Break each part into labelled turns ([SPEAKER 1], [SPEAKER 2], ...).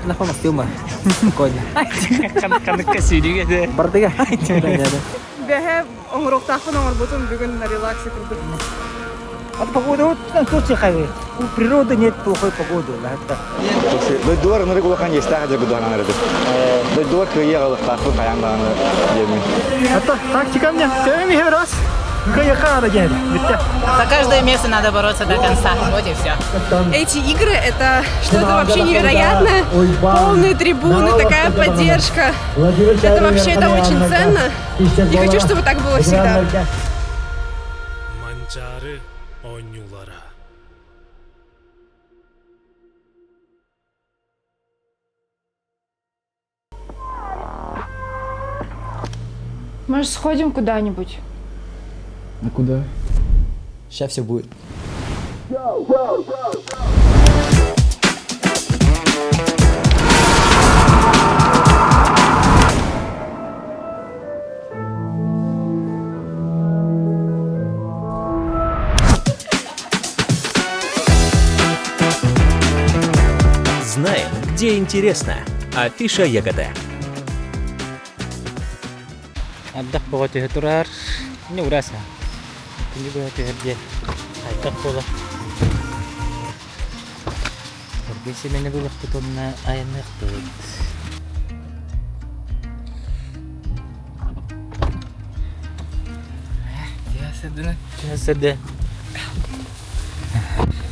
[SPEAKER 1] na ako mas tuma. Kon.
[SPEAKER 2] Kanık kasıydı gede.
[SPEAKER 1] Бардыга.
[SPEAKER 3] Бәһә оңроқтақын оңырбутын бүгін релаксы курдук.
[SPEAKER 1] А погода вот тут тихая. У природы нет плохой погоды, да.
[SPEAKER 4] Дойдуар ныры кулахан естаға жа гудуанан арады. Дойдуар күйе қалып қақыл қаянлағаны емін.
[SPEAKER 1] Это тактика мне. Теми раз. Каяка на деле.
[SPEAKER 5] За каждое место надо бороться до конца. Вот и все.
[SPEAKER 3] Эти игры — это что-то вообще невероятное. Полные трибуны, такая поддержка. Это вообще очень ценно. И хочу, чтобы так было всегда.
[SPEAKER 6] Манчары ойнулара.
[SPEAKER 7] Может, сходим куда-нибудь?
[SPEAKER 1] А куда? Сейчас все будет.
[SPEAKER 8] Знаем, где интересно. Афиша ягода.
[SPEAKER 2] Addak bawa tuh turar. Ini urasa. Ini bawa tuh dia. Addak pola. Berbisa na nabulak betul na ayan naktud. Biasa dun. Biasa dun.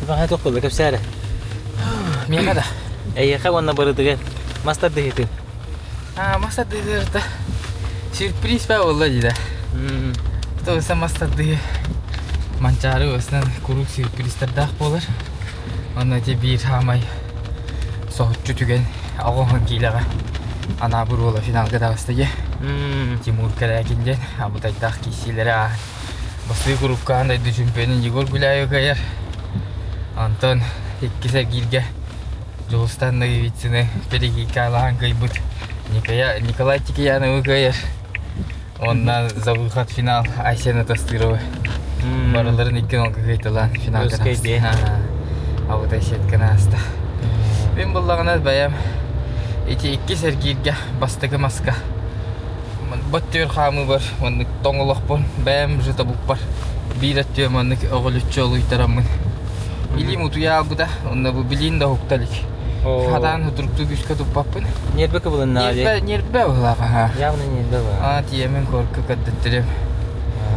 [SPEAKER 2] Bakit ako lagap sana? Miya ka da. Ay kawan na baru tuh kan. Master deh itu.
[SPEAKER 9] Master deh itu. Sürpriz be oldu da. To'sa mastadi manchari o'sdan quruq sürprizlar daq bo'lar. Ona te bir hamay sohutchu tugan og'on kilaga ana bir ola finalga dağıstı. Timur Karakin'den abu daq kişilere basri quruqqa anda düşünpenin Yegor Gulayev kayar. Anton ikkise girge Jostan'dagi vitsini perigi kalan kaybut. Николай Тикиянов kayar. Ondan zavukat final Ayşe'ne tastırıyor. Baraların iki nolga kayıtılan final kanasta. Abu da şetken hasta. Ben bullağına bayam. İki sergirge bastığı maska. Batıyor xamı var. Onluk tonguloq pun. Bayam jıtabuk var. Bir atıyor manlık oğulutçu oluy taramın. İlim utuya bu da. Onda bu bilin de huktalik. Hadan huturuktu güçka tuppapın.
[SPEAKER 2] Nirbe kıbılın nadi.
[SPEAKER 9] Nirbe oğlağı ha.
[SPEAKER 2] Yavne nirbe var.
[SPEAKER 9] Tiyemen korku kaddettirim.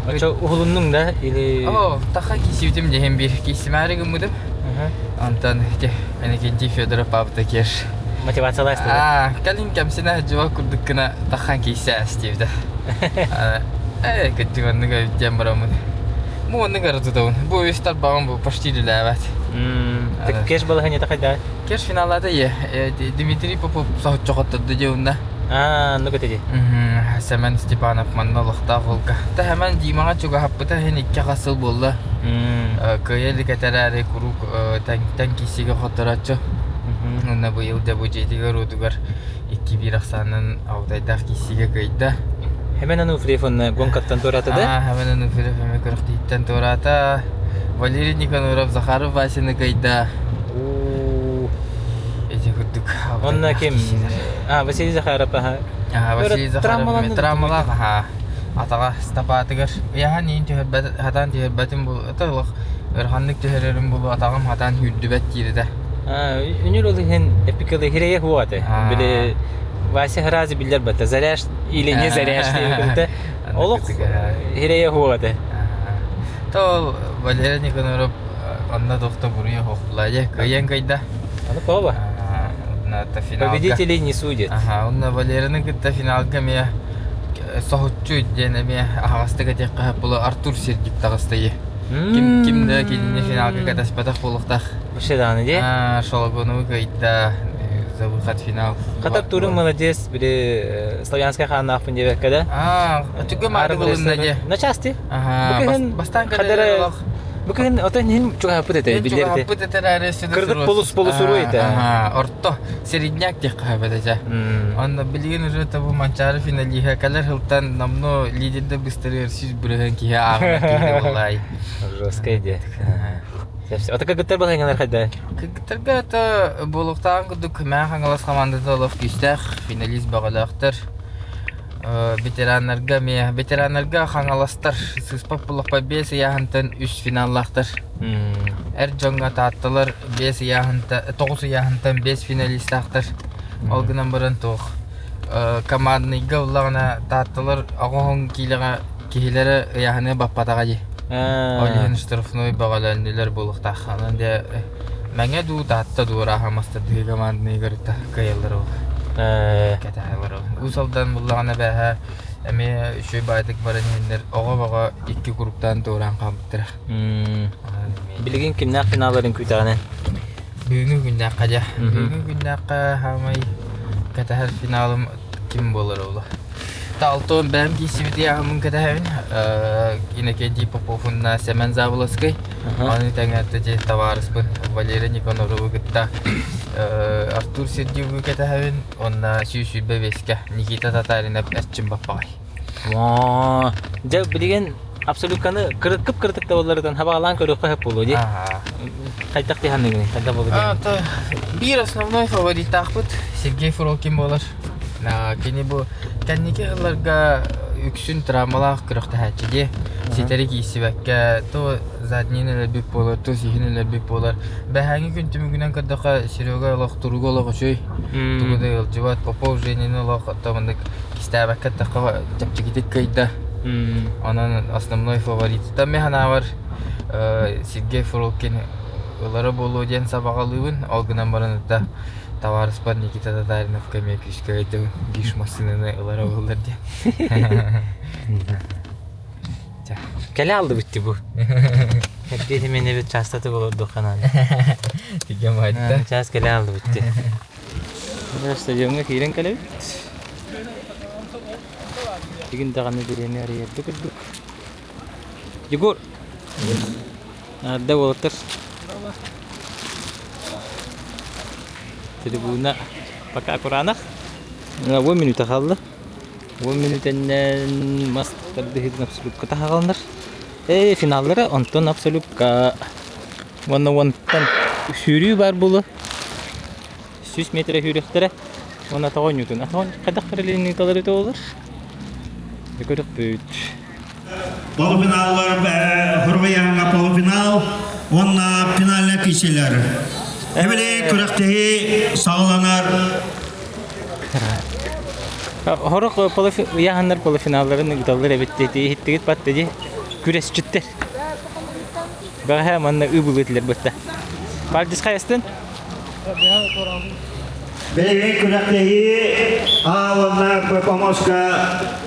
[SPEAKER 2] Aço uhulunun da ili.
[SPEAKER 9] Taha kisivdim de hem bir kisimari gümüdüm. Antan de beni kendi Fyodorov Pavtakir.
[SPEAKER 2] Motivatsiyalar istedi.
[SPEAKER 9] Kalin kamsina cevap kurduk kına tahan kisa istivdi. Kötü onu gayet baramın. Bu onu gardı da bu üstar bağım bu paştili lavat.
[SPEAKER 2] Tak keş balı hani takayda.
[SPEAKER 9] Keş finalada ye. Dmitri Popov sahut çoğattırdı cevunda.
[SPEAKER 2] Ne kadar?
[SPEAKER 9] Semen Stepanov mannalıqta qolqa. Ta hemen dimağa çoğa happıta hen ikki qasıl boldu. Kıyeli katarari kuruk tankisiga xotoratçı. Onda bu yılda bu jetiga rodugar 2-1 aqsanın avdayda kisiga kayda.
[SPEAKER 2] Hemen anu frefon gonkattan torata da?
[SPEAKER 9] Hemen anu frefon qirqtittan torata. Валерий Никоноров, Захаров Васины кайда. Эти курдук.
[SPEAKER 2] Он кем? Василий Захаров.
[SPEAKER 9] Василий Захаров. Травмалар. Атага стапатыгар. Яхан ин хатан батым бул. Аталык. Өрханлык төһөрөрүм бул атагым хатан хүддүбет кирде.
[SPEAKER 2] Үнүр ол хен эпикалы хирее хуаты. Биле Вася Харази билер бата. Заряж или не заряж дип. Олук хирее хуаты. То Валерий Никоноров онна доқта буруя хоқлая каян кайда. Аны коба.
[SPEAKER 9] На та финал.
[SPEAKER 2] Победителей не судят.
[SPEAKER 9] Онна Валерийның кытта финалга ме сохутчу денеме агастыга текка булы Артур Сергип тагыстайы. Кимде кине финалга катаспата холуктах.
[SPEAKER 2] Бушеданы де.
[SPEAKER 9] Шологону кайда завыхат финал.
[SPEAKER 2] Катап турың молодец, бире славянская ханна фундеве када.
[SPEAKER 9] Түгө мары булынна де.
[SPEAKER 2] На части.
[SPEAKER 9] Бастан кадары.
[SPEAKER 2] Бүгін отан нем чуга пытete билерде. Кырдык полус уруйта.
[SPEAKER 9] Орто середняк де кабедеже. Анда билген уже табу манчары финалиха калар хылтан намно лидерде быстрее сүз бүреген ки агына ки валай.
[SPEAKER 2] Жесткая де. Отака гыттар балайыңалар хайда.
[SPEAKER 9] Кыгытырга это болуктан кудук мен хаңалас командада олов кистах финалист багалактар. Ветераннарга хаңаластар сыспак булакпа 5 яхантан 3 финаллактар. Эр жоңга тааттылар 5 яханта 9 яхантан 5 финалисттактар. Олгынан баран тох. Командный гавлагына тааттылар агоң килере яханы баппатага жи. Олин штрафной багаландылар булуктаханы де мәңе ду таатта дура хамаста ди командный гырта каялар. Каталар. Усалдан буллагына баха эме шөй байтык баран ендер ого-бага 2 групптан туран калыптыр.
[SPEAKER 2] Билеген кимнак финалларын күтәгәне.
[SPEAKER 9] Бүгүнкү күндә кадя. Бүгүнкү күндә хамай катахар финалым ким болар ола. Талтон бәм кисибити яхамын катахын. Инекенди Поповна Семен Заволоцкий. Аны тәңәтте же товарыспын. Валерий Никонорову гытта. Артур Сердюгу катахын. Онна Сюшүбе Веска. Никита Татаринов әччим баппагай.
[SPEAKER 2] Ваа. Жа билеген абсолютканы кыртык табалардан хабалан көрөк хап болду же. Кайтак диханны кайда болду.
[SPEAKER 9] Bir основной фаворит тахпыт Сергей Фурокин болар. Кені бұл кәннеке ғыларға үксін травмалақ күріқті хәтчеде сетері кейсібәкке то заднені ләбіп болар, то сихіні ләбіп болар. Бәхәңі күн түмігінен кірдіға Серега олақ тұруғы олақ үшөй тұғыды ұлжыват Попов женені олақ тамындық кестәбәкке таққа жапчекетек кайда. Оның основной фаворит. Там механа бар Сергей Фурокин олары болу ден сабағалуын алғынан барыныда товарыспан Никита Татаринов көмек күшке өйді биш машинаны олары олар де.
[SPEAKER 2] Кәлі алды бүтті бұл. Кәлі мені бүт частаты болырды қананы.
[SPEAKER 9] Тегем айтты.
[SPEAKER 2] Час кәлі алды бүтті. Стадионға кейрен кәлі бүт. Тегін дағаны береме әрі ерді күрдік. Егор! Арда болытыр. Трибуна пока аккуратно. 10 минут қалды. 10 минуттен мастарды хидин абсолютка тағалындар. Финаллары онтон абсолютка. Онтон сүйрүү бар болу. 100 метр сүйректері. Оны тағын нютын. Қадақ параллельный талары тоғылар. Көрік бүйт.
[SPEAKER 10] Полуфиналлар Хорваяңа полуфинал. Онна финална киселер. Эбеле күрәктәге сагланар.
[SPEAKER 2] Хорок яһаннар полуфиналларын гыталлар әбетте хиттегит баттыҗи күрәсчиттер. Баһа манна үбүлетләр бутта. Бардис кайстын?
[SPEAKER 10] Беле күрәктәге авылна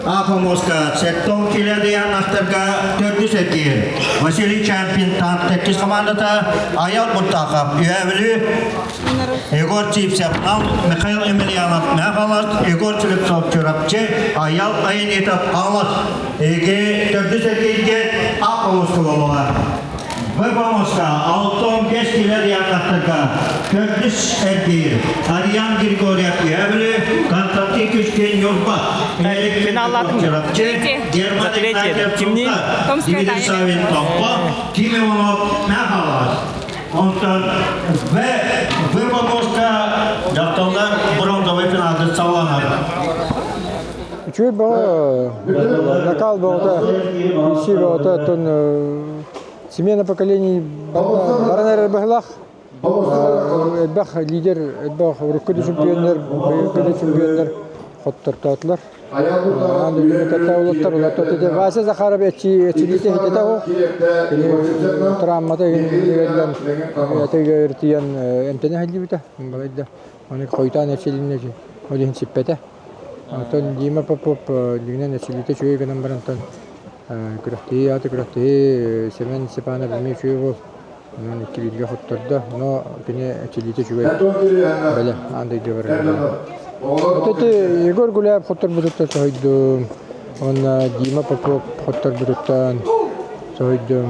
[SPEAKER 10] Помоска сеттон киләде анахтарга 402. Василий Чампин танктекис командата аял мутакап үәвле Егор Чипсев, Михаил Емельянов, Мехалат, Егор Чурепцов, Чурапче, аял айын етіп алат. Еге 402-ге Помоска болуға. Помоска, 6-5 киләде анахтарга 402. Ариан Григорьев үәвле Константин Күшкен Yorba.
[SPEAKER 2] Финалладың
[SPEAKER 10] Германия Кимни? Дмитрий Савин Топа, Кимионов, Мехалат. Ondan ve Помоска yaptılar bronzовый finalde sağlanar.
[SPEAKER 1] Чуть было накал был сила вот он семейное поколение баранер бахлах бах лидер бах рукоды чемпиондар хоттортатлар. Аны катаулаттар улаттар. Вася Захаров эчилите хитетау. Травмада егелден этегертиян эмтене халибита. Балайда. Аны койтан эчилинеji. Олин сиппете. Антон Дима Попов дигнен эчилите чуйгенен барантан. Күрәхти Семен Степанов Мичуев. Аны кибилге хоттарда, но кене эчилите чуй. Беле, андай дебер. Вот это Егор Гуляев хоттар будуттан сойду. Он Дима Попов хоттар будуттан сойду.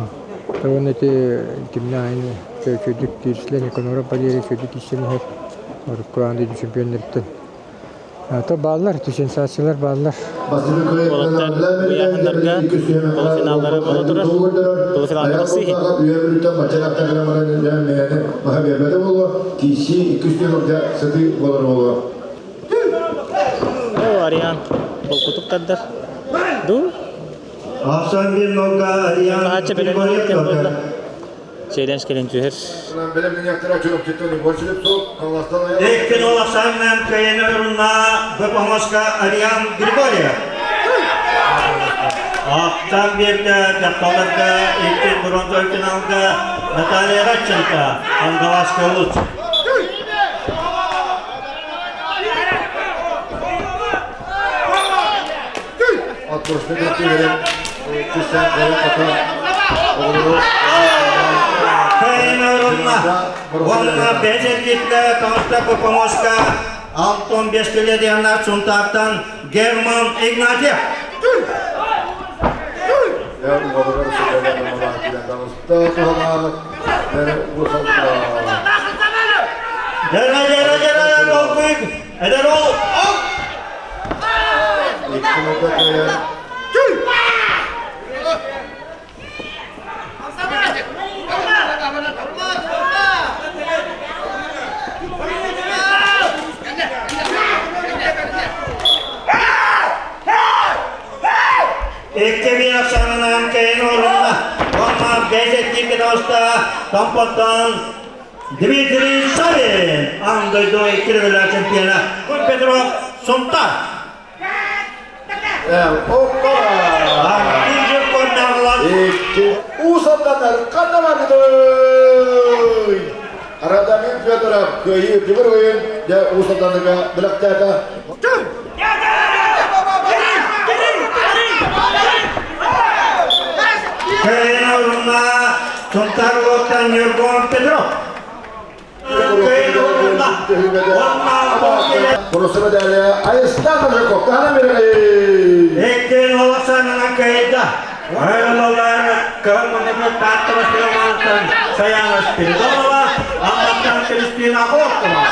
[SPEAKER 1] Он это кимнайн чөйдүк кирслен Конора Валерий чөйдүк исемне. Куранды чемпиондырды. Ata bağlar, düşensasçılar bağlar.
[SPEAKER 2] Bolaklar bu yakınlarga bu finallara bolu durur. Bu finallara sihi. O arayan bol kutuktadır. Du.
[SPEAKER 10] Afsan bir nokta arayan.
[SPEAKER 2] Ağaçça belirli yetken bolda. Şeyden şekelen tüher.
[SPEAKER 10] Ekkin olasından köyün ürünna Böpamoska arayan Grigorya. Aftan bir de dakikalarda ilk bronz finalda Natalya Ratchenka, Angavaska Lut. Köyün ürünna Onunla becergitle Tosta Böpamoska 6-15 kilodiyanlar Çuntak'tan German Ignatiev. Jara Dolpik eder ol. İlk akşamından köyün uğruna Olma Bezekli Kıdosta Tampat'tan Dmitri Savin Andaydo ikili bölüler çempiyona Kul Petrov Suntar İkinci kornağlar
[SPEAKER 11] Uğuzhanlar kanına var gidiyor. Arada min Fyodorov köyü bir oyun ya Uğuzhanlar'a bilakta.
[SPEAKER 10] Köyün uğruna Suntarlov'tan Yurgon Petrov Köyün uğruna Ondan Borkele
[SPEAKER 11] Burası değerli Ayıstan Koktan'a bir
[SPEAKER 10] Ektin olasana köyde Hayırlılar kavmını tartıştırmaktan Sayanız Pirdolova Anlattan Kristina Korkuma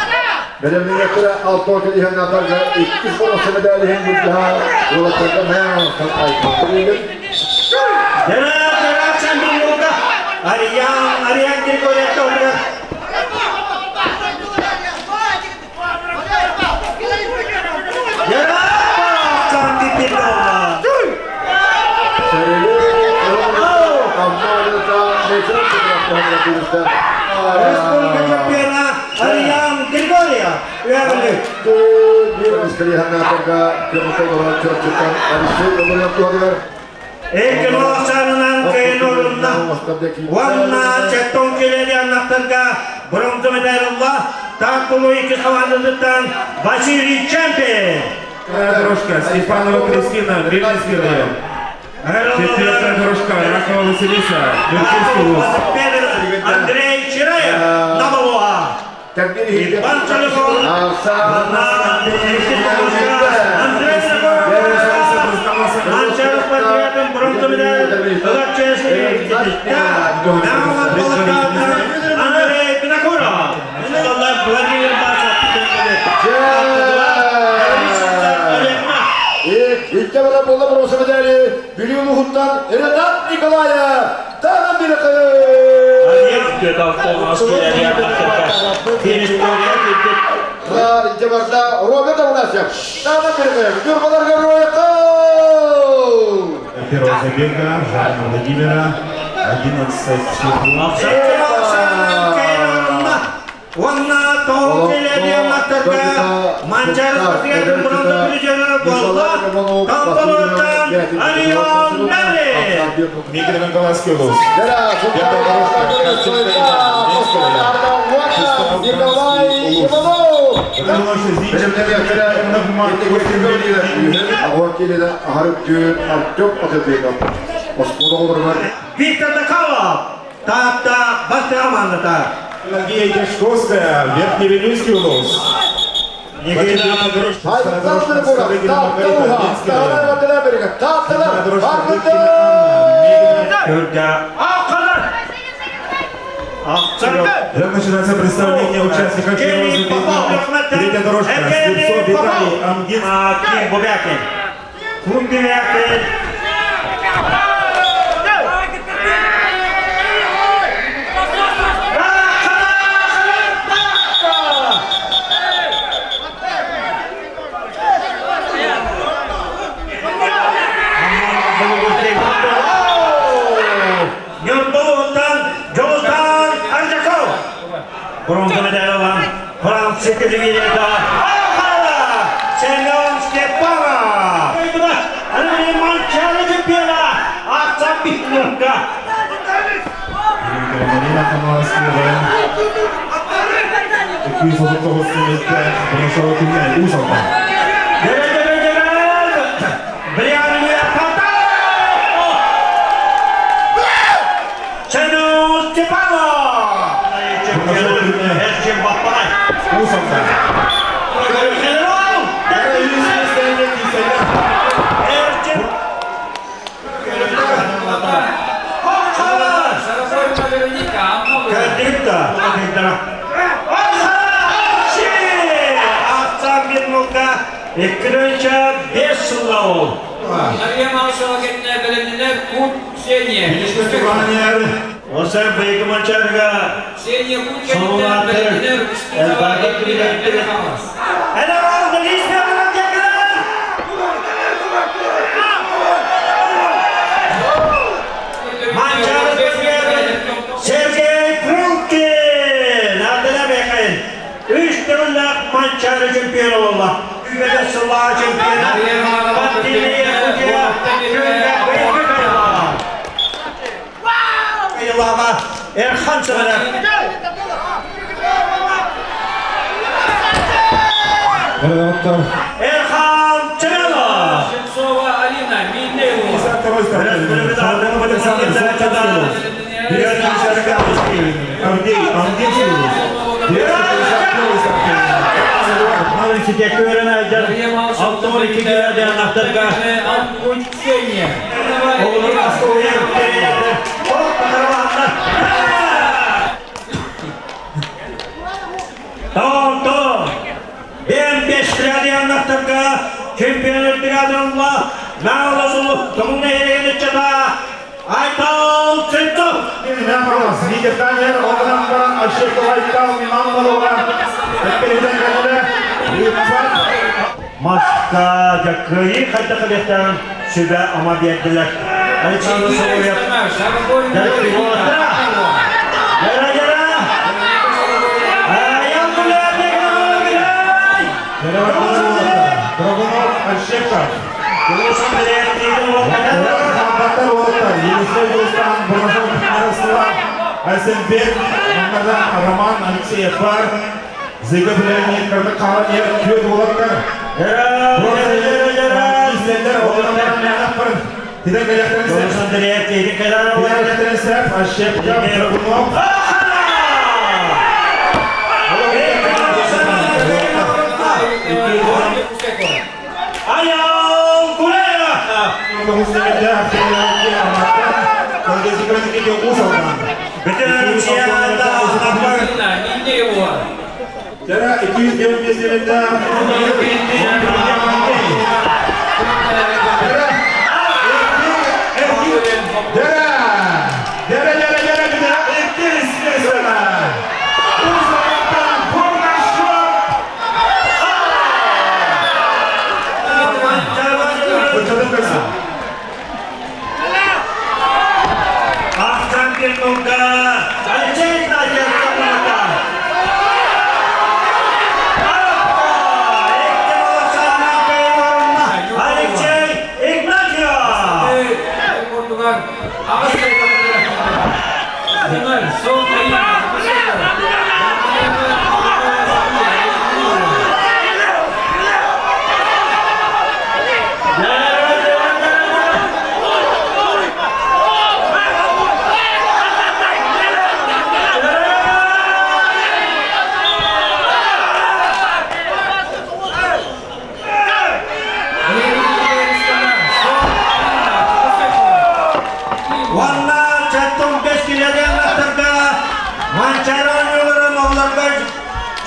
[SPEAKER 11] benim minnetine altı orta ihanatlar ve iki burası değerli hem daha Uğuzhanlar'a meyanlıktan aykırı.
[SPEAKER 10] Jara sen bir yolda arayan Grigorya olarak Jara sen bir yolda Respublika Çempiyona arayan Grigorya üyelik. Ekin olasarınan köyün uğrunda Vanna Çeton Kileri anlattırga bronzu medalilla Tartulu iki savandızlıktan Vasily Çempi.
[SPEAKER 12] Дорожка, Степанова Кристина, Рельнинский район. Четвертая дорожка, Ракова Василиса, Верхинский ВУЗ.
[SPEAKER 10] Андрей Чираев, Наволуа. Иван Чалюков, Андрей Анчаров патриотом бронзу медаль, Андрей Пинакуров, Владимир Басов.
[SPEAKER 11] İlk kere bolla bronz medali Biliyor Muhut'tan Eredat Nikolayev. Tanrım bir İlk barda Robert Avunasyev. Tanrım bir Gürbalar Gürbalar.
[SPEAKER 12] Первая забега Жанна Владимира, 11 секунд.
[SPEAKER 10] Vanna Tohukeli anlattırga Mancar Patriot'un bronzu bürücünü bolla Kampalı'dan Aliyon Meli.
[SPEAKER 12] Мигрин Николаевский ВУЗ.
[SPEAKER 10] Виктор Дакалов Tahta Бастырамандыта
[SPEAKER 12] Гея Яшковская, Верхневилюйский ВУЗ. Екатерина Дорожка, Стародорожка, Старыгина Маргарита, Ленинский район.
[SPEAKER 10] Kırca Akkalar
[SPEAKER 12] Итак, начинается представление участников первого забега. Третья дорожка. Слепцов, Виталий, Амгин.
[SPEAKER 10] Ким Бубякин. Ким Бубякин. Bronza medalya alan Fransız Televizyon'da Semyon Stepanov. Hani mançalı çempiyona Aksan Bitnurka.
[SPEAKER 12] Marina Kamalski'ye 239 metre Bonusova Tülgen Uzal'da.
[SPEAKER 10] Brianna Yapata. Semyon Stepanov. Erçin Batmanay.
[SPEAKER 12] Uzal'da.
[SPEAKER 10] Erçin. Kadipta. Aksan bir nokta. Ekranca 5 yılla oldu. O sen bıyıkı mançarga sonular terör elbette bir dakika. Helal oldu, hiç bir anlam yakalar. Mançarı bekleyen Sergey Prunkin adına bekleyin. 3 turluk mançarı şampiyonu oldu. Ümmede Sıla şampiyonu. Batiliye Kutuya Köyde Bıyıkı kayılar. Kayılarına Erhan Sıvıra. Erhan Çınarlı. Arsitektur öğreneceğiz. 6-12 girerdi anahtarga. Oğlum Askovya yürüyerdi. Hop bakalım. Tamam. Ben 5 girerdi anahtarga. Şampiyonlar biradırımla. Mağlasılık. Tomun nehirine çata. Aytal Çıntık.
[SPEAKER 12] Ne yapalım? Liderden yer oradan kalan Aşık Aytal İmamlı olan Ekbeli'den geldiler.
[SPEAKER 10] Maçta Jakı'yı kayda kalıktan sübe ama verdiler. Ali Çağrı soru yap. Jakı'yı orta. Yara. Yandılar
[SPEAKER 12] Dragunov Aşıklar.
[SPEAKER 10] Kılıçın belirttiğini
[SPEAKER 12] Hambatlar oldular. Yenisler Dostan, Bonusov arasında Aysenbek, Mehmet'den Roman, Alexey var. Zega bilen yetkerde kalan yer köy oldular. İzlediler olanlardan yanak var. Tidak ayaklarını serp.
[SPEAKER 10] Kılıçın belirttiğini kadar
[SPEAKER 12] Tidak ayaklarını serp. Aşık Dragunov.
[SPEAKER 10] Ayol Kulera. Bütün siyahında
[SPEAKER 12] Jara 225 yılında
[SPEAKER 10] Aksan bir nokta. Alexey Taşyak'ta. Alexey Ignatiev. Warna jantung bes kiriya anahtarga manca Mançar oynuyorlar onlarda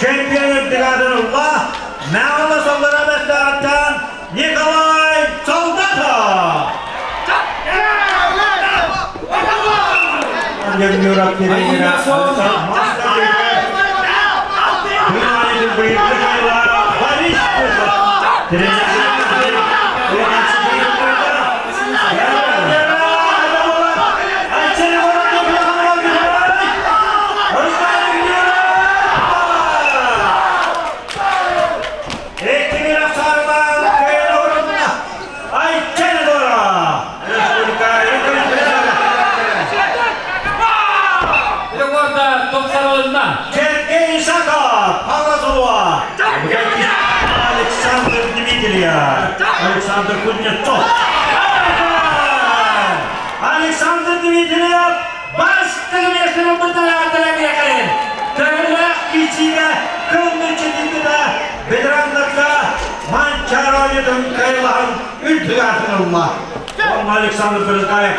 [SPEAKER 10] çempiyon irtigadınıllah. Mağala sollara bestağıttan Nikolay Soldatov. Geliyor akireyine. Maçta dünyanın büyüklüğüyle barış kurdu. Sergey Sakov, Pavlazova, Alexander Dmitriev, Alexander Kuznetsov. Alexander Dmitriev, bastırı yaşını buradan ardıra bir yakarın. Tırnak kişiyle, kıllı çizimde, veteranlıkta, Mançar oynadım kayılan ültügatın Allah. Alexander Kırıkay.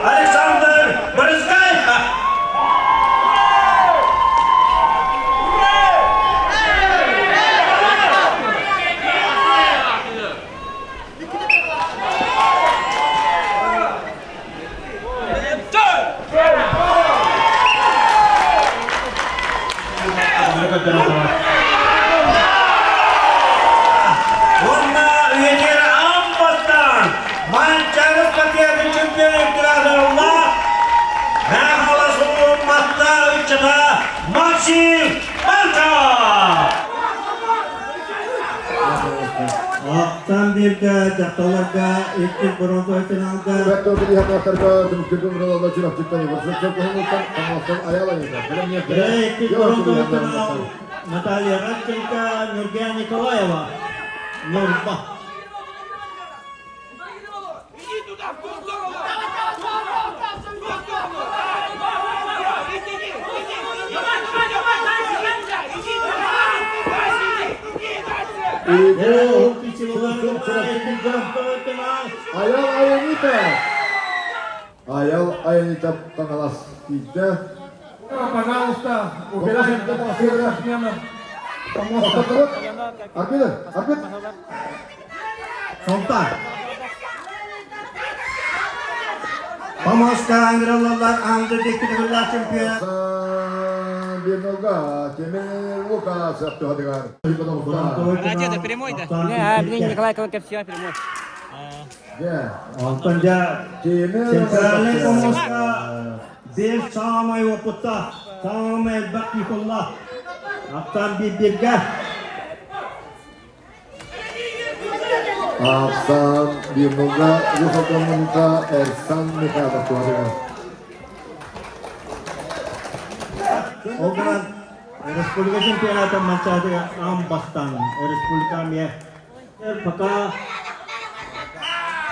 [SPEAKER 10] Alexander Брызгай! Mançarız Patiyatı Çempiyonu İptirazlarında Mağalası Matta Üççata Maksim Balta.
[SPEAKER 13] Aktan bir de tahtalarda ilk bronzo finalda.
[SPEAKER 11] Evet, doğru bir haberlerde tümkürdüm buralarda çırapçıktan yıvırsın. Çok önemliyken tamamlasın ayalayacak.
[SPEAKER 13] İlk bronzo final Natalya Radchenko, Nurgen Nikolayeva. Nurba.
[SPEAKER 11] Ayal Ayanita Panalas Ida.
[SPEAKER 13] Пожалуйста, убирайте всех спортсменов.
[SPEAKER 11] Арбитр.
[SPEAKER 13] Солта. Помоска Ангрелалар Андрей Декидовlar чемпион.
[SPEAKER 11] Bir nolga, Temel Лукас Автоадыгар.
[SPEAKER 2] Это прямой, да? Не, блин, Николай Колоков, все прямой.
[SPEAKER 13] Алтынca Центральный Помоска bir Самай Опута, Самай Бакифулlah. Aktan bir
[SPEAKER 11] Afsan bir nolga, Ruha Komunika Ersan Mikhail Автоадыгар.
[SPEAKER 13] Ogan Respublika Çempiyonatı maçı Ambastan Respublika Miye Fakat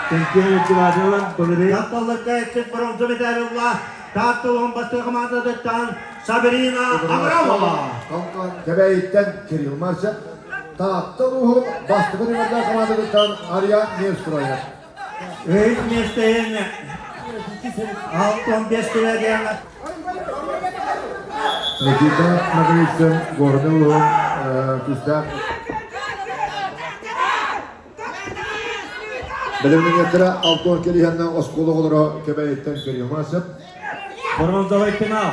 [SPEAKER 13] Çempiyon itibariyle Poliri Tatlıkta eksik bronzu medalyonla Tatlı Ambastan komandadıktan Sabrina Abramova.
[SPEAKER 11] Kalkan Kebeyitten Kiril Marşak. Tatlı ruhu bastığı nimetler komandadıktan Arya Nevstroya.
[SPEAKER 13] Üç mesleğin 6-15 belediyeler.
[SPEAKER 11] Nikita Magriç'in Gornil'un Küstak. Biliminin yetire Alton Kelihen'den Oskolu olur Kebeyitten Kiril Marşak.
[SPEAKER 13] Bronzovay final.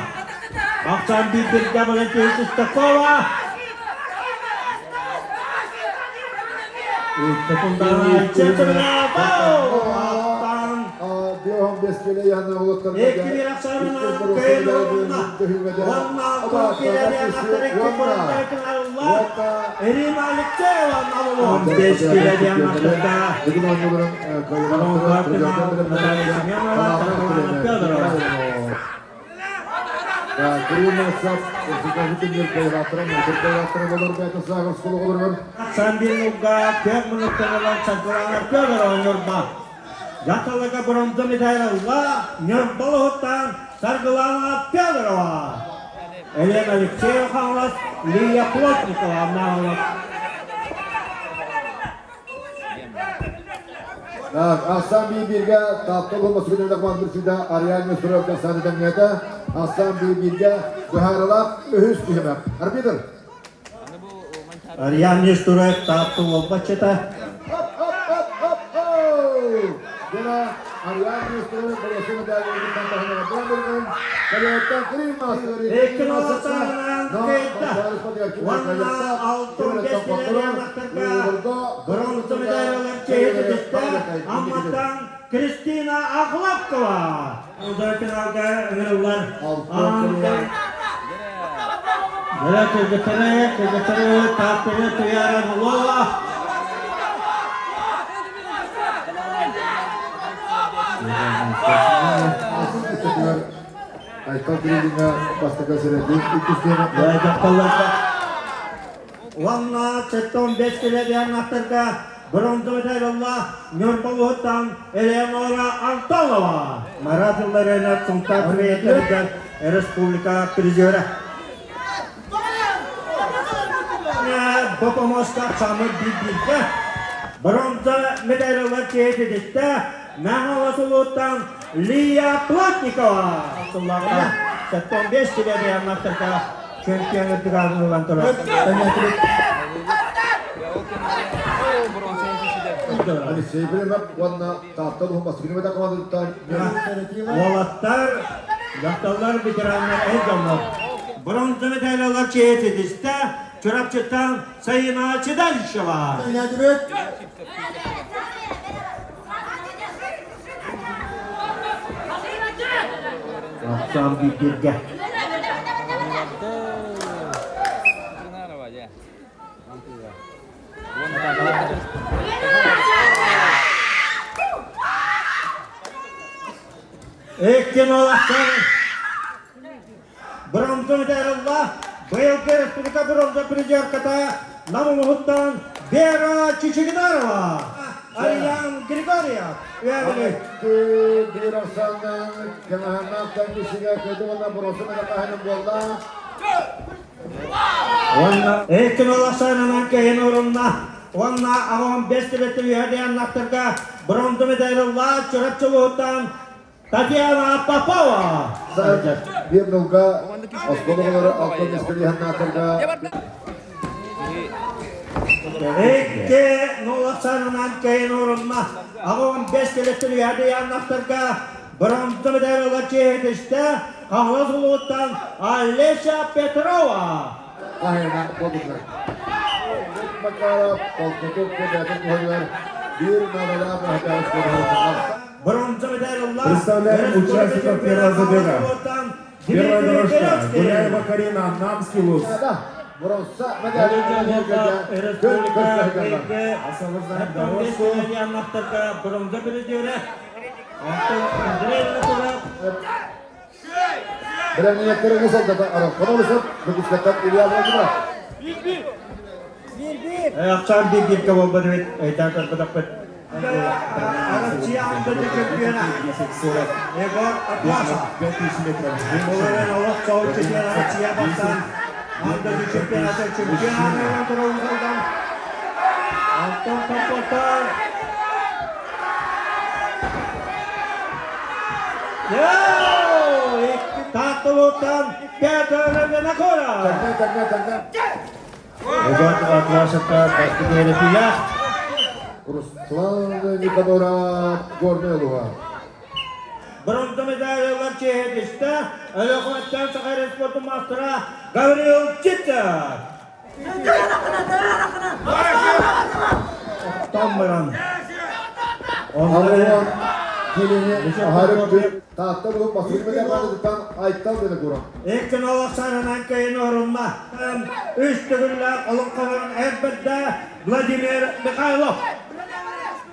[SPEAKER 13] Akşam bir Gabalenki Ustakova. Sekundara Çetirina
[SPEAKER 11] Diyorum beskele yanına olutlarına
[SPEAKER 13] Ekli bir akşamına köyün olunda Ondan Türkiye'de yanakları Kıbrıs'taki Allah Erin Alikçevan alalım Beskele yanaklarda
[SPEAKER 11] Bugün oyuncuların
[SPEAKER 13] Bronzovay final Natalya Semyonova Takımana Fyodorova
[SPEAKER 11] Kırılmazsak Sıkıntı bir kayırattıran Bir kayırattıran olur Belki sağır skolu olur
[SPEAKER 13] Akşam bir nukka Kök minuttan olan Çakırana Fyodorova Nurba Jatalıga bronzo medalyonla Nurbalıhuttan Sargılana Fyodorova Elena Alexeyevna Liya Plotnikova Mağlup
[SPEAKER 11] Aslan birge taptal olması günü de bandırçıda arayan Müslüman'da sanıdan neydi? Aslan birge buharalap ühüs büyümek. Arbitr.
[SPEAKER 13] Aryan Nestorov taptal olbaçeta.
[SPEAKER 11] Gene arayan Müslüman'ın babasını değerlendirip tahmin edilen Kaliyattan kırılmaz.
[SPEAKER 13] Ekin olsana kayıtta. Vanna altın geçtileri yanaklarga. Bronz medalyalar çeyizlikte. Ammattan Kristina Akhlapkova. Uzay finalda önerler. Böyle tezgahları takdiri tuyaran Lola.
[SPEAKER 11] Aytan Kırıldığına bastıka sırada ikisini
[SPEAKER 13] Vanna 15 kilo yanaklarga. Bronz medalyalar Nürnberg'dan Eleonora Antonova. Maradonlarına Sultan Kriyetlerden Respublika Prizörü. Bopomoska Samır Bilgi'de bronz medalyalar çeyizlikte Nahalasulu'dan Liya Plotnikova. Sullarına 15 kilo yanaklarga şampiyonluk kazanılan taraf.
[SPEAKER 11] Hani seyfirmek vanna taptal olması günü de kamandıktan
[SPEAKER 13] Olatlar, yaktallar bitirenler heyecanlar. Bronz medalyalar çeyizlikte çorapçıdan Sayın Açıdalşova. Akşam bitirge. Ekin olasın. Bronz medalyalar Bıyılgı Respublika bronz prizör kata Namı Muhut'tan Vera Çiçeginarova. Aryan Grigoryev.
[SPEAKER 11] Bir Arsan'dan kenarından kendisine kötü ona burası medalyanın bolla.
[SPEAKER 13] Ekin olasın keyin orunna. Vanna avam 5 kilometre yürüyen naktarga bronz medalyalar çorapçılıktan Tatiana Popova.
[SPEAKER 11] Sadece bir nolga Osmanlıları altın iskeliyen naktarga.
[SPEAKER 13] Ekke nolasananan keyin orunna. Avam 5 kilometre yürüyen naktarga bronz medalyalar çeyizlikte Kahlasılıktan Alesha Petrova.
[SPEAKER 11] Aynen koduklar. Makara koltuğu kudadır koyuyor. Bir madalya muhabbet koyuyor.
[SPEAKER 13] Bronz medalyalar.
[SPEAKER 12] Представляем участников первого забега. Первая дорожка. Гуляева Карина, Намский луз.
[SPEAKER 11] Bronzsa madalya
[SPEAKER 12] Освобождаем дорожку.
[SPEAKER 13] Bronz prizörü.
[SPEAKER 11] Bilen niyetleri nasıl da Arap'tan olursa bu bisikletten İlya bırakırlar.
[SPEAKER 13] Akşam bir kabul bedet. Aydan terdapat. Arapçıya anladı şampiyona. Egor Atlasa.
[SPEAKER 12] 5000 metrов.
[SPEAKER 13] Bolaren Allah çoğu çekiyor Arapçıya baksan. Anladı şampiyona şampiyona antrenörlerden. Anton Kapotar. Tatlıdan Petr Venakora. Egor Atlasa'da başka bir pilot.
[SPEAKER 11] Ruslan Nikadora Gornelova.
[SPEAKER 13] Bronz medalyalar çeyizlikte Elokumet'ten Sakarya Sportu Master'a Gavril Çitta. Tambaran.
[SPEAKER 11] Onların gelini harıktı. Tahtta bulup basılma yapardıktan ayıktan beni kuram.
[SPEAKER 13] Ekin olasananan keyin orunma. Üstügüller olun kalan elbette Vladimir Mikhailov.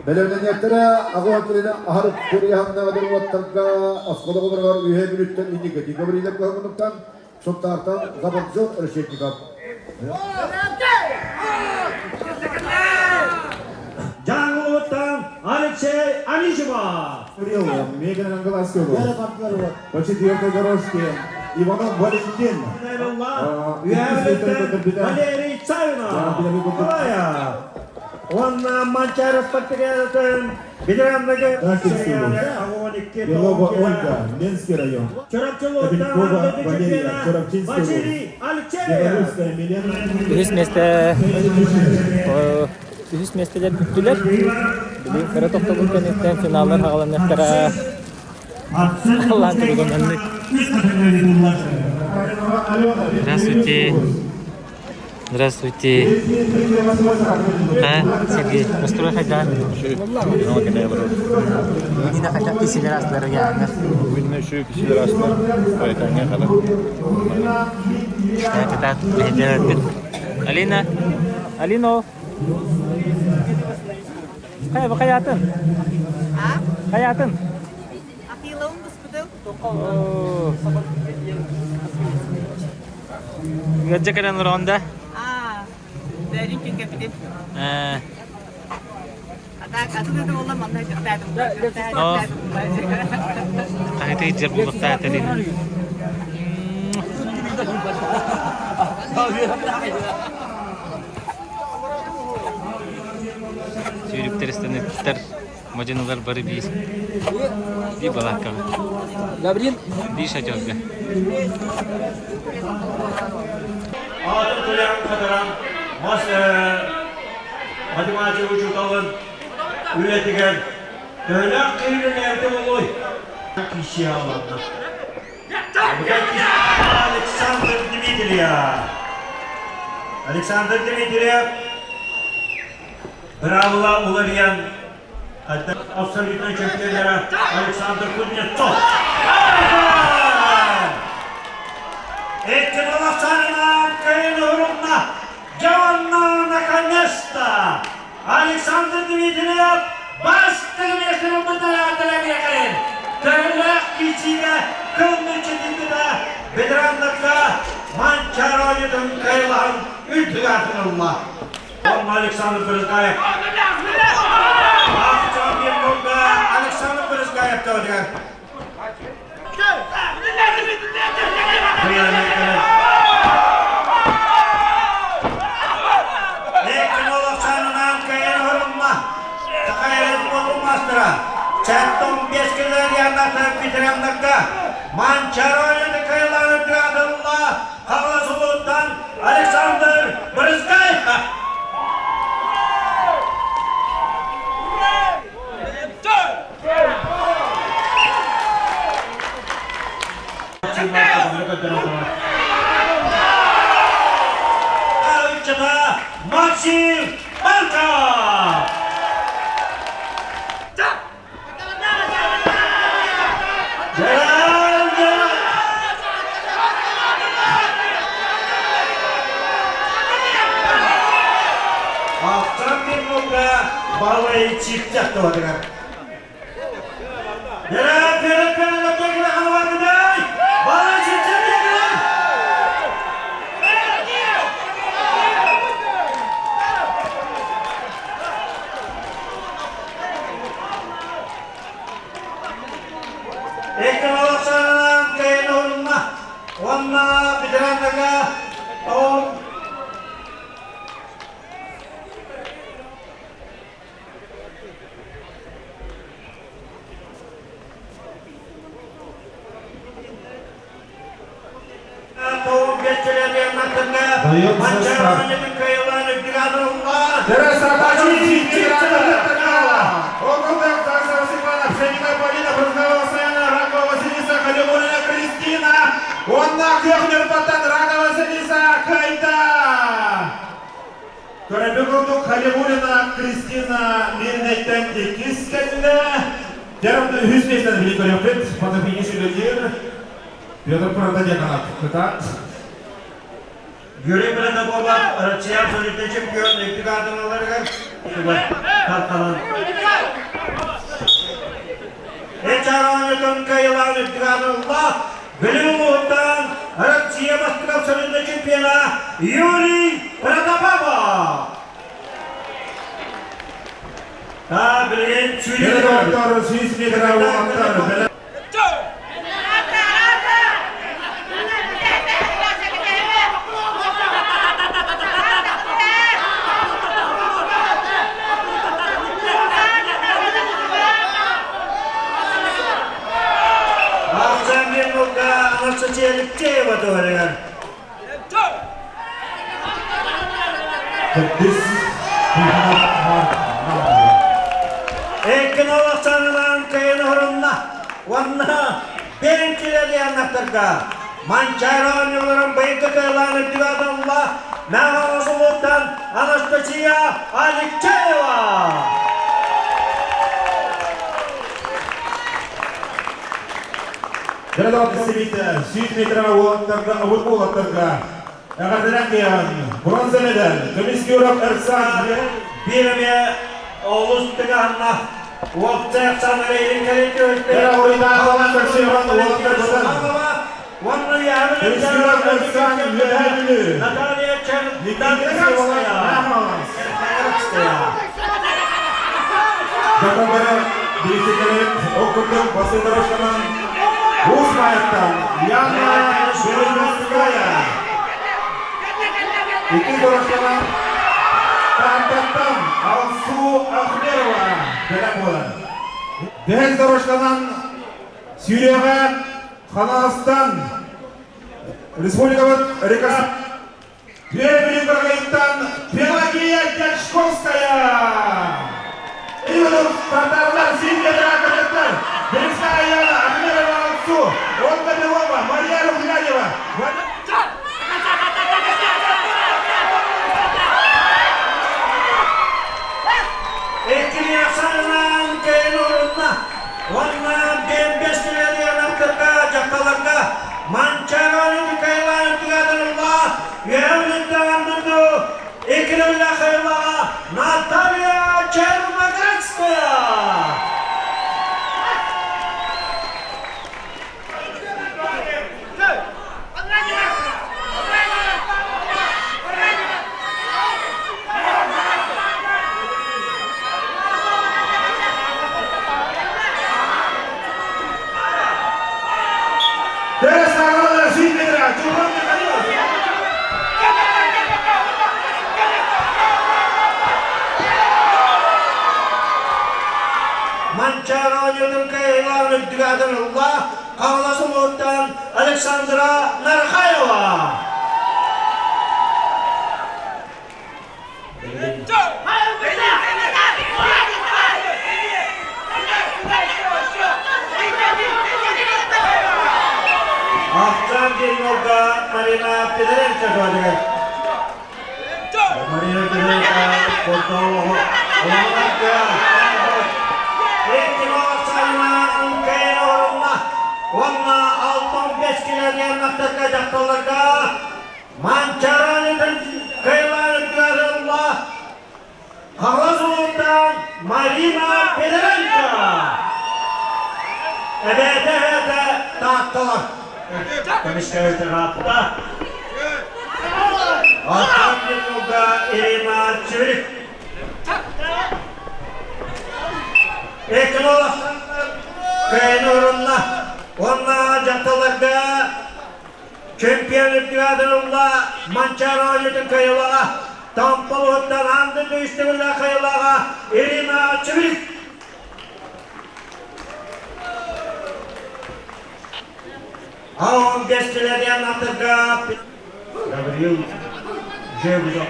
[SPEAKER 11] Belirleniyetleri Ağuatlı'nın harık Kurihan'na ve Durvattan'ka Askoda Obragar üye minütten indikati. Gabriel'e koymanlıktan çok tartan Zabatzon Erşeknikab.
[SPEAKER 13] Janglut'tan Alexey Anishima.
[SPEAKER 12] Меган Английский луз. По 4-й дорожке Иванов Валентин.
[SPEAKER 13] Валерий Царина. Onunla Mançar Spatteriyatın Bidiranlığı
[SPEAKER 12] Белова Ольга, Ленский район. Кобелькова Валерия, Чорапчинский
[SPEAKER 13] Василий Алексеев.
[SPEAKER 12] Белорусская Милена.
[SPEAKER 2] Üst mesleler büktüler. Bileyim, kara tokta bu kanıttan finallar havalanaklara Allah'ın tırgınlandık. Здравствуйте. Здравствуйте. Сергей, настрой хайдан. Yine kaçak kişiler asları geldi.
[SPEAKER 14] Bugün şu kişiler aslar Kayıthan'a kadar.
[SPEAKER 2] Kita belajar. Alina. Alino. Kayak apa kayatan? Kayatan.
[SPEAKER 5] Akilong betul.
[SPEAKER 2] Oh. Gajah kan ronda?
[SPEAKER 5] Dari kita kita. Ada tu Allah mana kita
[SPEAKER 2] Oh. Kahit ijar budak tadi. Sürüp tersten ter macanular bari di belakang. Gabriel di saja.
[SPEAKER 10] Altın Tuyan Kadaran matematik uçurtalın üretigen dönem kıyırın evde oluy. Kişiye alanlar. Alexander Dimitriyev. Alexander Dimitriyev. Bravo'la uğrayan hatta absolutno çöplerlere Alexander Kuznetsov. Этим волосанином Каинурумна Джованна наконец-то Александр Дмитриев басты местером батаратора Грекарин Терлах кичиге кылмычы дидіде бедранлықта Манчароидың кайлағын үлтігатынылма Александр Брызгаев Ақчамбен болда Александр Брызгаев тәудігер Lekin olaqsanından kayan hırımma Tıkayarız bozulmastıra Çatton beşkiler yanlatıp bitirenlikte Mançaroy'un kayaları düğadırla Havasılıktan Alexander Brızgayev Максим Малков! Автор Петрова баллы чиптят товарища. Кристина Мирнеттен текис келді. Жарымды үз месінен великолепный опыт. Фотофиниш лидер. Петр Продаденов. Кытат. Юрий Брандакова, Россия абсолютный чемпион. Эктикадын аларғар. Тарқалан. Эчаранытын кайылан эктикадынла. Білім ұлттан Россия бастық абсолютный чемпиона Юрий Брандакова. Bilin çürüyor.
[SPEAKER 12] Doktor Swiss Midrav
[SPEAKER 13] Ekin olasanılan kayın horunna, vanna bençile diyanlattırga. Mançayra oynuyorların bayıkı kayılanı divadallah, Mağazuluk'tan Anastasia Alekçayeva.
[SPEAKER 12] Градал представитель 100 метров футбол оттырга. Ағардыран киян бронза медаль. Комиссиюров Эрсан.
[SPEAKER 13] Birime Oğuz Tıgan'la Uapçak sanırıyla kaleci öğretmeni.
[SPEAKER 12] Era oyunda alan taksiyon olanlardan.
[SPEAKER 13] Vanlı yarın
[SPEAKER 12] Komissiюров Эрсан medalli.
[SPEAKER 13] Natalya Çernidanskaya.
[SPEAKER 12] Dakabara birisi okudum basın daraşkanan Uzmayat'tan Yana Şerilmezgaya. İki daraşkanan Tantat'tan Alsu Ahmerova. Dedem olan. Dehel daraşkanan Suriye'ye Kanas'tan Respublika'nın Rikas'tan Birbiri Kırgayık'tan Pelagiya Gershkovskaya. İyilur Tatarlar Sivye'den arkadaşlar. Deniska Ayala, Ahmerova Alsu, Olga Belova, Maria Ruhlayeva.
[SPEAKER 13] Ekin yasanan kayın horunna, vanna dembeskile diyanlattırga, cakalarga. Mançayra oynuyorların kayılanı divadallah, Yevlik'ten durdu. Ekranla kayılağı Natalya Çernidanskaya.
[SPEAKER 12] Teres Ağalar Zilmedra, Çoban Mekaniyor.
[SPEAKER 13] Mançayra oynuyorların kayılanı divadallah, Kavlasılık'tan Aleksandra Narkhayeva. After Dilmoga Marina Piderenka Dole. Marina Piderenka Porto Olanaka. Ekin olasayman kayın horunna, vanna 65 kilo diyanlattırga jaktalarga. Mançaranı'nın kayılanı divadallah, Kavazuluk'tan Marina Piderenka. Ebede tahtalar. Komisyonu tarafta. After Dilmoga Irina Çivilik. Ekin olasayman kayın horunna, vanna jaktalarga. Çempiyonluk divadallah, Mançayra oynuyorların kayılağı, Tampoluk'tan Andı Dövüştürü'yle kayılağı, Irina Çivilik. Ağam geçtiler yanatırga. Gabriel Jevzo.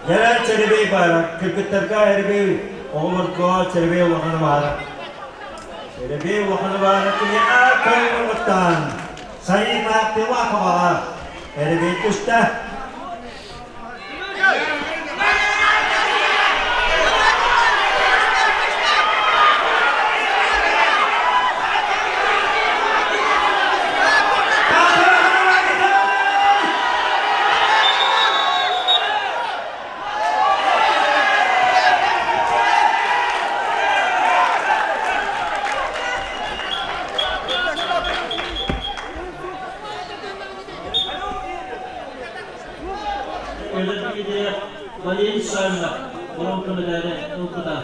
[SPEAKER 13] Yerel çelebeği bayrak, Kırgıtlarga erbeği, Oğlurga çelebeği vakanı bayrak. Çelebeği vakanı bayrak ki kayınlıktan, sayın aktiva kabalar, erbeği üstte.
[SPEAKER 10] Adil Sarma, Borom Tomadare, Okuda.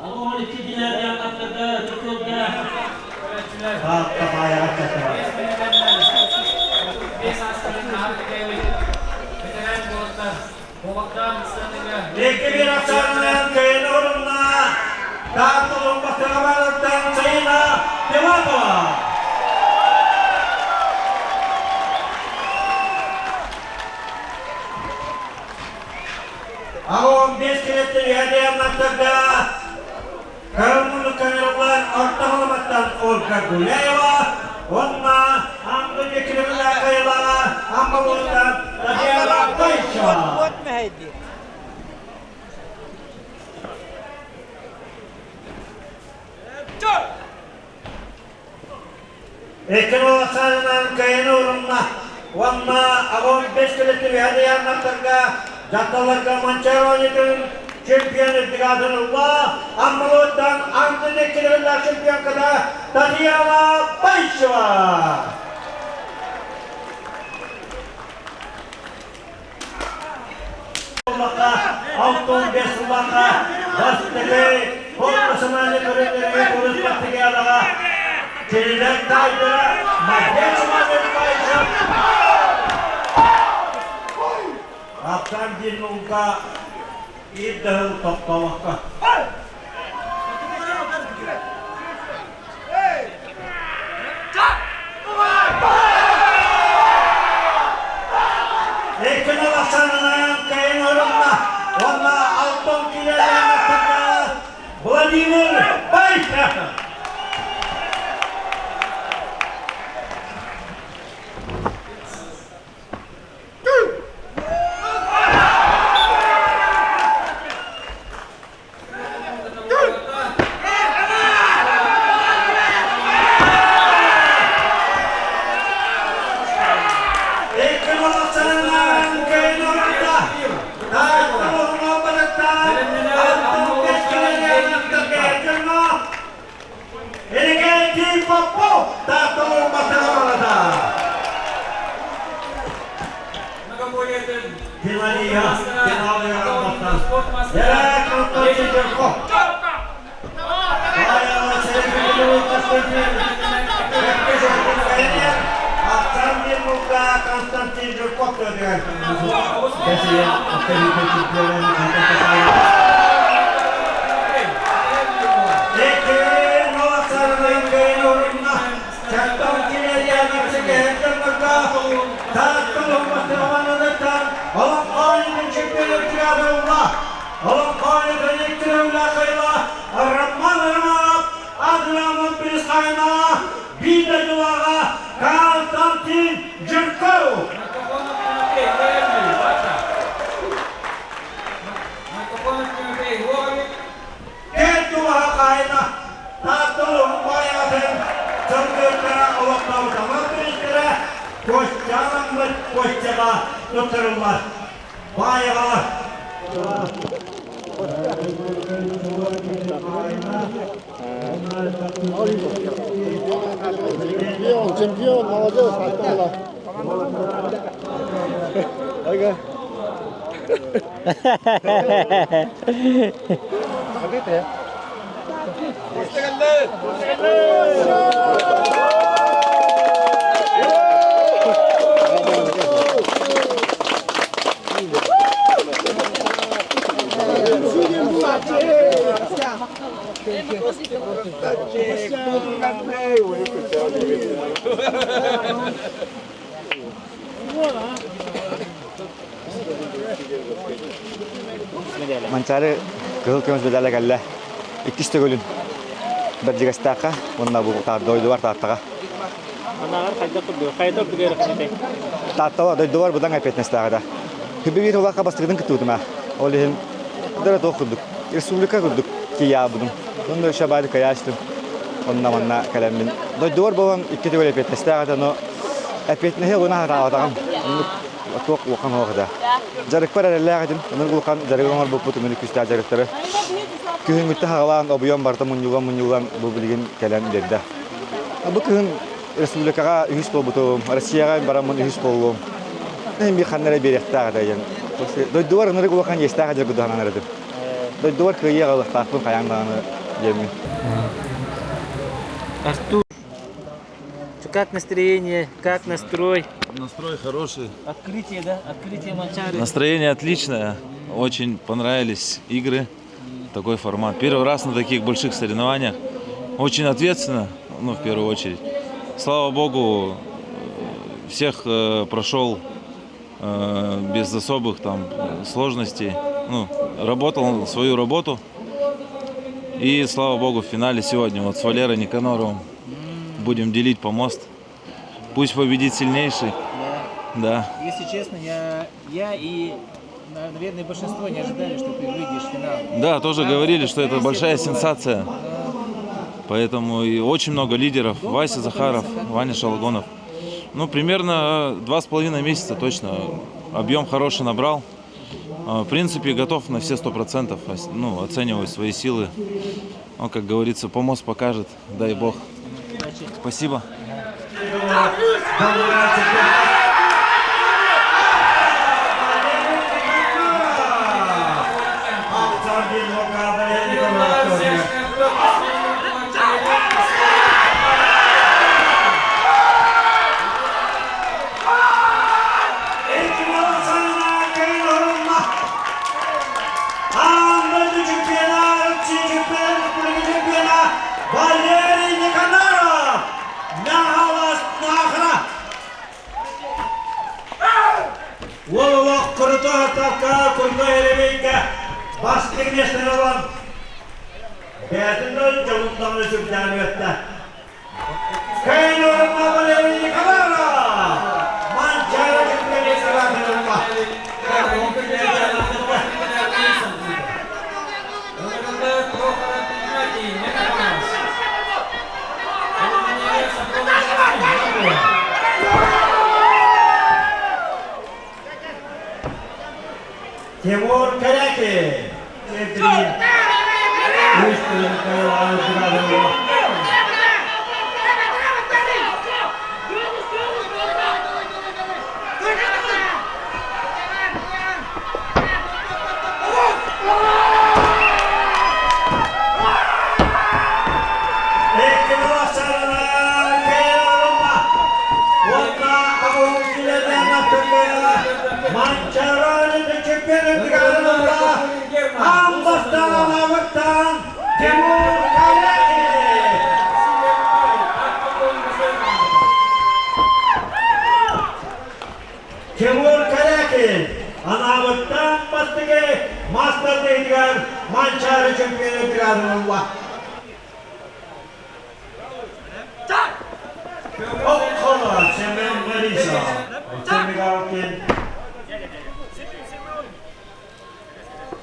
[SPEAKER 10] Ağon ikinciler yanaklarda, tutulda.
[SPEAKER 13] Kapaya açacak. Peki bir asarlayan köyün orunna, dağıtılın batıramalardan sayına devam var. Ağon 5 kilometre hediye anlattırdı. Kırmızı kanırlar orta halamattan Olga Guleyeva, onunla Amlı Gekir'e kayıla, Amlı'dan Radiyala Bayşa. Ekin olasarından kayını uğruna, onunla Ağon 5 kilometre hediye anlattırdı. Jatalarga mancar oynadın. Çempiyon ettikadınıllah, Amlı'dan Amlı'da kilometre şampiyon kadar Radiyala Bayşa. Altın besulaka, bastırı, korkmasına görevleri konuşmak tıkayalağa, çeliler kaydıra, madde sumanın Bayşa. Aksan bir nunca iddialı toplamakta. Ekin olasarından kayın orunna, onunla altın kilerden atırda Vladimir Bayşa.
[SPEAKER 11] Чемпион, молодец, Аталла. Ага.
[SPEAKER 4] Mancarı kızıl kömüz bedelek elle. İkisi de gölün. Bir cigastaka, onunla bu doydu var tahtağa. Tahtağa doydu var, buradan aypetmesi daha da. Hübbi bir olarak bastırdım kütürdüm ha. Olayım, dara dokuduk. Respublika kurduk ki ya bunun. Onu da şabaydı kaya açtım. Onunla manna kalemin. Doydu var babam iki de böyle aypetmesi daha da. Aypetmesi ona haravatağım. Tok wakan orada. Jarak para leladim, menurut wakan jarak nomor buku tu milik kita jarak tera. Kuhin kita halang obiyam barta munyulan bu biligin kalian denda. Abu kuhin Republika ka ihus po buto, Rusia ka para mun ihus po. Nah, mi khanere berekta ada yang Дойдуар ныры кулахан естаға жер күдіған анарыдым. Дойдуар күйе қалық тақпын қаяңдағаны жемін.
[SPEAKER 2] Артур, как настроение, как настрой?
[SPEAKER 14] Настрой хороший.
[SPEAKER 2] Открытие, да? Открытие Манчары.
[SPEAKER 14] Настроение отличное. Очень понравились игры. Такой формат. Первый раз на таких больших соревнованиях. Очень ответственно, ну, в первую очередь. Слава богу, всех прошел без особых там сложностей. Ну, работал свою работу. И, слава богу, в финале сегодня вот с Валерой Никоноровым будем делить помост. Пусть победит сильнейший. Да.
[SPEAKER 2] Если честно, я и, наверное, большинство не ожидали, что ты выйдешь в финал.
[SPEAKER 14] Да, тоже говорили, что это большая сенсация. Поэтому и очень много лидеров. Вася Захаров, Ваня Шалгонов. Ну, примерно 2,5 месяца точно. Объем хороший набрал. В принципе, готов на все 100%. Ну, оцениваю свои силы. Ну, как говорится, помост покажет. Дай бог. Спасибо.
[SPEAKER 10] Bastık nesne olan Beyazında canımdan özür dilemekte. Kayın orma Valeri Nikanora Mançara cümleni sıralarında. Timur Karaki sevdiğim Üstün kayaları duralım. Timur Karaki, Anavut'tan bastıge Master Deydigar Mançarı Çempiyonu Biradın var. Okkola, Semen Marisa, Semigalkin.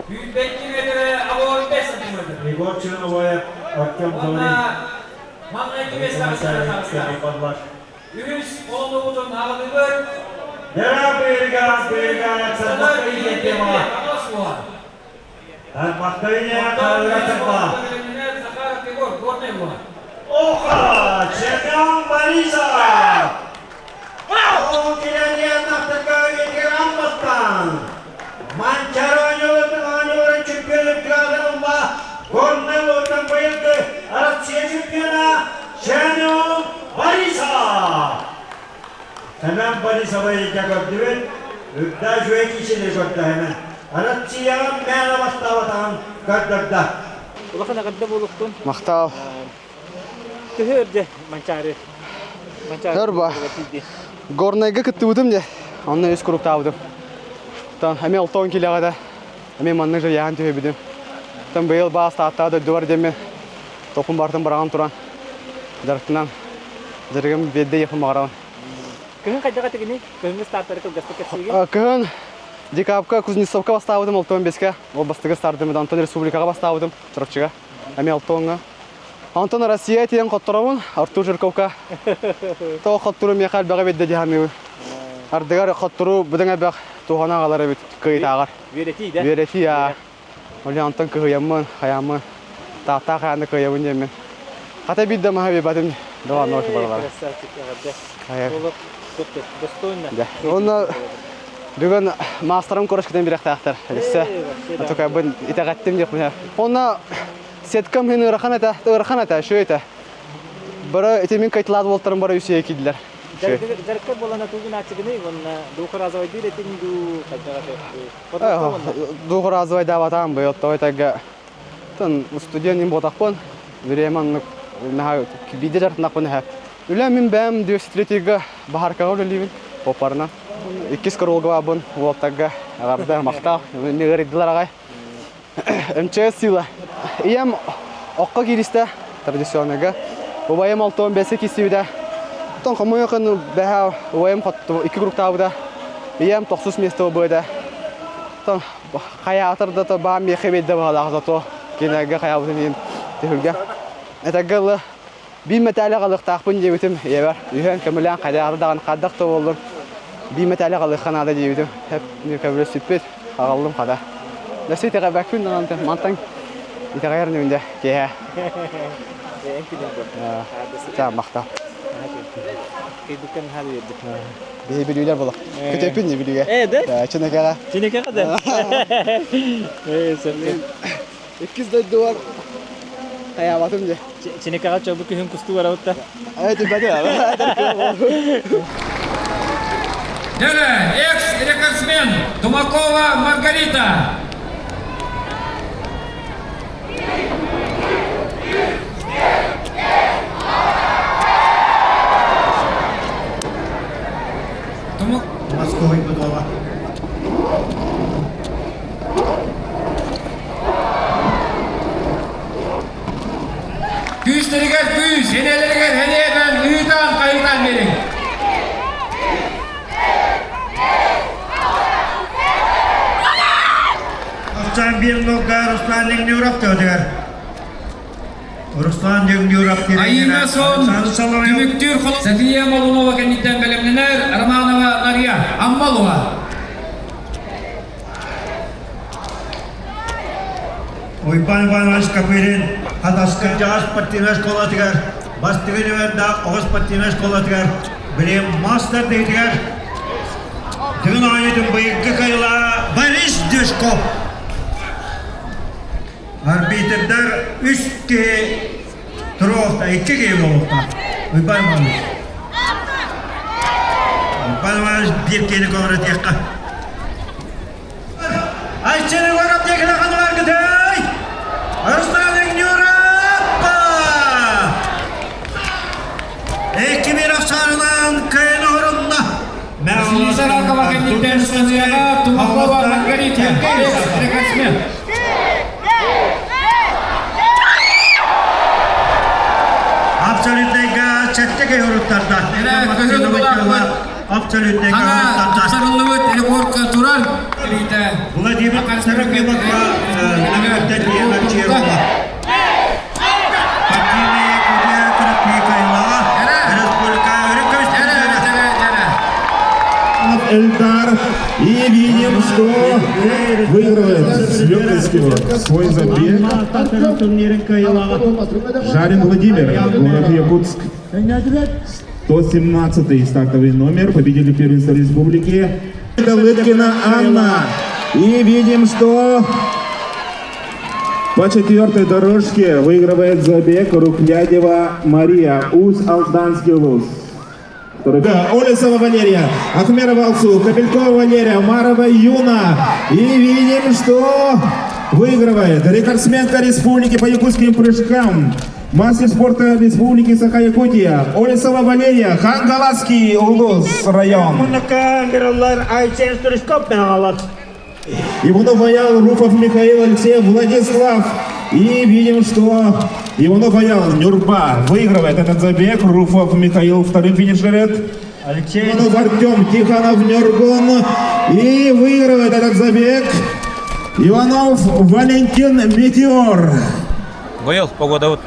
[SPEAKER 15] Büyük beklemede Avoy 5 santim.
[SPEAKER 10] Igorçun Avoy Akşam Zori.
[SPEAKER 15] Mamla 2 santim. Ühüs, onu utun ağlıdır.
[SPEAKER 10] Dera Berga, Sarmakayı Yetema. Sarmakayı Kalratma. Oha, Çekan Marisa. O kileniye naktakayı yetiramazdan. Mançar oynuyorun çünkü kradınımda. Kornel ortam bayıldı. Arapçıya çünküna. Şenol Marisa. Hemen Marisa'yı yakaladılar. Daha şu iki işini gördü hemen. Arapçıya meyana bastavadan gördürdü.
[SPEAKER 2] Ulakana kadda buluktun.
[SPEAKER 1] Мақтау.
[SPEAKER 2] Төхөрдө Манчары.
[SPEAKER 1] Хөрба. Горнайга кыттыбытым де. Анны өз куруктабытым. Тан ами 10 килогада. Ами манны жа яан төбүдүм. Тан быйыл бастаатта да дуар деме. Токун бартын барган туран. Дарктынан жергем бедде япым барган.
[SPEAKER 2] Кыһын кайдага тигини? Кыһын старттары кылгасты кетсеги?
[SPEAKER 1] Кыһын Декабка Кузнецовка бастабытым 15-ке. Ол бастыгы стартым Антон Республикага бастабытым. Чуракчыга. Ами 10-га. Антон Россия тиен котторабын, Артур Жирковка. То коттуру мекал бага бедде диханы. Ардыгар коттуру будыңа баг тухана галары бит кыйтагар.
[SPEAKER 2] Верети да?
[SPEAKER 1] Верети я. Оли Антон кыямын, хаямын. Тата ханы кыябын демен. Ката бидде махаби бадым. Давай ночь баралар.
[SPEAKER 2] Красавчик агада.
[SPEAKER 1] Ая.
[SPEAKER 2] Толук достойно.
[SPEAKER 1] Да. Он
[SPEAKER 16] Бүгін мастерым көрішкеден бірек тақтар. Әлісі, только бұн итағаттым деп мұна. Онна сеткам хен ұрақан әті, шөй әті. Бары етемен қайтылады болттарым бары үсі екеділер.
[SPEAKER 2] Жаркка болана тугун ачыгыны, онна духар азавайды летин ду качагаты.
[SPEAKER 16] Духар азавайды аватам бой, отта ойтага. Тон студентин ботақпын, временлік биде жартынақпын әп. Үлі мен бәм университетігі бахаркаға өлілеймін, опарынан. 2 королға бабын, оттага ағарда мақтау, негер еділер ағай. МЧС сила. Ием оққа керісті традиционныға. Обайым 6-15 кесеуді. Тон қамы яқын бәхі обайым 2 групптауыда. Ием 90 место обойда. Тон қая атырды бағам меқе бейді бағалағы зато. Кенеге қая бұтын ең түйілге. Әтәгілі бей мәтәлі қалық тақпын дейбітім ебір. Үйен көмілен қайда ардаған қаддақты болыр. Бей мәтәлі қалық қанады дейбітім. Әп көбілі сүппет қағалым қада. Ләсі тәға бәкпін мантан итәғайырын өңді кейе. Сән мақтау.
[SPEAKER 2] Кейдіккен хал ерді.
[SPEAKER 16] Бей білуілер болық. Көтепін не білуге. Чынекеға.
[SPEAKER 2] Чынекеға да.
[SPEAKER 16] İkiz de duvar hayatım diye.
[SPEAKER 2] Çin'e kadar çabuk hüm kustu var orada.
[SPEAKER 16] Evet ben de.
[SPEAKER 15] Дele, экс-рекордсмен Тумакова Маргарита.
[SPEAKER 13] Московый Быдова.
[SPEAKER 15] Küstürüger küs, heneleriger heneyden, üyüden kayıdan verin.
[SPEAKER 13] Çampiyon nokta Ruslan Dengdurap diyor. Ruslan Dengdurap diyor.
[SPEAKER 15] Ayına son, Tümüktür Kolu, Safiye Malunova kendikten belemlener, Armanova Naria, Ammalova.
[SPEAKER 13] Oypan Ivanovic Kapirin, Hadaska Jas Patinas Kolatigar, Bastiviniverda, Os Patinas Kolatigar, Brem Master Detigar, Tünayetin Bayıkı Kayla, Boris Dışkov. Arbitrler 3-2 Trofta, 2 game oldu. Oypan Ivanovic. Oypan Ivanovic bir kere kovrat yakka. Ayçeni varap yakına kanılar gıday. Ruslan Dengdurap! 2-1 afsanılan kayın uğrunda.
[SPEAKER 15] Silisar Alkava kendikten Sonya'na Tumakova Margarita, ex-rekatsmen.
[SPEAKER 13] Absolutlega çetteke yorutlarda.
[SPEAKER 15] Evet, kızıl kulaklar.
[SPEAKER 13] Absolutlega
[SPEAKER 15] Hana
[SPEAKER 13] yorutlarda.
[SPEAKER 15] sarılığı teleporka turar.
[SPEAKER 13] Vladimir Sarıkımak'la Nagör'de diye Nakçıyar'la. Partiye Kudya Kırıklıkayla Respublika Örekövüstü'nde.
[SPEAKER 12] Эльдар. И видим, что выигрывает с легкостью свой забег Жарин Владимир, город Якутск. 117-й стартовый номер, победитель первенства республики. Лыткина Анна. И видим, что по 4-й дорожке выигрывает забег Рухлядева Мария, Уз-Алданский Луз. Олесова Валерия, Ахмерова Алсу, Капелькова Валерия, Марова Юна. И видим, что выигрывает рекордсменка республики по якутским прыжкам. Мастер спорта республики Саха-Якутия. Олесова Валерия, Хангаласский Улус район. Иванов Аял, Руфов Михаил, Алексей, Владислав. И видим, что Иванов Аял, Нюрба, выигрывает этот забег. Руфов Михаил вторым финиширует. Иванов Артем, Тихонов, Нюргун. И выигрывает этот забег Иванов Валентин Метеор.
[SPEAKER 2] Быйыл погода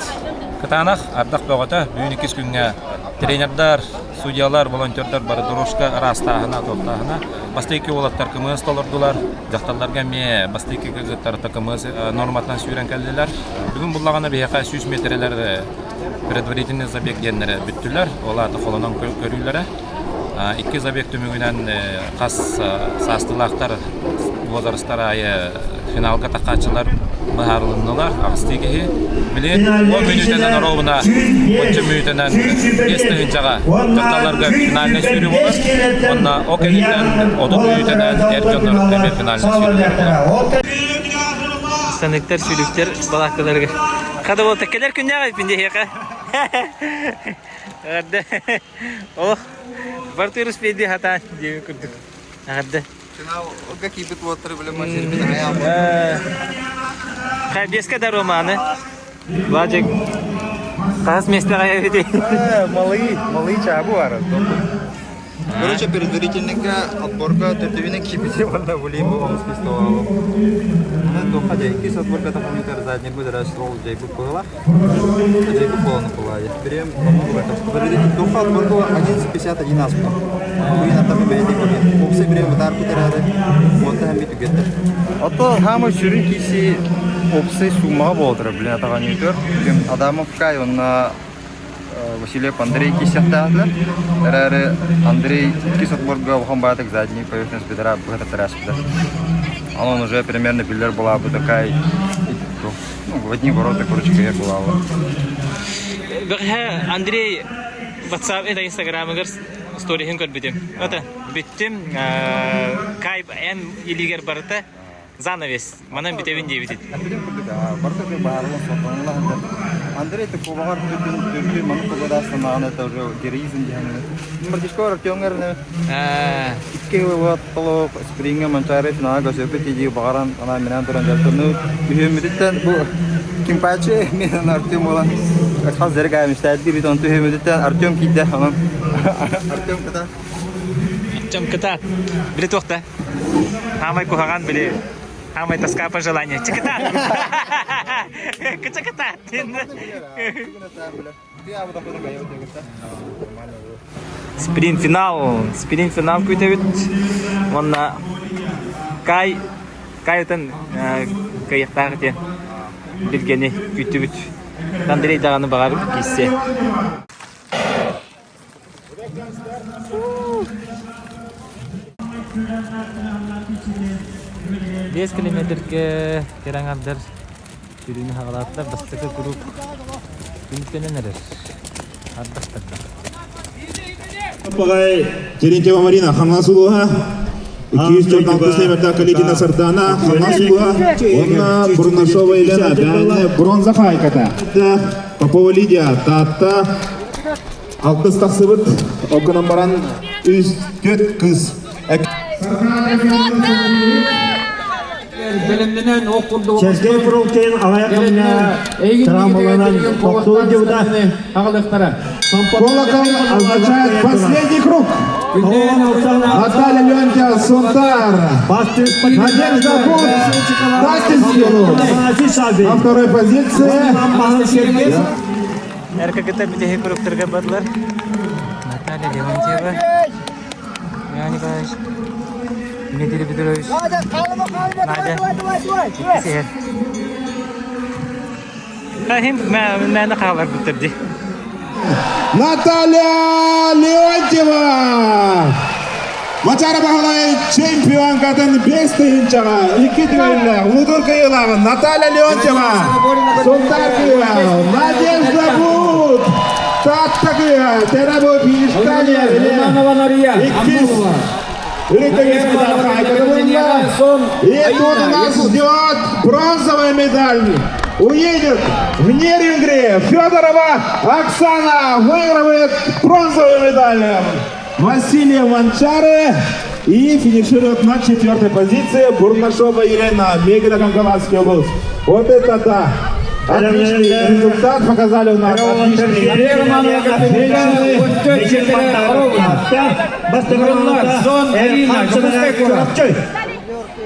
[SPEAKER 2] кытанах ардак бөгөтө бүгүн 2 күнгө тренердар, судьялар, волонтердар бары дорожка растагына токтагына бастыйки болаттар кымыз толордулар. Жакталарга ме бастыйки кызыттар такымыз норматан сүйрен келдилер. Бүгүн буллагана бияка 100 метрлер предварительный забег деннере бүттүлөр. Оларды колонон көрүлөрө.
[SPEAKER 17] Iki zabek tümügünen kas sastılaqtar возрасттар айы финалга тақачылар баһарлыннылар ағыстыгеһи биле 10 минутынан оробына 10 минутынан естегенчага такталарга финалны сүрү болар. Онна окенинен 10 минутынан эркенлер финалны сүрү.
[SPEAKER 2] Sanıklar sülükler balaklarga. Kada bol tekkeler künyaga pinde heka. Hadi. Oh. Barturus pedi hatan diye kurduk. Hadi.
[SPEAKER 16] Olga kibit water bile masir bir ayam.
[SPEAKER 2] Хайбеска до Романы. Владик. Тас место гаявити.
[SPEAKER 4] Малый чабу var.
[SPEAKER 16] Короче, предварительненько отборка тертевинен кибите ванда волейбол спистовал. Доха жайки отборка тапунитер задний будет расширол жайку пыла. Жайку полно пылает. Берем доха отборка 11:51 аспа. Буйна там бейди коли. Опсы берем удар кутерады. Вот там бит гетер. Ото хамы жүрүн киси опсы сума болдыр билен атаган үтөр. Адамовка онна Василий Андрей кисяттадлар. Эрәре Андрей кисотборга ухан бардык задний поверхность бедра быта тараспда. Он уже примерно биллер была бы такая, ну, в одни ворота, короче, как была.
[SPEAKER 2] Андрей WhatsApp это Instagram гар story хин код битим. Это битим кайб эн илигер барта занавес. Манан битевин дебитит.
[SPEAKER 16] Барта барлык сотонла. Андрей такой багар түрдү манып кодастан аны это уже героизм дегенде. Мырдышко Артёмгерне. Икки вот толок спринга манчары финага сөпөт иди багаран ана менен туран жартыны үһүмүдүттен бу кимпаче менен Артём болан. Хазыр гаймыштар бир тон үһүмүдүттен Артём кийде анан Артём ката.
[SPEAKER 2] Артём ката. Бир токта. Хамай кухаган биле. Хамай тоска пожелания. Чеката. Качаката. Спринт финал көйтөбүт. Онна кайытын кайыктагы те билгени күтүбүт. Андрей даганы багарып киссе. 5 километрге кераңардар жүрүүнү хагалааттар бастыкы групп үмүттененер. Ардактарда.
[SPEAKER 12] Пагай Терентьева Марина Хамнасулуга 214 номерда Калитина Сардана Хамнасулуга Онна Бурнашова Елена бәріне бронза хайката. Попова Лидия Татта Алкыс тақсыбыт Окынан баран үз төт кыз.
[SPEAKER 10] Сергей Фролтен алаяқымына травмаланан тоқтуы деуді ағылықтары.
[SPEAKER 12] Колокол означает последний круг. Наталья Леонтьева Сунтар. Надежда Бут. На второй позиции.
[SPEAKER 2] РКГТ битеги кругтарга бадлар. Наталья Леонтьева. Иван Николаевич. Дмитрий Петрович. Надя. Сер. Хим мен хабар бутырды.
[SPEAKER 12] Наталья Леонтьева. Мачара Бахалай чемпионкатын 5 тыйынчага 2 тыйынла Лудур кыйылағы Наталья Леонтьева. Сунтар кыйыла Надежда Бут. Татта кыйыла Терабо Пиштания.
[SPEAKER 15] Романова Нария. Аммалова.
[SPEAKER 12] И тут нас ждет бронзовая медаль. Уедет в Нерюнгри. Федорова Оксана выигрывает бронзовую медаль. Василия Манчары. И финиширует на 4-й позиции Бурнашова Елена, Мегина Канкаласский область. Вот это да. Отличный результат показали у нас.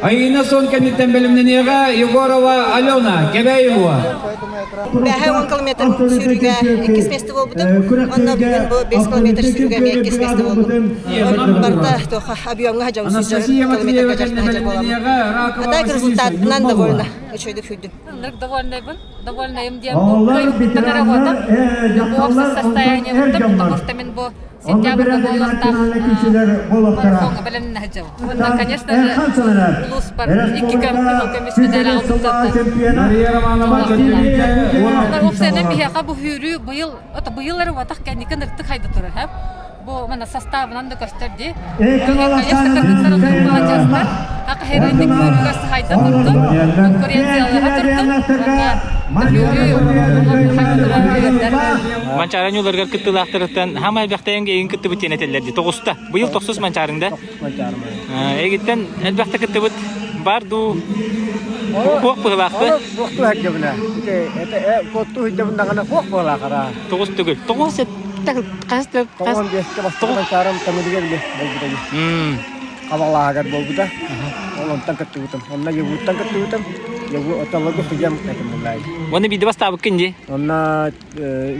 [SPEAKER 15] Айына сон кәнеттен бөлімненеға Егорова Алена Кебеева.
[SPEAKER 18] Бәһә 10 километр сürüge 2 месте болбудым. Онда бүген бу 5 километр сürüge 2 месте болбудым. Барта тоха объемга жам сürüge километрге жакта болам. Так результатынан довольна. Очойду хүддүм.
[SPEAKER 19] Довольна им дем. Работа. В состоянии, потому что мен бу
[SPEAKER 7] сентябрьда боллактах. Конечно же, улус бар. 2 комиссияда алып опсиядан бияқа бұл хүрі бұйылары ватақ кәнекі ныртық хайда тұры. Бұл мана составынан да көстерді. Конечно, кыргыздар молодежьтар ақы херендік хүрігі хайда тұрды. Конкуренциялыға тұрды.
[SPEAKER 2] Манчарын yollarga kıttılaktırıktan hama elbaqtayan egin kıttı bit yenetellerdi. 9'ta. Bu yıl 9 mançarında. Egitten elbaqta kıttı bit bardu. Hoq bulaqtı.
[SPEAKER 19] Hoqtu hakka bile. Ete kottu hidde bundagana hoq bulaqara.
[SPEAKER 2] 9 tugul. 9 qasdı.
[SPEAKER 19] 15'te bastı mançarım tamilige bile boldu. Qabaqlagar boldu da. Ondan kıttı bitim. Onna yewuttan kıttı bitim. Yewu otallagu fijam ekemulay.
[SPEAKER 2] Onu bir de bastı kinji.
[SPEAKER 19] Onna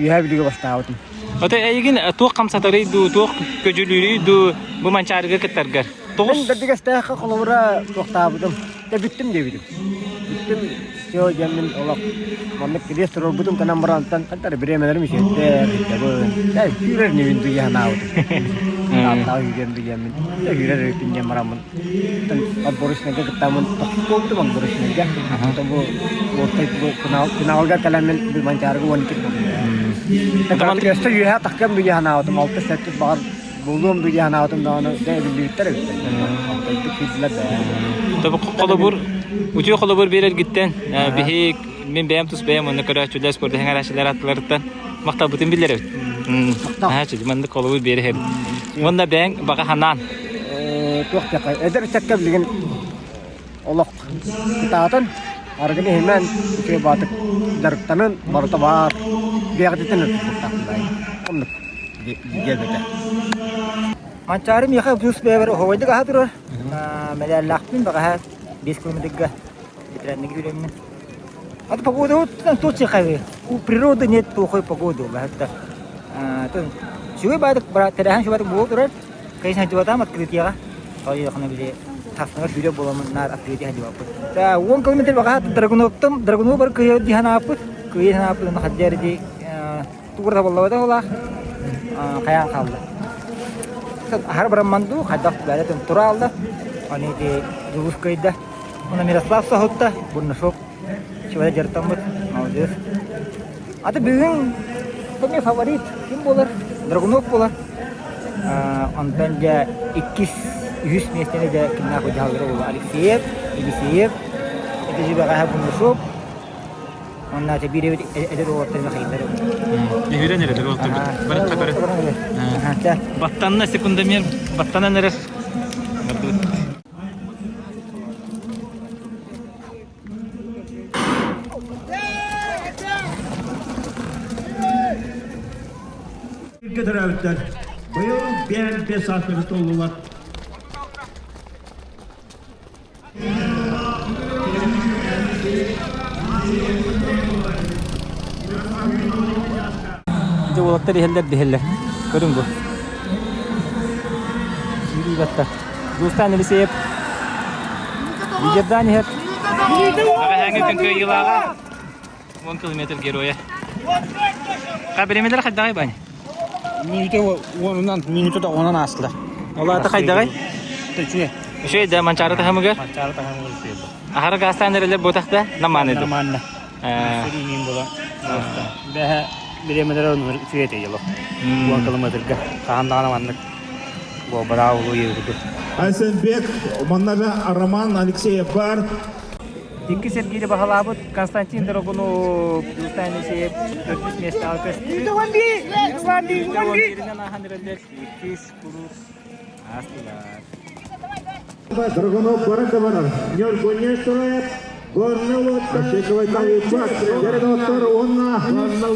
[SPEAKER 19] yuhabilige bastı awtım.
[SPEAKER 2] Ota egin toq qamsatari du toq köjülüri du bu mançarıga kıttargar. 9
[SPEAKER 19] Ben dediğe staha kolora toqtabıdım. Da bittim dedim. Bittim. Yo jamin olaq. Mamek restoro budum kanam barantan kantar biremeler şey. Da hürer ne bindu ya nawt. Tahu hürer bindu jamin. Da hürer pinjam maramın. Tan aboris naga ketamun takkoltu bang boris naga. Tabu wortai bu kunalga kalamen bir mancarga wanikit. Taman resta yuha takkam du ya nawt. Malta set bar bulum du ya nawt da da bitter.
[SPEAKER 2] Tabi kolobur ucu kolobur birer gitten bihik men beyam tus beyam onu kadar çöles sporda hangi araçlar atlardan maktab bütün bilir. Ha çünkü men de kolobur birer her. Onda ben baka hanan.
[SPEAKER 19] Tuh ya eder çakkab ligin olaq kitatan argani hemen ke batık dartanın martabar biaqditin tatlay. Onu gelbete. Mancarim yaha bus beber hovayda gahadur. Medal lakpin baka 5 kilometre битранник юремне. А то погода вот тут цехове. У природы нет плохой погоды, это. То сегодня бадок брат, терахан сегодня был турат. Конечно, это там открытие. То я хана били таснага видео было на открытие хадива. Да, он километр бага драгунов бар кыя диханапут, на хаджарди. Тугра болла вала. Кая халда. Har baramandu hadak bala turalda. Ani de jus kayda. Ona Miroslav Sahutta, bunun şok. Şöyle jartamut, maudur. Ata bugün benim favorit kim bolar? Dragunov bolar. Ondan da 200 metrede de kimna koyacaklar olur. Alexeyev, Ibiseyev. Itu juga kayak bunun şok. Ondan da bir eder ortaya kayıtları.
[SPEAKER 2] Yürü nerede ortaya? Bana kadar. Battanna sekunda mer, battanna neres?
[SPEAKER 10] Taraftar. Buyur bir pesafeli tolu var.
[SPEAKER 2] İşte olatları heller. Görün bu. Yürü batta. Dostan elisi hep. Videodan hep. Aga hangi tünkü yılağa? 10 kilometre geroya. Kaberemeler kadar bani.
[SPEAKER 19] Minuto da ondan asla.
[SPEAKER 2] Allah ta kaydagay. Şey de mançara ta hamıgar.
[SPEAKER 19] Mançara ta hamıgar.
[SPEAKER 2] Ahara gastan nereler botakta namanede.
[SPEAKER 19] Namanna. Seri bola. Daha bilemeler onu süete yelo. 10 kilometre kahandana mandık. Bu bravo yürüdü.
[SPEAKER 12] Айсенбек, маннажа Роман Алексеев бар.
[SPEAKER 19] İki sergide bahalabut Konstantin Dragunov, Yustanisi 400 metre alkış. Vandi.
[SPEAKER 12] Dragunov барында бар. Нёр гонешторет. Горнылот. Ашековай Талипак. Передоттор Онна.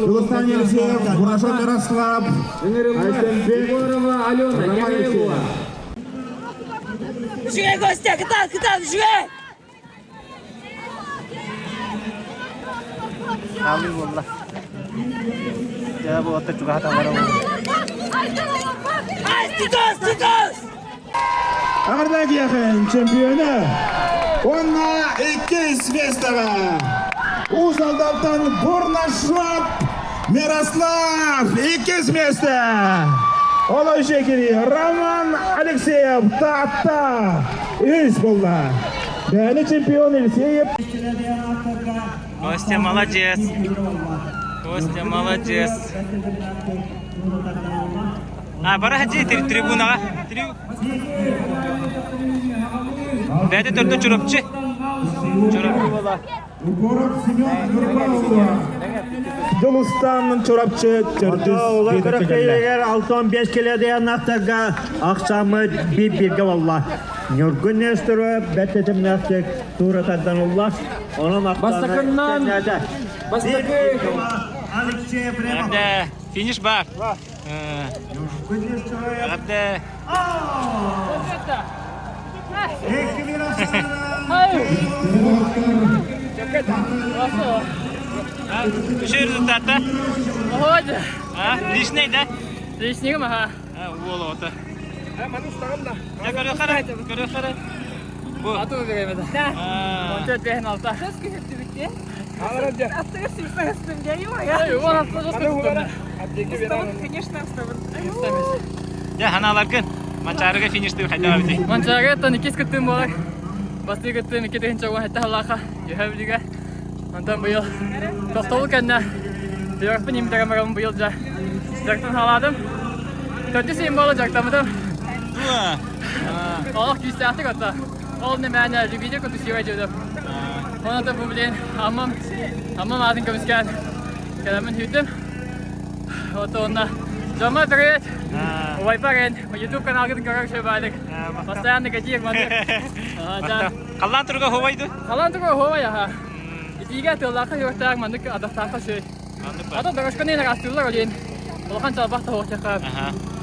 [SPEAKER 12] Юстан Алексеев, Бурашов Ярослав. Айсенбек. Алена. Романова.
[SPEAKER 18] Düşüge Kostya, kıtal, düşüge!
[SPEAKER 19] Abi valla. Ya bu atta çok hata var ama.
[SPEAKER 18] Titos!
[SPEAKER 12] Ağırdaki yakın çempiyonu. Ona 200 metre. Uzaldaptan Burnaşlap Miroslav 200 metre. Ola şekeri Roman Alekseyev tahta. Üç bulda. Değerli çempiyon Alekseyev.
[SPEAKER 2] Костя, молодец. Костя, молодец. Бара хаджи трибунаға. Бәді түрді чұрапчы. Чұрапчы бола.
[SPEAKER 12] Дулустанның çorapçı Çördüz.
[SPEAKER 13] Ola kırıklayılar 6-15 kilo diyen naftaga akşamı bir valla. Nurgun Nestor'a betetim naftak Tuğratar'dan Allah. Onun
[SPEAKER 9] Bastakından. Bastakı.
[SPEAKER 2] Әбді, финиш бар. Әбді. Үші результатта?
[SPEAKER 9] Оходы.
[SPEAKER 2] Лишней, да?
[SPEAKER 9] Лишнейгі ма?
[SPEAKER 2] Ол оты. Көрі қары.
[SPEAKER 9] Ату беремеді. Ончет бәйін алта. Сөз көйіпті бітте? Аптыға сүйістің үстім дейі ма? Он аптыға жоспен. Ұстамын, конечно, ұстамын.
[SPEAKER 2] Ханалар күн. Манчарыға финишті қайдаға бітей.
[SPEAKER 9] Манчарыға тан икес күттім болар. Басты күттім, ике тегін чоғын әтті халаға. Ехәбіліға. Онтан бұйыл. Тоқтолы кәнна. Бүйрақпын емдерім барамын бұйыл жа. Жақтын халадым. Төрті сейін болы жақтамыдым. Олық күйісті ақтық отта. Ол не мәне любидер көтті сүйрай жөдіп. Оны да бұл білен аммам атын көміскен. Кәлемін хүйтім. Оты онна. Жома привет. Вайпарен. YouTube каналғыды көріп шөй бәдік. Постоянно кәтейік мандық.
[SPEAKER 2] Қалан тұрға ховайды?
[SPEAKER 9] Қалан тұрға ховай, аха. Итиге тыллақы йортақ мандық адақтақы шөй. Ата дұрышқын ең растылар олен. Олған çalbaqta hoqtaqab.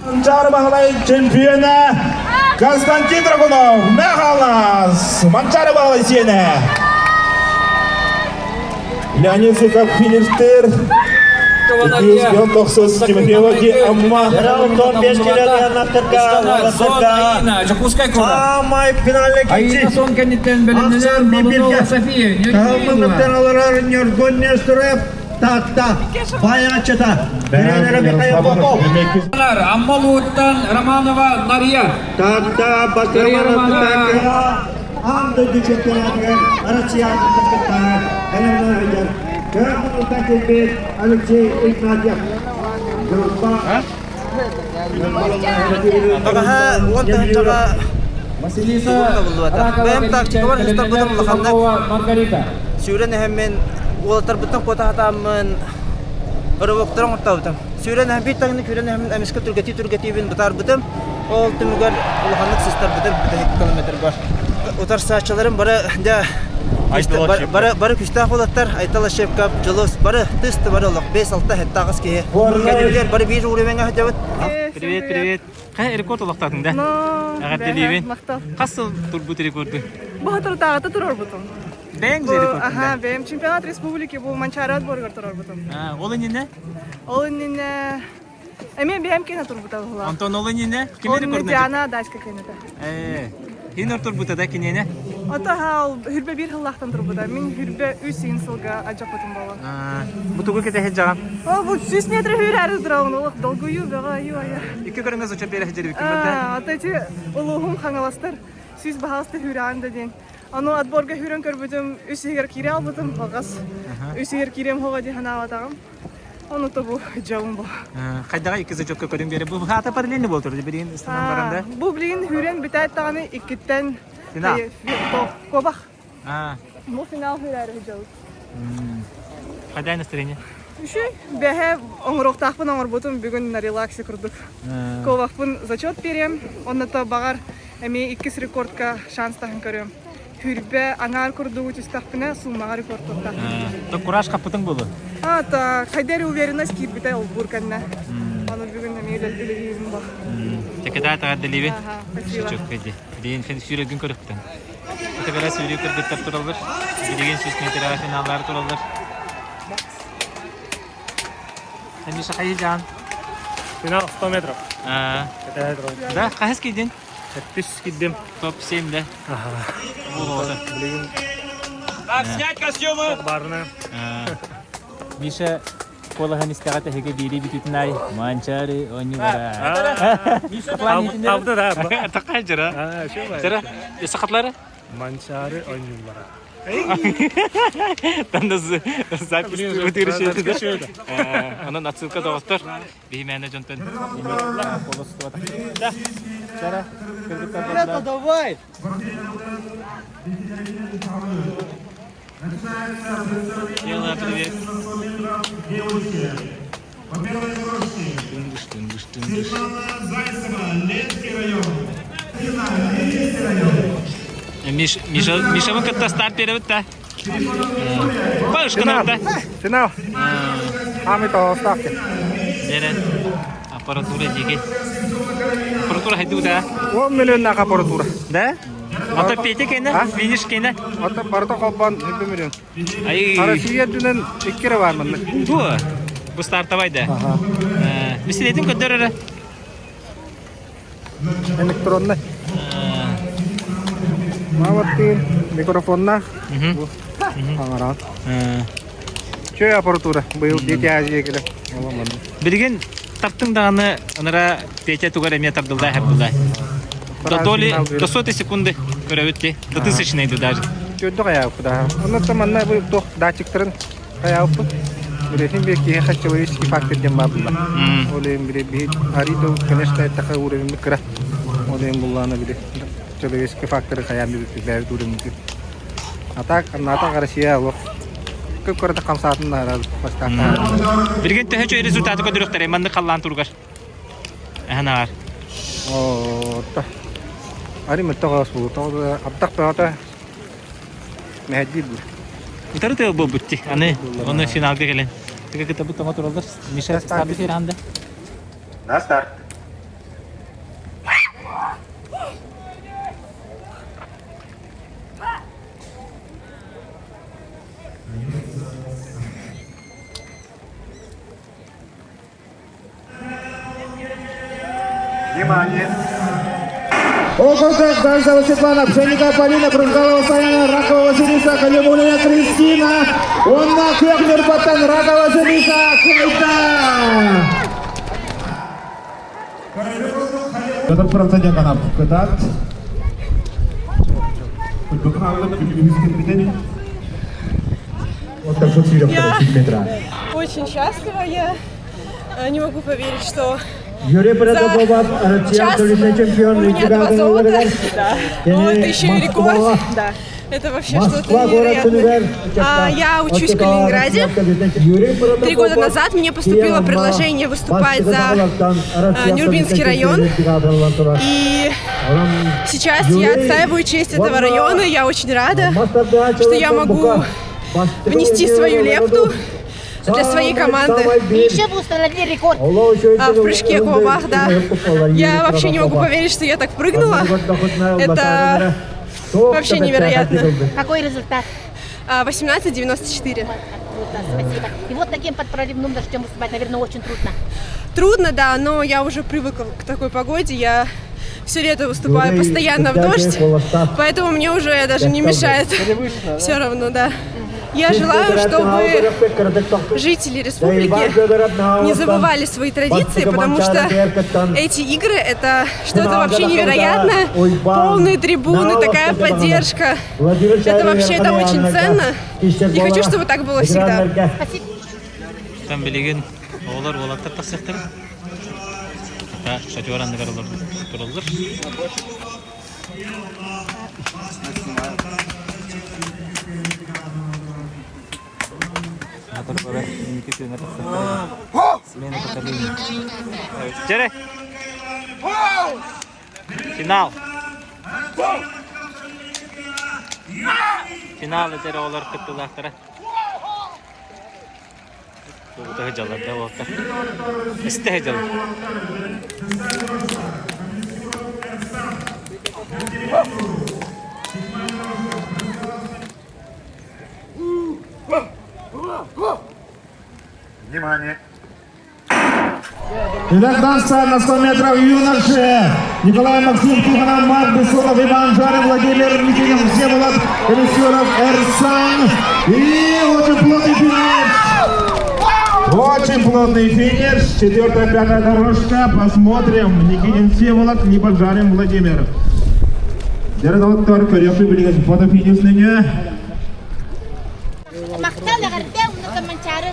[SPEAKER 12] Манчары чемпионы Константин Драгунов. Нахалас. Манчары бағалай сені. Леонид Зыков фиништер. 219 Тимофеевки Амма.
[SPEAKER 13] 15 kilo diyen naftaga
[SPEAKER 15] Запускай куда.
[SPEAKER 13] Amay finalle geçti.
[SPEAKER 15] Ayına son kenditten bölümler Malonova Safiye.
[SPEAKER 13] Tamamlıktan alırlar Nurgun Nestor'a tahta. Bayağı çıta. Bilenlere Mikhail Popov.
[SPEAKER 15] Аммалуттан Романова Нария.
[SPEAKER 13] Tahta Bastırmanov tahta. Andı düşürtülerden Arasya tahta. Kalemler hocam. Kırmızı takip Alexey Ignatyev.
[SPEAKER 16] Bagaha wonten jaga Masilisa Bem tak cikawar histar budam lakandak Syuren hemen Walter butang kota hatamen Rawak terang tautam Syuren habit tang syuren hemen amiska turgati bin betar budam Ol tumugar lakandak sistar budam 1 kilometer var Utar saçalarım bara da Bara küstah olatlar aytala şefkap jolos bara tısты bara olaq 5-6 hектagız ki Kediler bara bir uğraymenga hajabıt
[SPEAKER 2] Привет. Қай рекорд олақтадың да? Ағадделейбен. Қасыл тұрбыт рекорды?
[SPEAKER 3] Бұл тұртағыты тұрар бұтым.
[SPEAKER 2] Бәң же рекордың да?
[SPEAKER 3] Аха, бәм чемпионат республики бұл Манчары отборғар тұрар бұтым.
[SPEAKER 2] Олы нені?
[SPEAKER 3] Олы нені... Әмен бәм кені тұр бұта бұла.
[SPEAKER 2] Антон олы нені? Кеме рекордың?
[SPEAKER 3] Олы нені Диана Дайска кені да.
[SPEAKER 2] Хин ор тұрбыта да кенені?
[SPEAKER 3] Ата хал хүрбе бір хыллақтан тұр бұта. Мен хүрбе 3 сылға ажақ бұтым бала.
[SPEAKER 2] Бұтығы кете хет жағам?
[SPEAKER 3] Бұл 100 метр хүрі әрі тұрауын олық долгую бәға аю ая.
[SPEAKER 2] Икі көріңіз ұчап бері хеджері бекім бәді?
[SPEAKER 3] Ата те ұлығым қаңаластар 100 бағалыстар хүрі аңда ден. Аны отборға хүрін көр бұтым 3 егер кире ал бұтым қағас. 3 егер кирем хоға де хана аватағым. Оны то бұл жауын бұл.
[SPEAKER 2] Қайдаға икізі жоққа көрің бері? Бұл хата параллельні бол тұрды берейін ұстанан баранда?
[SPEAKER 3] Бұл білейін хүрен бітәйт тағаны 2-тен кобақ. Бұл финал хүрі әрі жауын.
[SPEAKER 2] Қайдай настроение?
[SPEAKER 3] Үші, бәхе оңырықтақпын оңыр бұтым бүгін релакси күрдік. Кобақпын зачет берем, онната бағар әме 2 рекордқа шанс тағын көрем. Хүрбе аңар күрдігі түстақпына сұлмаға рекорд тоқтақ.
[SPEAKER 2] То кураж қапытың болу?
[SPEAKER 3] Ата, қайдары уверенность кейіп бітай ол бұрканна. Оны бүгін әме үлелігізім ба.
[SPEAKER 2] Текеда тағадделейбе?
[SPEAKER 3] Аха, спасибо.
[SPEAKER 2] Çok kedi. Bileğin sürü gün körüktün. Bu tekrar sürü kırgıtlar turalır. Bileğin 100 metre finalları turalır. Sen bir şaka yiyeceksin.
[SPEAKER 10] Final 100 metrов.
[SPEAKER 2] Да, қағыз кейден?
[SPEAKER 10] 5 киддем.
[SPEAKER 2] Топ 7-де.
[SPEAKER 10] Так, снять костюмы! Барны.
[SPEAKER 2] Миша Колахан истагата хеге бири битутнай. Манчары онюлара.
[SPEAKER 6] Абда да.
[SPEAKER 2] Такай жара. Жара. Сакатлары?
[SPEAKER 6] Манчары онюлара.
[SPEAKER 2] Тандаз запись утырышыды. Анан отсылка доктор. Беймәне жонтон. Да. Жара.
[SPEAKER 19] Это давай!
[SPEAKER 2] Ела, привет. Миша, вы как-то старт перевод-то? Пашка, да?
[SPEAKER 16] Финал. А мы то ставки.
[SPEAKER 2] Дерен. Аппаратура диги. Аппаратура хайду да?
[SPEAKER 16] 1 миллион на аппаратура.
[SPEAKER 2] Да? Ата пете кена? Финиш кена?
[SPEAKER 16] Ата барта калбан 2 миллион.
[SPEAKER 2] Ай.
[SPEAKER 16] Россия дүнен 2 бар мында.
[SPEAKER 2] Бу стартовай да. Бисилетин көдөрөрө.
[SPEAKER 16] Электронный. Маваттин микрофонна. Аңарат. Чөй аппаратура. Быйыл Петя Азия келе.
[SPEAKER 2] Билген таптың даганы анара Петя тугара метрдылдай хабдылдай. До доли до сотой секунды көрөбүтти. До тысячной даже.
[SPEAKER 16] Чөйдө каяп да. Онда манна бу тох датчиктарын каяп. Бирехин беки человеческий фактор дем бабла. Олем бире би аридо конечно это уровень микро. Олем буллана бире человеческий фактор каяп бир уровень. А так Россия лох. Көп көрдө камсатын нараз бастакта.
[SPEAKER 2] Билген төһөчө результаты көдөрөктөр манды каллан тургар. Анар.
[SPEAKER 16] О, та. Ари мэттагас бу. Та аптак пата. Мәдиб.
[SPEAKER 2] Утары бу бутти. Аны оны финалга келен. Теге китабы томатор алдар. Миша старт фиранда.
[SPEAKER 16] На старт.
[SPEAKER 12] Внимание! Около Гонзалова Светлана, Пшеника Полина, Прыжгалова Саяна, Ракова Василиса, Калимулина Кристина, Онна Кёхнер Батан, Ракова Василиса, Кайта! Этот процент канал Катат. Вот так вот
[SPEAKER 3] Я очень счастлива, я не могу поверить, что за час у меня 2 золота, вот еще и рекорд, да. Это вообще что-то невероятное. Я учусь в Калининграде. 3 года назад мне поступило предложение выступать за Нюрбинский район. И сейчас я отстаиваю честь этого района. Я очень рада, что я могу внести свою лепту для своей команды.
[SPEAKER 18] Еще бы установили рекорд.
[SPEAKER 3] В прыжке клубах, да. Я вообще не могу поверить, что я так прыгнула. Это вообще невероятно.
[SPEAKER 18] Какой результат?
[SPEAKER 3] 18:94.
[SPEAKER 18] Спасибо. И вот таким подпроливным дождем выступать, наверное, очень трудно.
[SPEAKER 3] Трудно, да, но я уже привыкла к такой погоде. Я все лето выступаю постоянно в дождь, поэтому мне уже даже не мешает. Все равно, да. Я желаю, чтобы жители республики не забывали свои традиции, потому что эти игры — это что-то вообще невероятное. Полные трибуны, такая поддержка. Это вообще это очень ценно. И хочу, чтобы так было всегда.
[SPEAKER 2] Там билеген олар олаттар тасыктыр. Та шатёранды каралар туралдар. Jerry. Final. Final eter olar kıttılaktara. Bu da hecalar da oldu. İste hecalar.
[SPEAKER 12] Внимание! Итак, танца на 100 метров юноши. Николай Максим Тихонов, Марк Бессонов, Иван Жарин, Владимир Митинев, Всеволод, Елисюров, Эрсан. И очень плотный финиш. Очень пилотный финиш. 4-5 дорожка. Посмотрим. Никитин Всеволод, либо Жарин Владимир. Дердоттор көрөкпү билген фото финишнине.
[SPEAKER 20] Мактал ягырда уну каманчары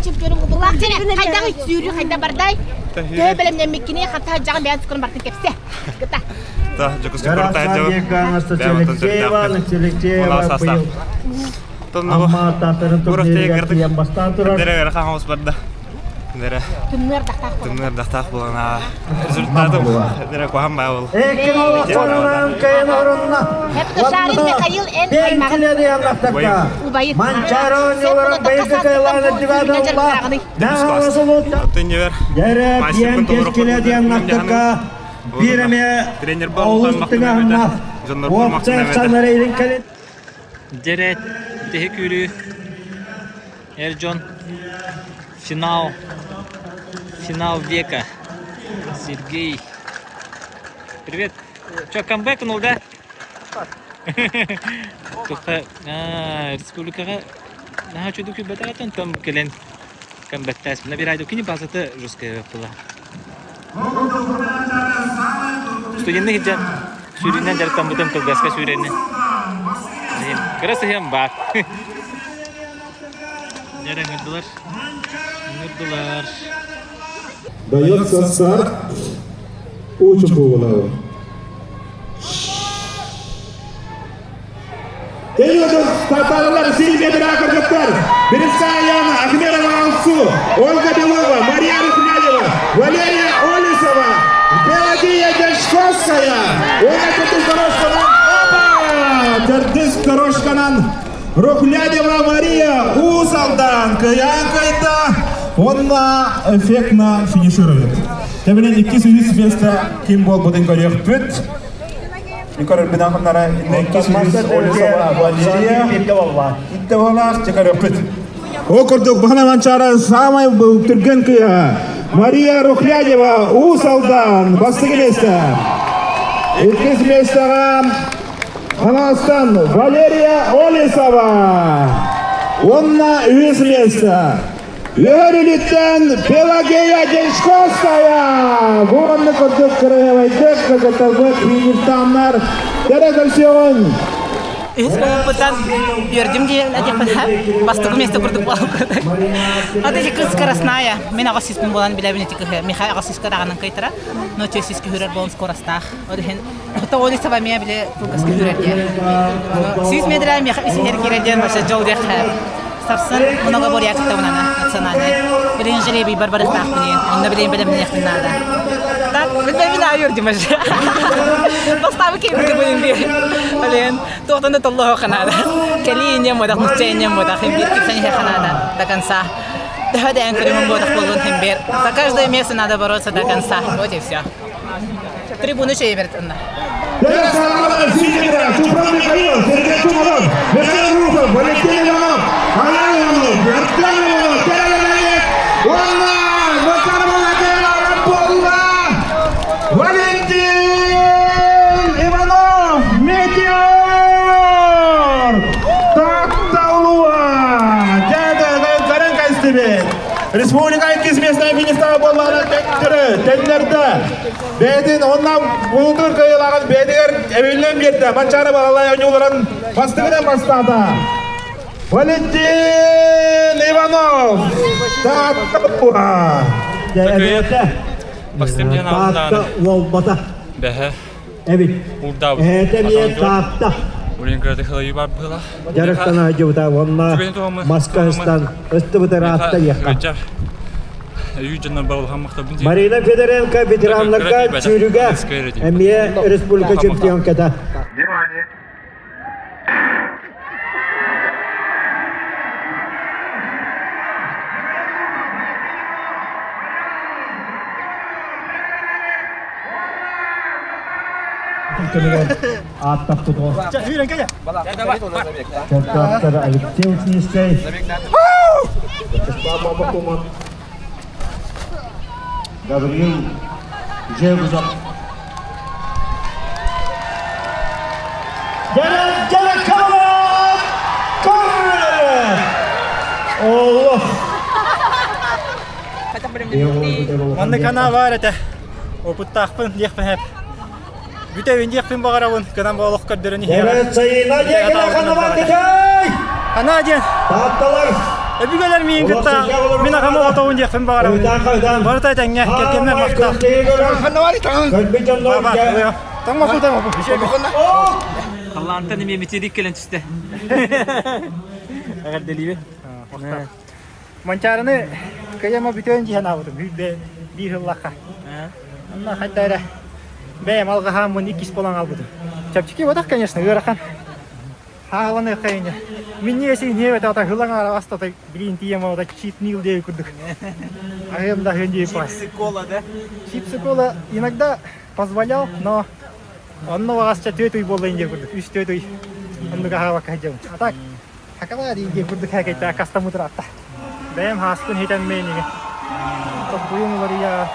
[SPEAKER 20] чемпион булак тене кайдагы сүйрү кайда бардай. Тө белемден мекине хата жагын бяз кырын бартын кепсе. Кыта.
[SPEAKER 10] Да, жокус кортай жок.
[SPEAKER 19] Amma tahtarın toplayacak bastan durar.
[SPEAKER 10] Dere rakamız barda. Dere. Tümler dahtak bulana. Rezultatım. Dere kuham bayol.
[SPEAKER 19] Ekin olup konulan kayın orunna.
[SPEAKER 20] Hep dışarı Mikhail en kaymağın.
[SPEAKER 19] Bekledi yanlaktakta. Mançaron yolların beyzi kayılanı divadalla. Ne havası oldu? Gerek diyen keskiledi yanlaktakta. Birime oğuzluğuna hınma. Oğuzluğuna sanları elin kalın.
[SPEAKER 2] Deret, Tehekürü, Ercan, финал века. Сергей. Привет. Че, камбэкнул, да? Только республикаға наға чөдік бәтәтін там келен камбэктәс. Набирайды кені базаты жұрская была. Студентный хиджан сүйрінен жарықтан бұтым кылгаска сүйрені. Красыхем бак. Жарың ұрдылар.
[SPEAKER 12] Дается старт Учупову. Geliyordur Tatarlar Silvia Drakar. Берестаяна, Ахмедова Алсу, Ольга Белова, Мария Рухлядева, Валерия Олесова, Пелагея Дешковская. Тертис Корошканан, Рухлядева Мария Усалдан, Каянкайта. Онна эффектно финиширует. Тем не менее, 200 места ким бол будем говорить путь. Никоры бинахнара иннекисмас Олесова Валерия. Иттевалах чекарып путь. Окурдук Бахнаманчара самый түргенкия. Мария Рухлядева Усалдан бастыгы места. 200 местага Қазақстан Валерия Олесова. Онна 100 места. Юрилиттен Пелагея Дешковская. Буранны көрдік кіревайдық, көгітілгі фиништанлар. Дәрекілсеуін.
[SPEAKER 5] Из опытан бердим где надех подхап, бастук место курдук балук. А ты же скоростная. Меня агасис пун болан биля бинетик Михаил агасис караганан кайтара. Но чесис кюрер болан скоростах. Оден то оли сава меня биля фокус кюрер дер. Сис медра Михаил сихер киреден маша жол дер хап. Сарсан много борьяк тавнана национальный. Билин жреби барбарых тахпинин. Он набилин билем нех минада. Так, бедна юрди маш. Поставь кирды будем бир. Блин, то на Аллаху ханада. Калиня модах нучения модах химбир кипсани ханада до конца. Да да анкрим модах полон химбир. За каждое место надо бороться до конца. Вот и все. Трибуны чеверт она.
[SPEAKER 12] Республика 2 местная финишта болғаны тәттірі. Бәйден оннан бұлдыр қайылаған бәйдігер әуелден берді. Манчары бағалай өңеуларын бастығынан бастады. Валентин Иванов. Таттауа.
[SPEAKER 2] Бастымден алдында бәхі
[SPEAKER 19] Татта.
[SPEAKER 2] Олимпиада хылы бар была.
[SPEAKER 19] Жарықтан ажыуда онна Москвастан ыстыбытыратта яққа. Марина Федоренко ветеранларға чүйріге әмие республика чемпионкада. Аттап тұту. Чемпионаттар Алексей Учнистей. Гавриил Жевузов. Gel kalan! Gol! Allah!
[SPEAKER 21] Манны кана бар это. Опыттақпын дияқпын әп. Бүтәуін дияқпын бағарауын, кынан бағылық көрдіріні.
[SPEAKER 10] Evet sayın Nadia gene kanı var detay.
[SPEAKER 21] Ana diyen.
[SPEAKER 10] Tahtalar.
[SPEAKER 21] Öbügeler miyin gıtta. Min ağamı otağın diyaqpın бағарауın. Barıtay tәңе, келкемler мақта.
[SPEAKER 10] Kanı var iten. Kölbücan doğru gel.
[SPEAKER 21] Tamam bu tamam bu.
[SPEAKER 10] Şey bakın.
[SPEAKER 2] Allah'ın tanımı metirik gelen tüste.
[SPEAKER 21] Eğer deliği. Mançarını kıyama bütün cihan avudum. Bir hıllaka. Allah hatta benim algaham bunu ikisi falan albudu. Çapçıki odak, конечно, ırakan. Hağlanı kayınca. Minniyesi niye öte ata hıllan arabasta da bilin diyema oda чип нил diye kurduk. Ayımda hönce yapar.
[SPEAKER 2] Чипсы-кола, да?
[SPEAKER 21] Чипсы-кола иногда позволял, но онно вағасча төтөй болайын деп курдук. Үч төтөй. Онно кахава кайжам. А так, хакала дейін курдук хакайта кастамы тұратта. Бәйім хаспын хейтен мейнеге. Бұйым олар я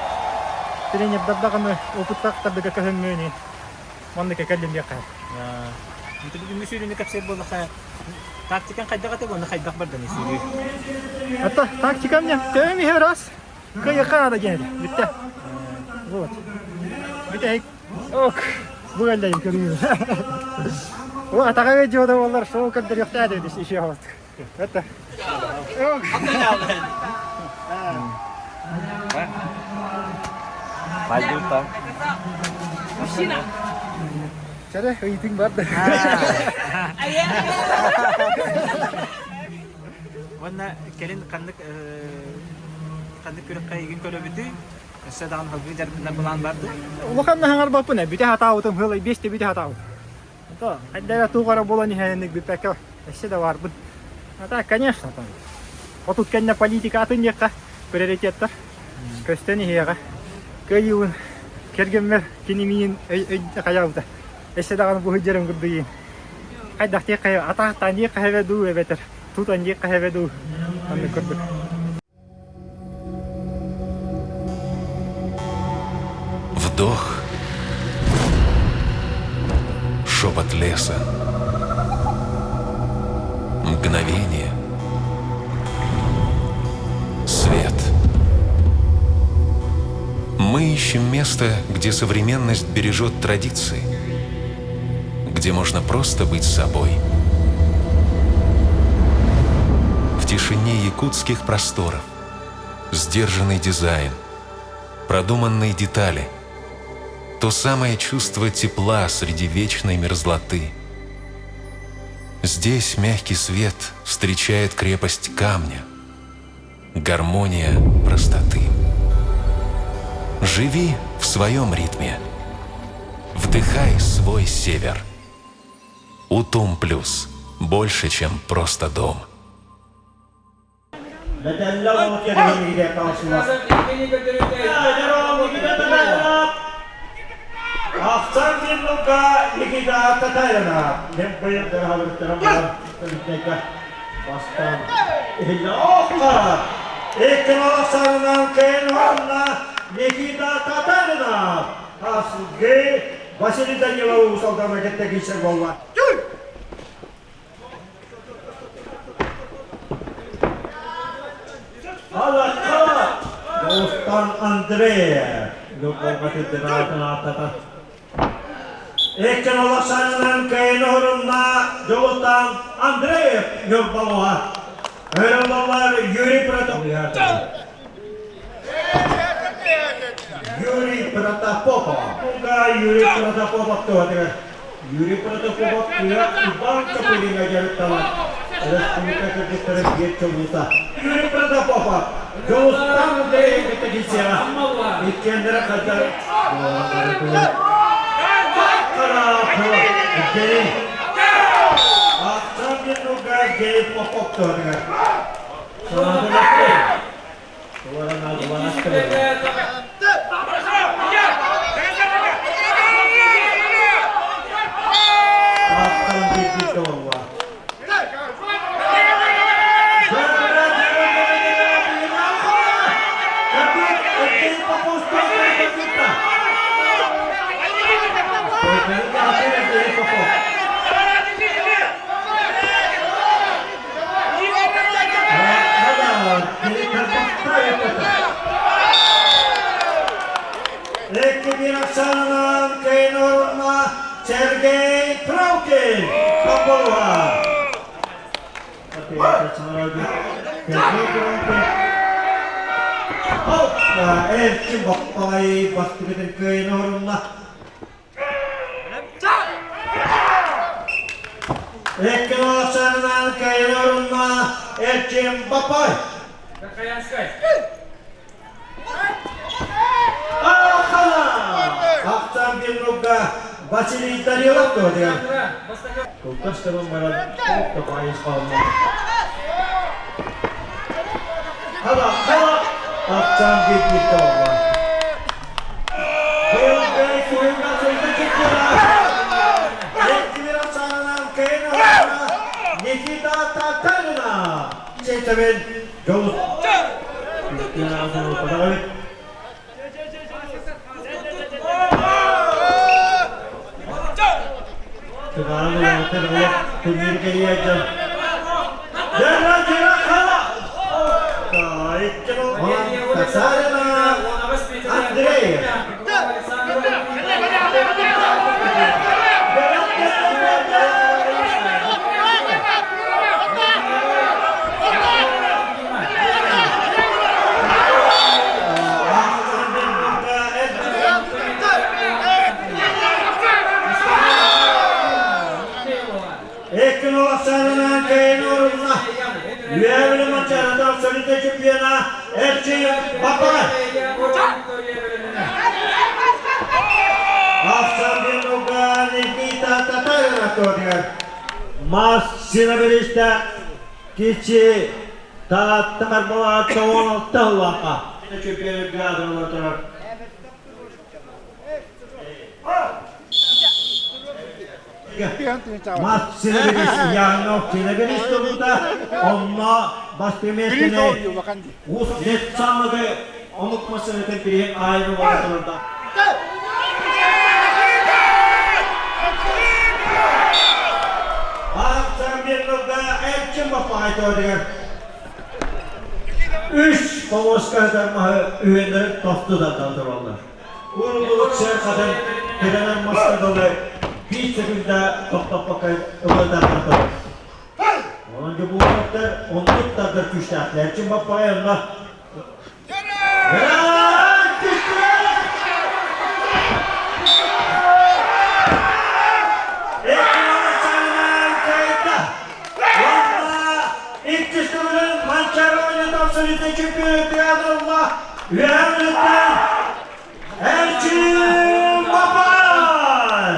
[SPEAKER 21] тренердардағыны опыттақтардығы көхін мейне. Мандыка кәлден де қайыр.
[SPEAKER 2] Itu di musuh ni kapsel bola ka. Taktikan kayda ka bola kayda bardan isi.
[SPEAKER 21] Hatta taktikamnya temi heras. Kaya kada geldi. Bitti. Вот. Bitti. Ok. Bu geldi görüyoruz. O atağa geçiyordu onlar soğuk kadar yok dedi işi yaptı. Hatta. Ok.
[SPEAKER 2] Payduta.
[SPEAKER 21] Machina. Cara eating banget.
[SPEAKER 2] Wanna kelin kandık kürek kaygın köröbütü. Sedan halgı jartına bulan vardı.
[SPEAKER 21] Улаханна хангар бапына бите хатаутым хылай бесте бите хатаут. То, хайдара тугара болани ханник бипека. Эссе да барбын. Ата, конечно, там. Вот тут конечно политика атыньякка приоритеттер. Көстени хияга. Кайын кергенмер кинимин каяута. Эссе даган бу хыжырым гырдыйын. Хайдах тек кая ата тани кайведу эбетер. Тут анди кайведу. Анны көрдүк.
[SPEAKER 22] Вдох, шепот леса, мгновение, свет. Мы ищем место, где современность бережет традиции, где можно просто быть собой. В тишине якутских просторов, сдержанный дизайн, продуманные детали — то самое чувство тепла среди вечной мерзлоты. Здесь мягкий свет встречает крепость камня, гармония простоты. Живи в своем ритме. Вдыхай свой север. Утум Плюс. Больше, чем просто дом.
[SPEAKER 10] Aftan bir nuka Nikita Tatarana. Nempayır da haberlerim var. Tabii bastan. İlla ekran sarınan kenarına Nikita Tatarana. Asılge Vasily Danilov usaldan gitti geçer bolla. Allah dostan Andrea. Lokal denatına atata. Ekran olasının kenarına Joltan Andreev Yorbalova. Öğrenler Yuri Protopopov. Yuri Protopopov. Kuka Yuri Protopopov tuh Yuri Protopopov dia bangsa pilih ngajar tamat. Respublika Kyrgyzstan geçiyorsa. Yuri Protopopov. Joltan Andreev kita geçiyor. İkendere kadar. Jadi, aksan itu gak jadi pokok tuh kan? Soalnya apa? Soalnya aksan gitu wah. Elçi Bappay Bastık'ın köyüne orunla. Ekin olasarından köyüne orunla. Elçi Bappay. Aksan bir nokta Vasily Daryalov doğdu. Kultaş tarım bana çok da bayış kalmadı. Hala. Aksan bir doğdu. Kuyumda sayıda çıktılar. Yetkiler asanan köyüne orunla. Nikita Tatarina. Çetemin yolu. Yetkiler asanan ortada. Sekarang melewati oleh pinggir kiri aja. Jangan khala. Baik, Kasarana Andre. Ekin olasarından köyüne orunla. Üyevli maçarada solide çöpüyena Elçi Bappay. Afsan bir nokta Nikita Tatarina doğdu. Mas sinabiriste kiçi Tatar boğa çoğun tavlaka. Çöpüyena bir adım oturur. Mas sinabiriste yani sinabiriste burada onunla başpemestine net sanmadı unutmasını tepkileyen ayrı olasılığında. Aksan bir nokta Elçi Bappay doğdu. 3 Pavoska'da mahı üyeleri toftu da kaldırırlar. Uğurluluk ser kadın gelen maska dolu bir şekilde top bakayım ömürden kaldırır. Onunca bu noktalar onluk da güçler. Elçi Bappay yanına. İktisinin mançarı oynadan solide çıkıyor Diyadırullah. Üyemlikten Elçi Bappay.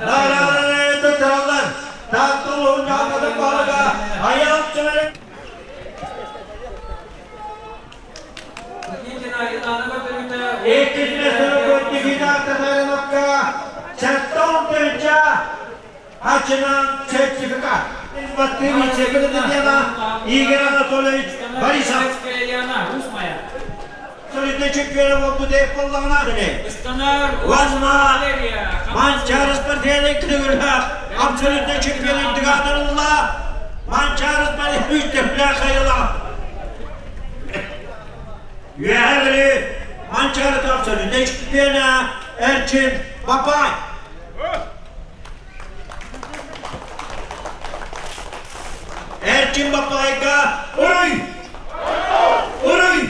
[SPEAKER 10] Dağlarına tutarlar. Tahtoluğun yakada balığa ayağım çömelik. İktisinin kuttikiden Tatarınokka Serton Tönca açılan sertifikat. Battığı içebildi diyana İgor Anatolievich Borisov. Solide çıkıyor bu depollağına adını. Vazma Mançarız Partiyalı Kıdırgülha Absolütte çıkıyor Diyadırullah. Mançarız Partiyalı 3 defler kayıla. Üyeleri Mançarız Absolütte çıkıyor Elçi Bappay. Elçi Bappay'a uruy! Uruy!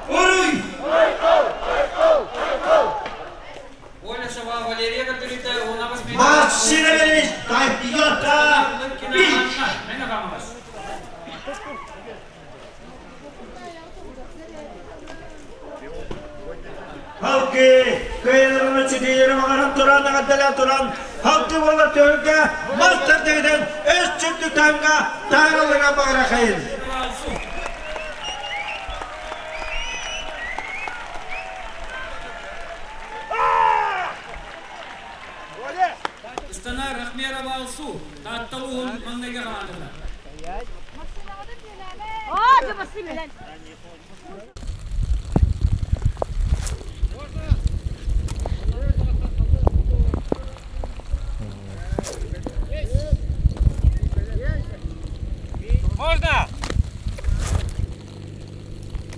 [SPEAKER 10] Uruy! Mahsineveriz Tayyata Bil! Halkı köylerine çıkıyor, mağaram turan, nağadalan turan, halkı valla tövbe, master deyden, öz çıktı tanga, tanrılığına bırakayım.
[SPEAKER 15] Istanar Rahmiyara Balsu, Tattaluhun Mangayga Kanadana.
[SPEAKER 20] Oh, coba sih bilang.
[SPEAKER 15] Можно?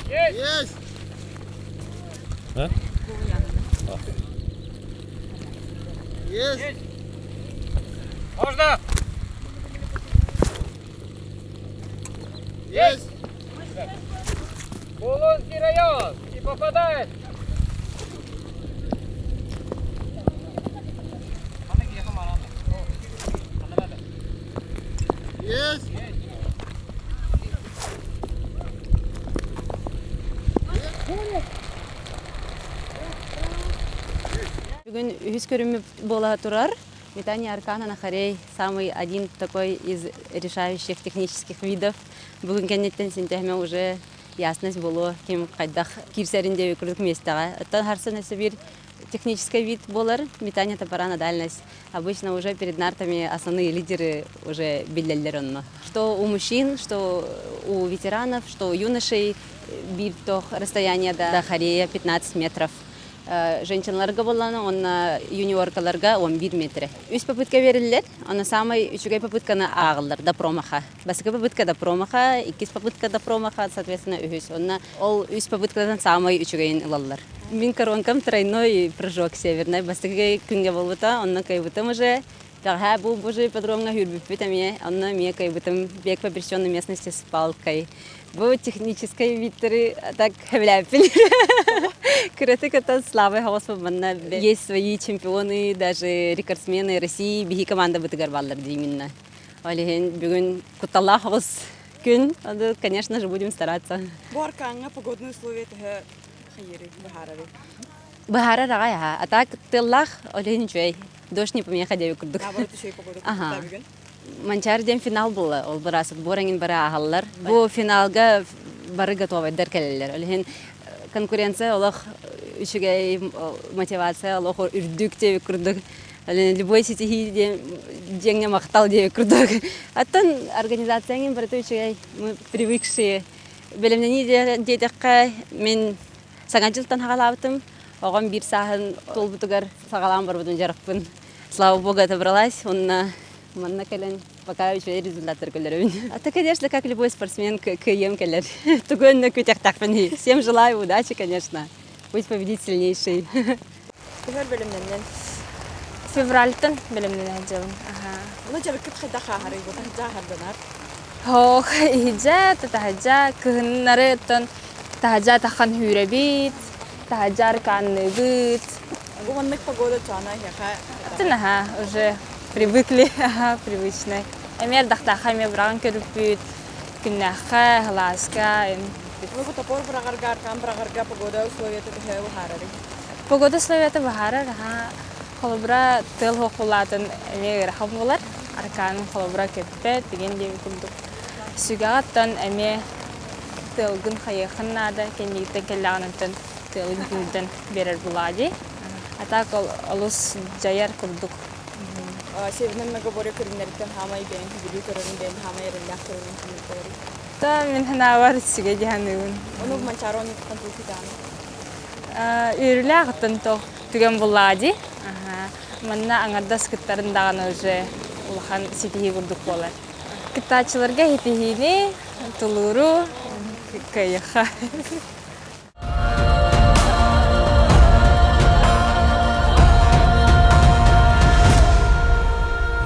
[SPEAKER 19] Есть!
[SPEAKER 15] А?
[SPEAKER 19] Есть!
[SPEAKER 15] Можно?
[SPEAKER 9] Есть! Булонский район! Не попадает!
[SPEAKER 8] Есть!
[SPEAKER 11] Бүгін үз көрімі бола тұрар. Метание аркана на хорей самый один такой из решающих технических видов. Бүгін кеннеттен сентяхме уже ясность было, кем қайдақ кирсерінде өкірдік местаға. Оттан харсын әсі бір технический вид болар, метание топора на дальность. Обычно уже перед нартами основные лидеры уже билялер онно. Что у мужчин, что у ветеранов, что у юношей бир тох расстояние до хорея 15 метров. Женщиналарга болланы, онна юниоркаларга 11 метр. Үз попытка берілілер, онна самый үчігай попытканы ағылдар, да промаха. Басықы попытка да промаха, иккіз попытка да промаха, соответственно, үз. Онна ол үз попыткадан самый үчігайын ылалар. Мен коронкам тройной прыжок северный, басықы күнге болбыта, онна кайбытым уже. Пягха бұл божий подробно хүрбіппет, онна мне кайбытым бег по пересеченной местности с палкой. Бұл технической витры так хевляпили. Критик это славы хаосфабанна. Есть свои чемпионы, даже рекордсмены России, беги команда бытыгарбаллар именно. Олеген бүгін куталла хаос күн, конечно же, будем стараться.
[SPEAKER 3] Буарканга погодные условия это хайери, бахарари.
[SPEAKER 11] Бахара рагая, а так тыллах олеген чуй. Дождь не помеха девы курдук.
[SPEAKER 3] Наоборот, еще и погода.
[SPEAKER 11] Ага. Манчар ден финал было, ол барасык борангин бара ахаллар. Бу финалга бары готовы деркелелер. Олеген конкуренция, олох үшігей мотивация, олох үрдік деві күрдік. Любой сетихи деньги мақтал деві күрдік. Аттан организацияңын барыты үшігей мы привыкшие. Белемнені дейдіққа мен саңа жылтан хағалабытым. Оған бір сағын толбытығар сағалам бар бұдың жарықпын. Слава Богу, отобралась. Манна кэлэн пока еще результаты кэлэрэн. Это, конечно, как любой спортсмен, КМ кэлэр. Тугой на кутях так пани. Всем желаю удачи, конечно. Пусть победит сильнейший.
[SPEAKER 3] Кухар белемнен.
[SPEAKER 23] Февральтан белемнен делом. Ага.
[SPEAKER 3] Ну жаркып хайда хахары, вот хайда харданар.
[SPEAKER 23] Хох, хиджа, татахаджа, кхнарэтан, тахаджа тахан хюребит, тахаджар канныбыт.
[SPEAKER 3] Гуманнык погода чана яха.
[SPEAKER 23] Ага, уже привыкли, ага, привычно. Эмер дахтаха ме браган көрүпүт, күннахка, халаска.
[SPEAKER 3] Вы топор брагаргар, кам брагарга погода условия это бахарари.
[SPEAKER 23] Погода условия это бахарар, ага. Холобра тел хокулатын эме рахам болар, аркан холобра кеппет деген деп күлдүк. Сүгаттан эме телгын хайхан нада кенигте келланантан телгүнден берер булади. Атак алус жаяр күлдүк.
[SPEAKER 3] Северный многоборье көрүнөрдөн хамай бен билүү көрүнөрдөн хамай релях көрүнөрдөн.
[SPEAKER 23] Та мен ханавар сиге жаhanын.
[SPEAKER 3] Ону манчарон контуктан.
[SPEAKER 23] Үрлягтан то түгөн булади. Ага. Манна аңардас кыттарындаган уже улахан ситихи бурдук болар. Кыттачыларга хитихини тулуру каяха.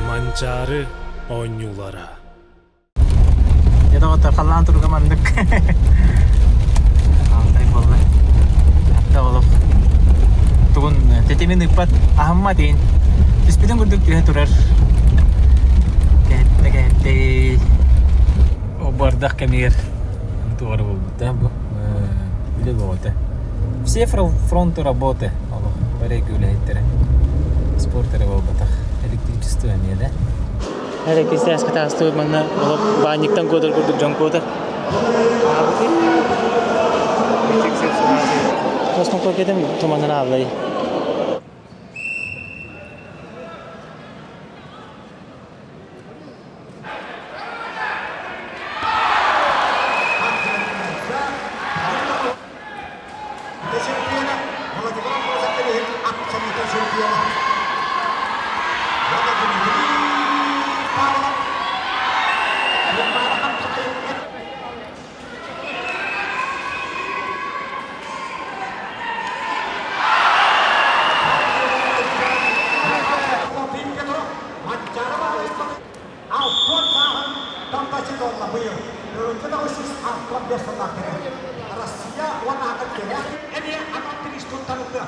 [SPEAKER 6] Манчары ойнулара.
[SPEAKER 2] Я вот халан турга мандык. Алтай болду. Хатта болуп. Тугун тетемин ыппат ахамма дейин. Түспүдөн көрдүк түгө турар. Кэтте. О бардак камер. Тугар болду да бу. Биле болду. Все фронты работы. Аллах барек үлейттер. Спорттер болду. Электричество не, да? Электричество катастрофа манна банниктан көдөр көрдүк жон көдөр. Тоскон көкедем томандан алай.
[SPEAKER 13] Россия ona akan keluar. Ini akan terus tuntutan.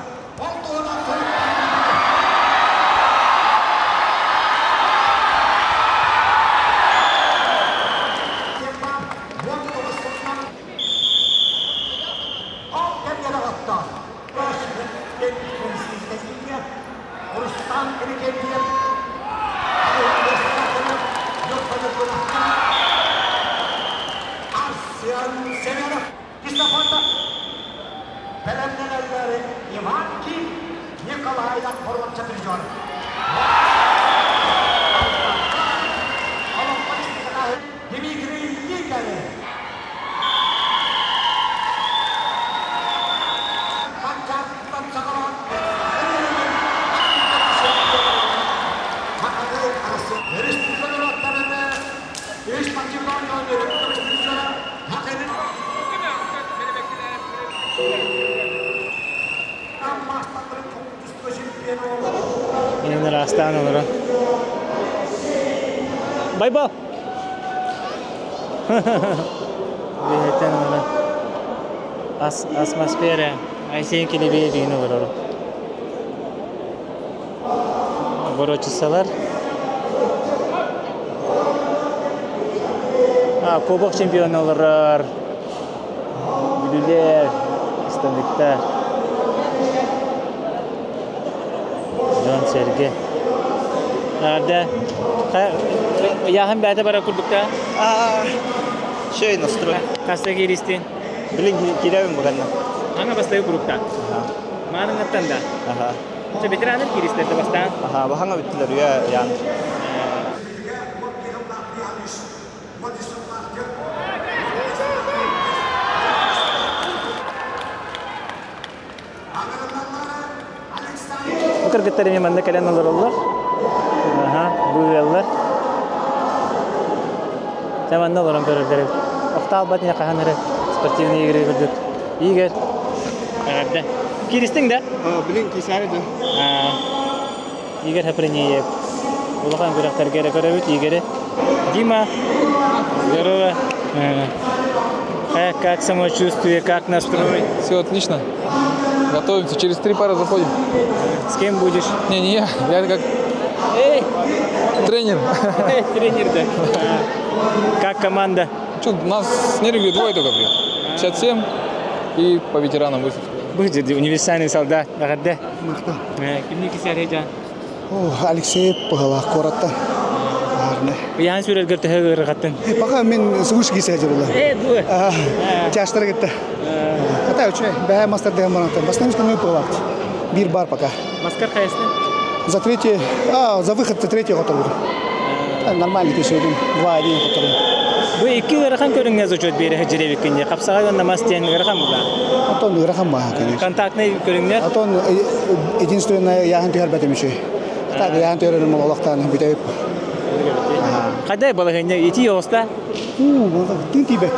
[SPEAKER 2] Ini rastan olur. Bye bye. Biheten olur. Atmosfera. Ayşe'nin kelebeği düğünü olur. Борочусалар. Кубок чемпионлар. Бүлүлер, стандарттар. Жан Серге. Арда яхын бәті бара күрдікта?
[SPEAKER 4] Şey настрой.
[SPEAKER 2] Каста керістен?
[SPEAKER 4] Білін керевім бұғанна.
[SPEAKER 2] Аңа бастайы күрікта? Маның аттанда? Че ветераныр керістерді бастан?
[SPEAKER 4] Бахаңа біттілер үйе яны.
[SPEAKER 2] Kırgıtları mimanda kalen olur olur. Bu yıllar. Zaman ne olur on görürler. Oktal batın yakahanları sportivni игры gördük. İyi Evet. Kiristin de?
[SPEAKER 16] Bilin kisardı.
[SPEAKER 2] Игорь Хапринеев. Улахан гөрәктәр гәрәгәрәбит Игорь. Дима. Здорово. Как самочувствие, как настрой?
[SPEAKER 16] Все отлично. Готовимся, через 3 пары заходим.
[SPEAKER 2] С кем будешь?
[SPEAKER 16] Не я как тренер.
[SPEAKER 2] Тренер, да. Как команда?
[SPEAKER 16] У нас с Нерегли двое только, 57 и по ветеранам выставка.
[SPEAKER 2] Будет универсальный солдат. Агадда. Кимни кисар хеджан?
[SPEAKER 1] Алексей Пагала, Кората.
[SPEAKER 2] Ян сүрер гөртө хөгөргәттен.
[SPEAKER 1] Пока мен сугуш кисә җырлар.
[SPEAKER 2] Бу.
[SPEAKER 1] Чаштыр гитте. Ата үче, бәһә мастер дигән монатта. Бастан үскән пылак. Бир бар пока.
[SPEAKER 2] Маскар кайсты?
[SPEAKER 1] За третий, за выход за третий готов. Нормально кешедим. 2-1 готов.
[SPEAKER 2] Бу ике варахан көрүнгән зочет бере җиребек кинде. Капсага намастен варахам була.
[SPEAKER 1] Атон варахам ба, конечно.
[SPEAKER 2] Контактный көрүнгән.
[SPEAKER 1] Атон единственное яһан тигәр бәтемиче. Ата яһан тигәр молоктан битеп.
[SPEAKER 2] Кадай балагыны ити оста?
[SPEAKER 1] Ты тебе.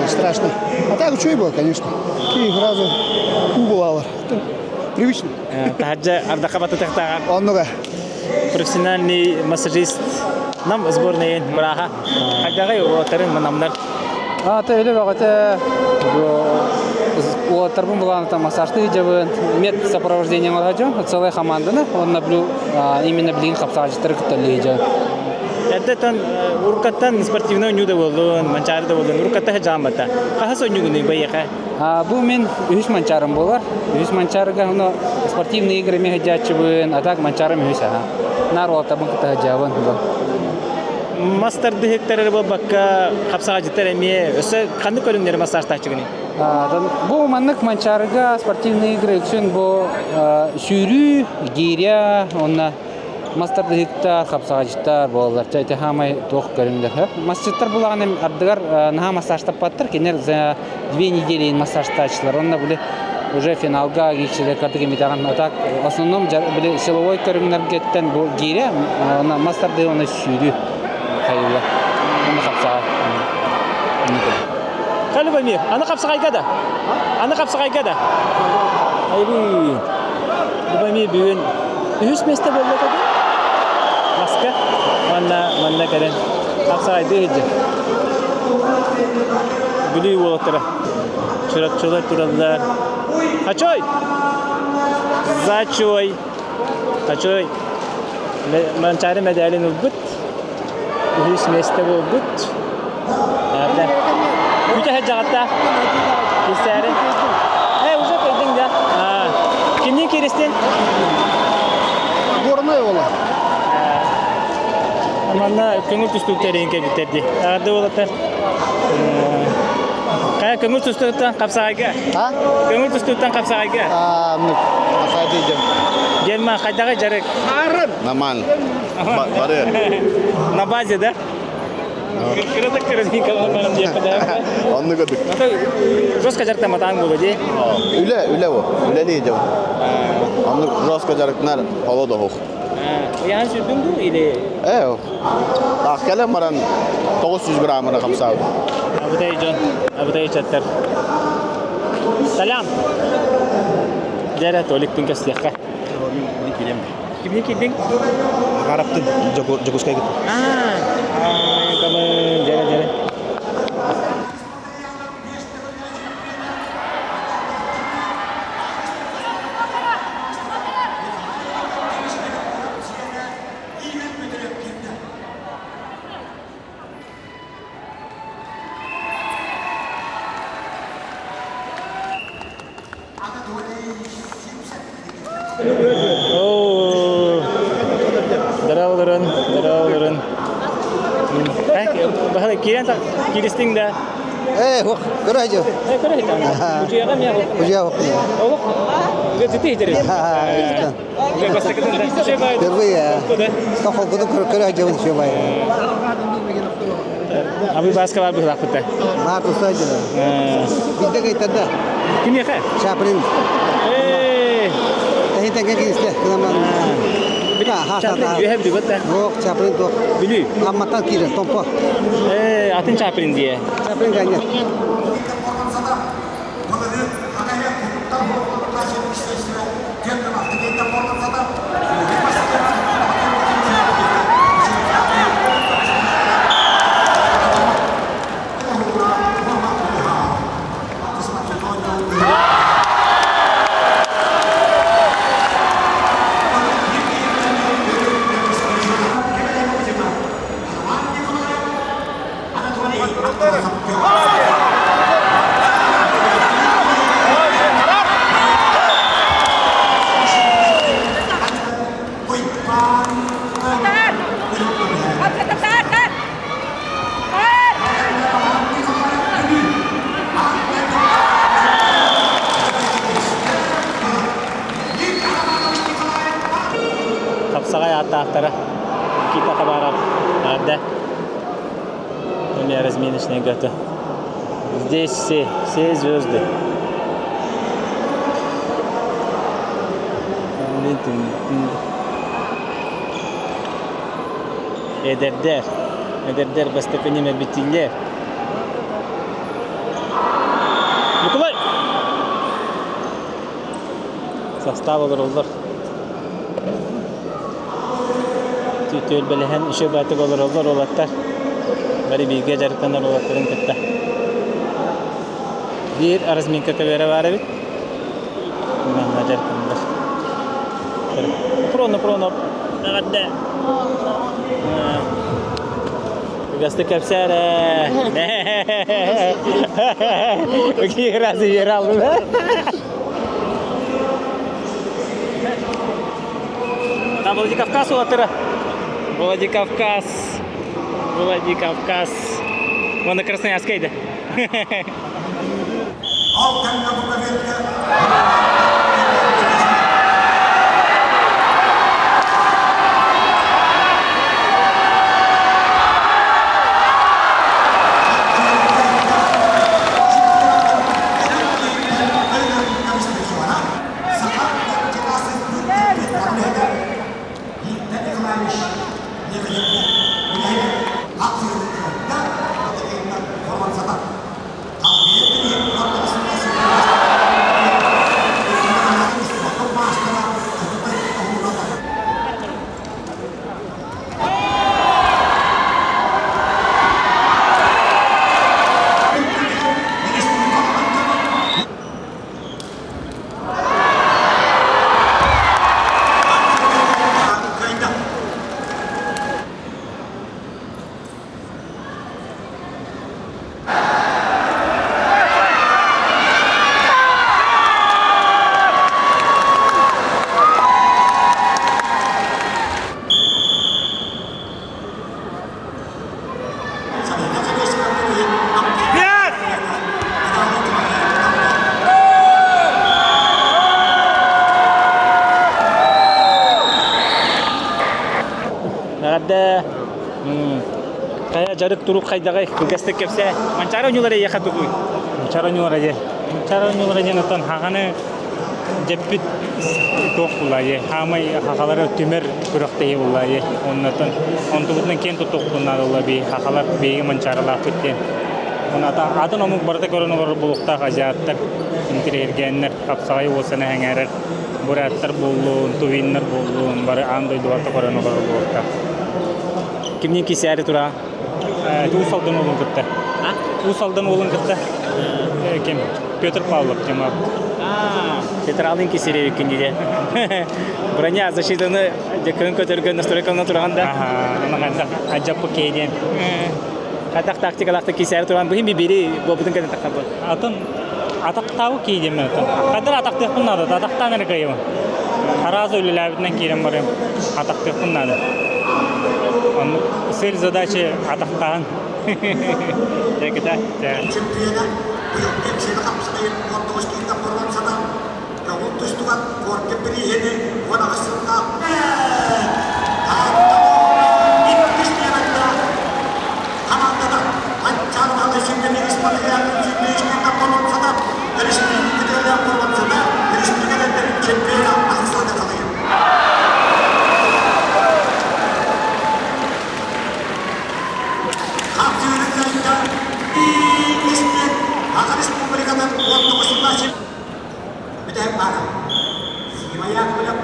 [SPEAKER 1] Страшно. А так что и было, конечно. Какие разы убывало. Привычно.
[SPEAKER 2] Таджа Ардакабата тахтага.
[SPEAKER 1] Он много.
[SPEAKER 2] Профессиональный массажист. Нам сборная Браха. Кадага его терен манамнар.
[SPEAKER 16] Тәйле вакыты о тарбун булган там массажды жабын мед сопровождением алгачы целая команданы он наблю именно блин капсажтыр кытылыйжы.
[SPEAKER 2] Эттен уркаттан спортивный нюда болдун, манчарда болдун. Уркатта жамбата. Кахас ойнугуны байяка.
[SPEAKER 16] Бу мен үч манчарым болар. Үч манчарга уну спортивный игры ме хаҗачыбын, а так манчарым үч ага. Наролта бу кыта жабын бу.
[SPEAKER 2] Мастер директоры бу бакка капсага житер эме, өсө кандай көрүнөр массаж тачыгыны.
[SPEAKER 16] Бу маннык манчарга спортивный игры үчүн бу шүрү, гиря, онна мастер директор капсагачтар болар. Чайты хамай тох көрүндөр. Мастер булаган ардыгар наха массаж тапаттыр. Кинер за 2 недели массаж тачылар. Онда биле уже финалга кичилер картыгы метаган атак. В основном биле силовой көрүнөр кеттен бу гиря, она мастер де оны шүрү. Хайла. Оны капсага.
[SPEAKER 2] Калі бәме, аны қапсағайға да? Аны қапсағайға да? Айбы, бәме бүгін үш месте болды қады? Маска, манна кәрін қапсағайды еді. Gülü olatara. Çırakçılar turadılar. Haçoy! Zaçoy! Haçoy! Mançarı medalin olbut. Ühüs meste olbut. Nerede? Küte hecağatta. Kisteri. Uzak öldün de. Kimden kiristin?
[SPEAKER 1] Gormay ola.
[SPEAKER 2] Amanna kömür tüstü tereyinke bitirdi. Ağırda olatar. Kaya kömür tüstüden kapsağayga.
[SPEAKER 1] Ha?
[SPEAKER 2] Kömür tüstüden kapsağayga.
[SPEAKER 1] Masaydı diyeceğim.
[SPEAKER 2] Gelme kaydaga jarek.
[SPEAKER 1] Harun.
[SPEAKER 8] Naman. Barı.
[SPEAKER 2] Na bazada. Kırıda kırıda kalmanım diye kadar.
[SPEAKER 8] Onu gördük.
[SPEAKER 2] Roska jarkta matang bu bedi.
[SPEAKER 8] Üle o. Üle diyeceğim. Onu roska jarıklar hava da hoş.
[SPEAKER 2] Yani sürdün bu ile.
[SPEAKER 8] Evet. Akşam maran 900 gramına kamsav.
[SPEAKER 2] Abu Dayjon. Abu Day chatter. Salam. Jara tolik pun kasihka. Kimni kiding?
[SPEAKER 8] Haraptın. Jaguskay gitu.
[SPEAKER 2] Kamu jara. Daraulurun. Bahasa kiran tak kiristing dah.
[SPEAKER 1] Hook, kerah aja.
[SPEAKER 2] Kerah aja. Ujian kan ya?
[SPEAKER 1] Ujian.
[SPEAKER 2] Oh, gak jadi jadi. Gak pasti ketemu. Siapa?
[SPEAKER 1] Terbaik ya. Tak kau tu kerah aja untuk siapa?
[SPEAKER 2] Abi bahas kabar berlaku kita.
[SPEAKER 1] Baru saja. Kita kita dah.
[SPEAKER 2] Kini apa?
[SPEAKER 1] Siapin. Tadi tengah kita kenapa?
[SPEAKER 2] Chaplin, you have the what?
[SPEAKER 1] Oh, Chaplin tu.
[SPEAKER 2] Bili.
[SPEAKER 1] Amatan kira, tompa.
[SPEAKER 2] Atin Chaplin dia.
[SPEAKER 1] Chaplin ganya.
[SPEAKER 2] Kapsagay ата kita kabarab ada. Я разминочный готов. Здесь все звезды. Эдердер бастаканиме битиллер. Николай! Состав олар. Tütül belehen işe batık olur olatlar. Bari bilgi jarıktanlar olatların kıtta. Bir arazminka kabera var evet. Nah, jarıktanlar. Prono. Ada. Gasta kapsara. Bagi rasa viral tu. Там Владикавказ оlatları. Владикавказ. Вон на Красноярскайда. жарык туруп кайдагай кылгастык кепсе манчара онюлар яка тугуй.
[SPEAKER 7] Манчара онюлар же. Манчара онюлар же натан хаганы жеппит тохулайы. Хамай хакалары түмөр күрөктей булайы. Оннан онтубунан кен тотокунадылар би хакалар беги манчаралап кеткен. Оната атын омук барда көрөнөр булукта газаттар интерергеннер капсагай болсана хаңарар. Бураттар болду, тувиннер болду, бары андай дуарта көрөнөр булукта. Кимнин кисяри тура? Усалдан олун кытта. Усалдан олун кытта. Ким? Петр Павлов кем ап. Петр Алын кисери кинде. Броня защитаны декрын көтөргөн настройкална турганда. Ана канда ажапы кейден. Кадак тактикалакта кисери турган бу бири бобудун каден таккан. Атын атактабы кейден атын. Кадыр атактыкпын нада, атактан эле кайым. Таразы өлүлөбүнөн кирем барым. Атактыкпын нада. Цель задачи атактан.
[SPEAKER 14] Final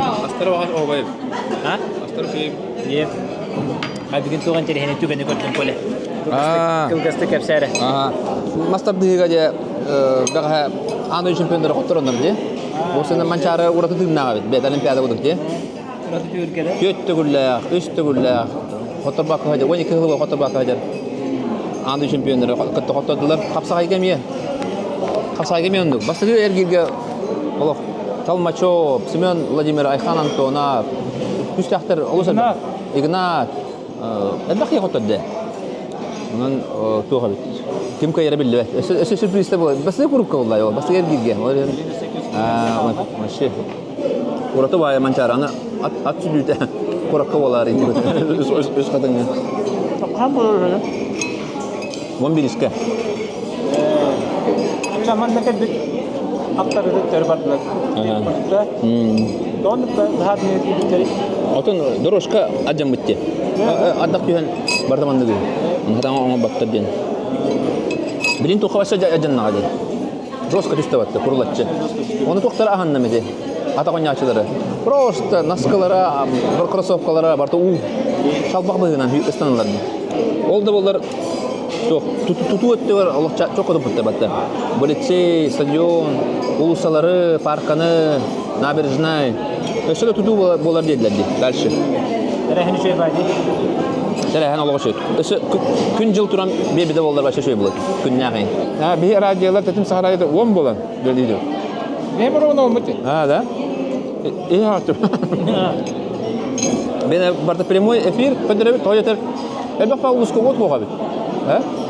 [SPEAKER 2] Астары бағаш оғайып. Астары көйіп. Еп. Абиген туған терехені түгені көрдім көлі. Кылгасты кәпсәрі.
[SPEAKER 14] Мастар дыйга же бага аны чемпиондары хотторондор же. Осыны манчары ураты дымнага бит. Бет олимпиада будук же.
[SPEAKER 2] Ураты түгіркері.
[SPEAKER 14] Төттүгүлләк, үстүгүлләк. Хоторбак хажа, 12 жыл хоторбак хажа. Аны чемпиондары кытты хоттордулар. Капсага кемие. Капсага кемие ондук. Бастыгы эргирге олох Толмачев, Семен Владимир, Айхан Антонов, Пустяхтер, Игнат. Это я хотел да. Он тоже. Кем кайра билли. Это сюрприз было. Бас не курка была его. Бас я гиге. Маши. Курата бая манчара. Она отсюда курка была рейд. Эс катанга. Кам было? Вон билиска.
[SPEAKER 21] Zaman da kadar aktarıda terbatlar. Don daha ne diye.
[SPEAKER 14] Отон дорожка аджам битти. Адак юхан бардаманды ди. Хатан аңа баттырден. Билин тохаваса аджанна ди. Жестко түстәбатты, курлатчы. Оны тоқтар аханна меди. Атагонячылары. Просто наскалара, кроссовкалара барты у. Шалбак быгынан ыстаналарды. Ол да болар туту өттөр Аллах чок кодып битте. Полицей, стадион, улусалары, парканы, набережная. Өшөдө туту болар dediler дальше.
[SPEAKER 2] Терехини шөй бади.
[SPEAKER 14] Терехин Аллага шөй. Өшө күн жыл туран бебиде болар баша шөй болот. Күннәгәй. Би радиолар тетим сахарайда 10 болар dedi.
[SPEAKER 21] Ne var ona olmadı?
[SPEAKER 14] Да. И арту. Бене барда прямой эфир, подереп тоятер. Эбе паулуско вот бога бит.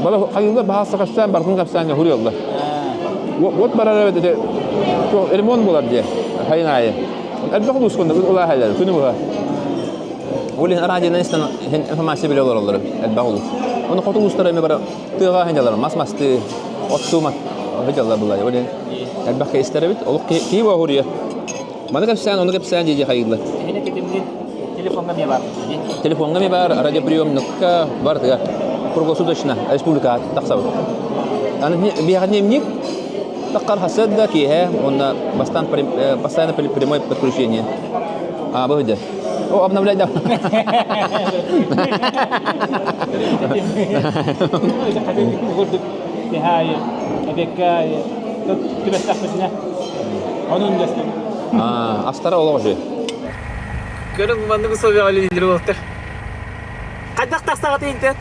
[SPEAKER 14] Бала кайында баасы капсан бардын капсанга хурыялла. Вот барара деде. То элемон болар ди. Хайнай. Эбе паулусконда ула халал. Күнү буга. Олин радио нестан информация биле олар. Эбе паулус. Оны котулустар эме бара тыга ханжалар. Масмасты оттумат. Ханжалар булай. Олин эбе кайстеребит. Ол кийба хурыя. Мана капсан, оны капсан диде хайылла.
[SPEAKER 2] Эне кетимдин телефонга ме бар?
[SPEAKER 14] Телефонга ме бар, радиоприемникка бар да. Круглосуточно республика таксабы. Аны биягнемник таккар хасад да кие, он постоянно прямое подключение. Быгыды. О, обновлять да.
[SPEAKER 2] Нихая, обекая, тут тебя стахпетне. Он ундастан.
[SPEAKER 14] Астара оложи.
[SPEAKER 2] Көрүң мандыгы собия алидир болуптур. Кайдак таксагат интен?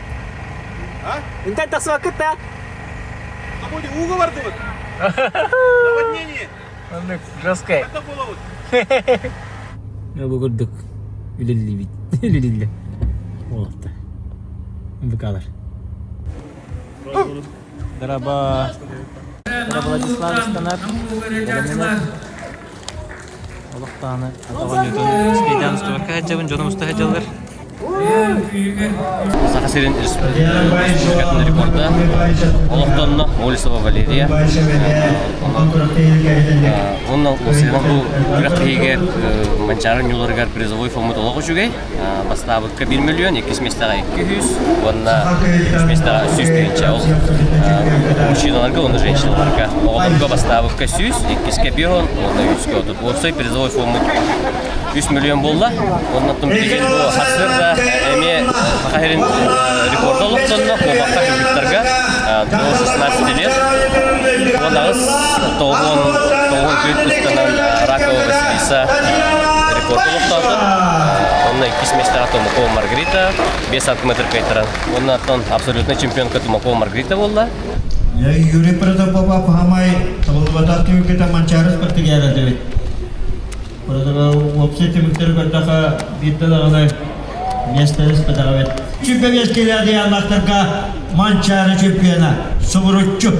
[SPEAKER 2] Интен таксагат кытта?
[SPEAKER 10] Абоди уга барды вот. Наводнение.
[SPEAKER 2] Аны жесткое.
[SPEAKER 10] Это было вот.
[SPEAKER 2] Я бы көрдүк. Үлелли бит. Үлелли. Болупта. Быкалар. Дараба. Дараба Владислав Станат. Олықтаны атағанетон спейдан стуарка хаджабын жоным уста хаджалар. Сахасерин республикатын рекорда. Олықтанына Олесова Валерия. Оннан осыдан бұл күрәқтейгер манчарын юларгар призовой фомут олығы жүгей. Бастабыққа 1 миллион, 2 местаға 200, онна 3 местаға 100 дейінше ол. Мужчиналарға, онна женщиналарға. Оғыларға бастабыққа 100, 2-ке 1, онна 100-ке отут. Осой призовой фомут 3 миллион болды. Онна тұм деген бұл хасыр да әме қағырын рекорд олықтанына қобаққа күрбіттарға 16 лет. Онағыз тоғын көт үстінен Ракова Василиса рекорд олықтады. Онна 2 местаға Томакова Маргарита, 5 сантиметр кайтаран. Онна абсолютно чемпионка Томакова Маргарита болды.
[SPEAKER 13] Юрий Протопова пахамай табылбататты kita mancarus seperti gara dewe. Pada website mikter kata kita dah место pada web. Чемпион eskili dia anaklarga mancar чемпиона Subrutçu.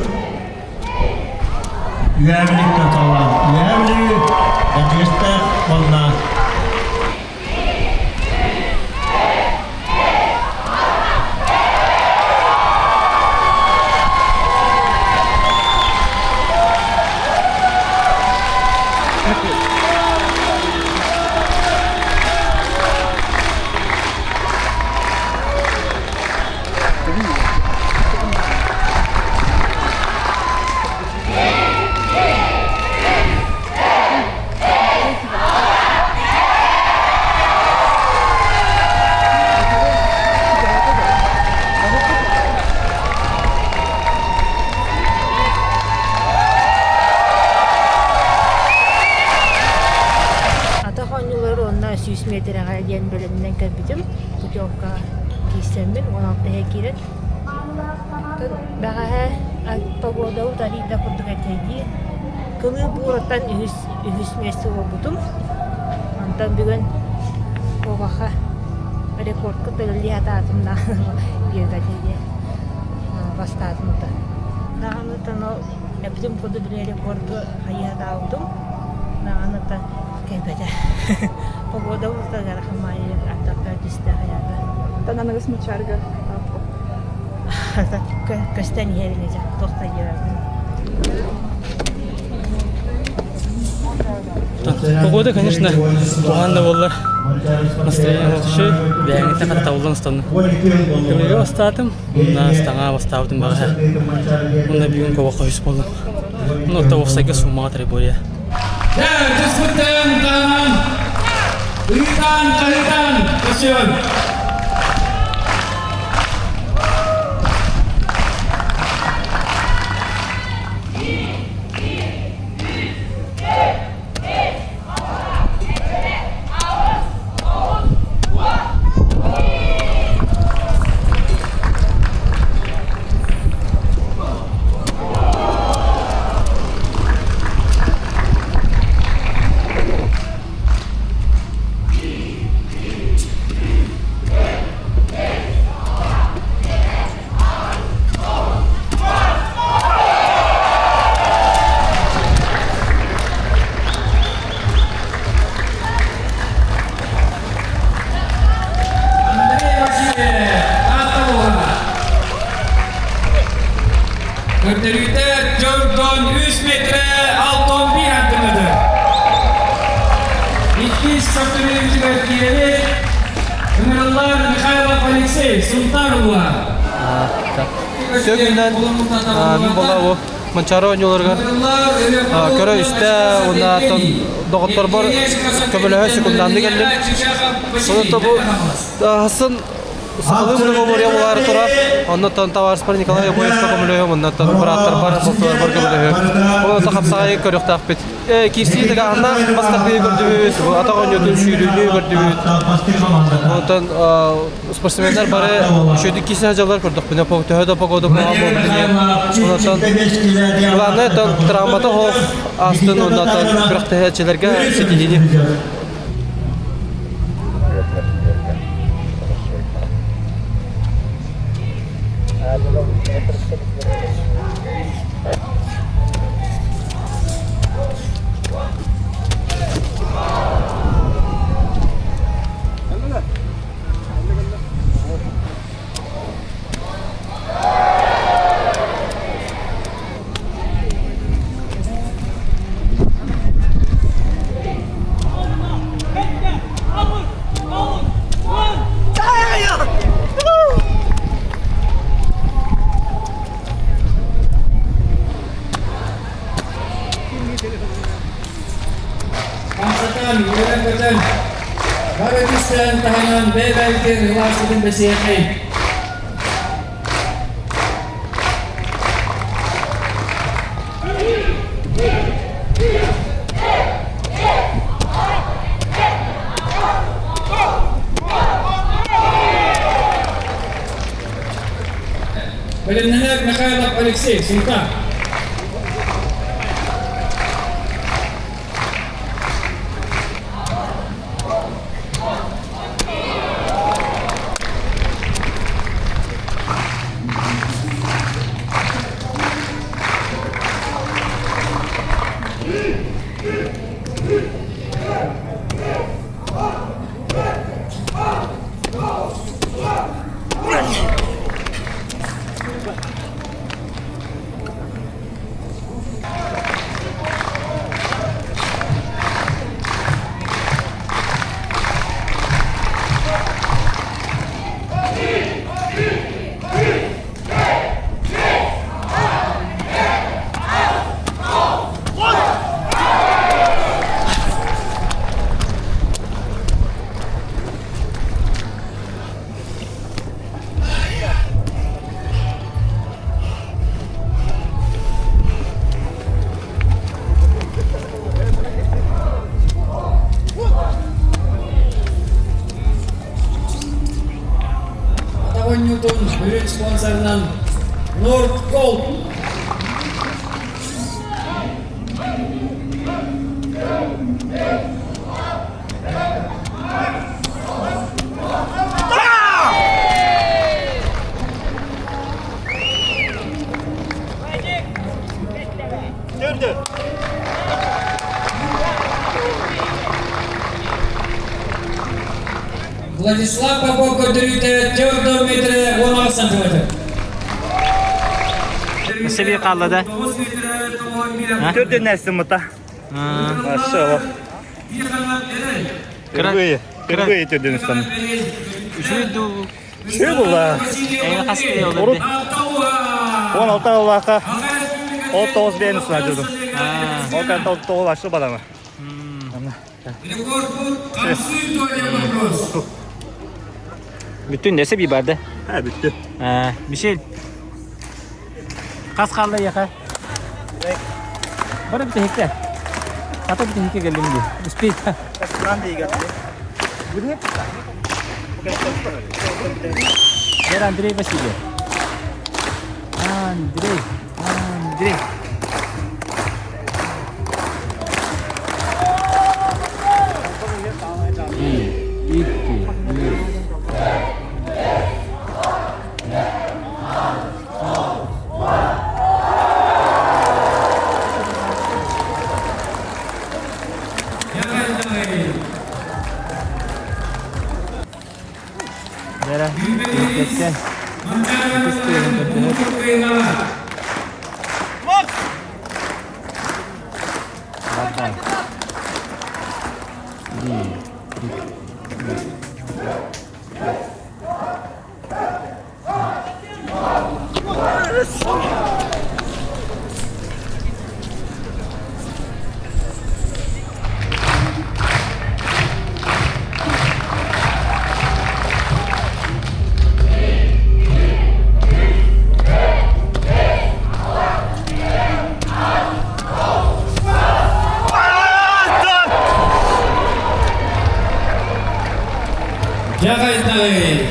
[SPEAKER 13] Üyelik katılan üyelik destek olna.
[SPEAKER 5] Бәғәһә погодау тарихта күрдік әтейді. Кылы буыраттан үхіс месті олбутум. Антан бүгін оғаға рекордқа төлі ататымда бергәтейде бастатымда. Нағаныттан ол әбдім құды біле рекордқа қайыда алдым. Нағаныттан кәйбәді. Погодау ұстағар қамайы аттақтар түсті қаяда.
[SPEAKER 3] Тананыңыз мычарга.
[SPEAKER 5] Көстен ерінеже, тоқта ерердің.
[SPEAKER 7] Погода, конечно, туғанда болар. Настроение лучше, бәңгіті қатта болдан ұстаным. Көмеге бастадым, онда ұстаңа бастадым баға. Онда бүгін көбі қойыс болдым. Онда офсайға сумаға требория.
[SPEAKER 15] Disfruten tangan, berikan kalian kasihan. Ötürükte 4-3 metre 6-11 hakkındadır. İki saptırıcı bekleyelim. Ömerullah Mikhailov Alexey Sultanullah.
[SPEAKER 16] Sögүнөн мен болабы манчары ойнолорга көрө үстө ондан доктор бар көбөлөһө секунданды келдим. Онда бу хасын сахалы мурга боря булары тура. Ондан товарищ Николай Боевка көбөлөһө, ондан браттар бар, болтор бар көбөлөһө. Онда капсагай көрөктак бит. Кирси деганда бастарды көрдүбүз. Атаган өтөн шүйрүүнү көрдүбүз. Ондан спортсмендер бары шөйдүк кисен жалар көрдүк. Буна погода погода болду. Ондан главное травмата хол астын ондан бирактечелерге сетидини.
[SPEAKER 15] Pangsakan, Yuran Kocan, Baradistan Tahanan BBLT Relasi BCMA. Beliau Mikhailov Alexey Sultan. Newton, beri sponsordan North Gold. Владислав Попов көтеруде 4 метр 16 сантиметр.
[SPEAKER 2] Себе қалды.
[SPEAKER 7] Төрден нәрсі мұта. Машалла. Кіргөй төрден ұстаны. Үші бұла. 16 алақа. 19 бейін ұсына жүрдім. Ол кәнті 19 ашы бадама.
[SPEAKER 2] Bütün nesi bir barda?
[SPEAKER 7] Ha, bitti.
[SPEAKER 2] Michel. Kas kaldı ya ka? Bana bir hekte. Kata bir hekte geldim diye. Speed.
[SPEAKER 7] Ben de iyi geldim.
[SPEAKER 2] Bu ne? Ver Andrei Vasilyev. Andrei.
[SPEAKER 15] Жагайтай.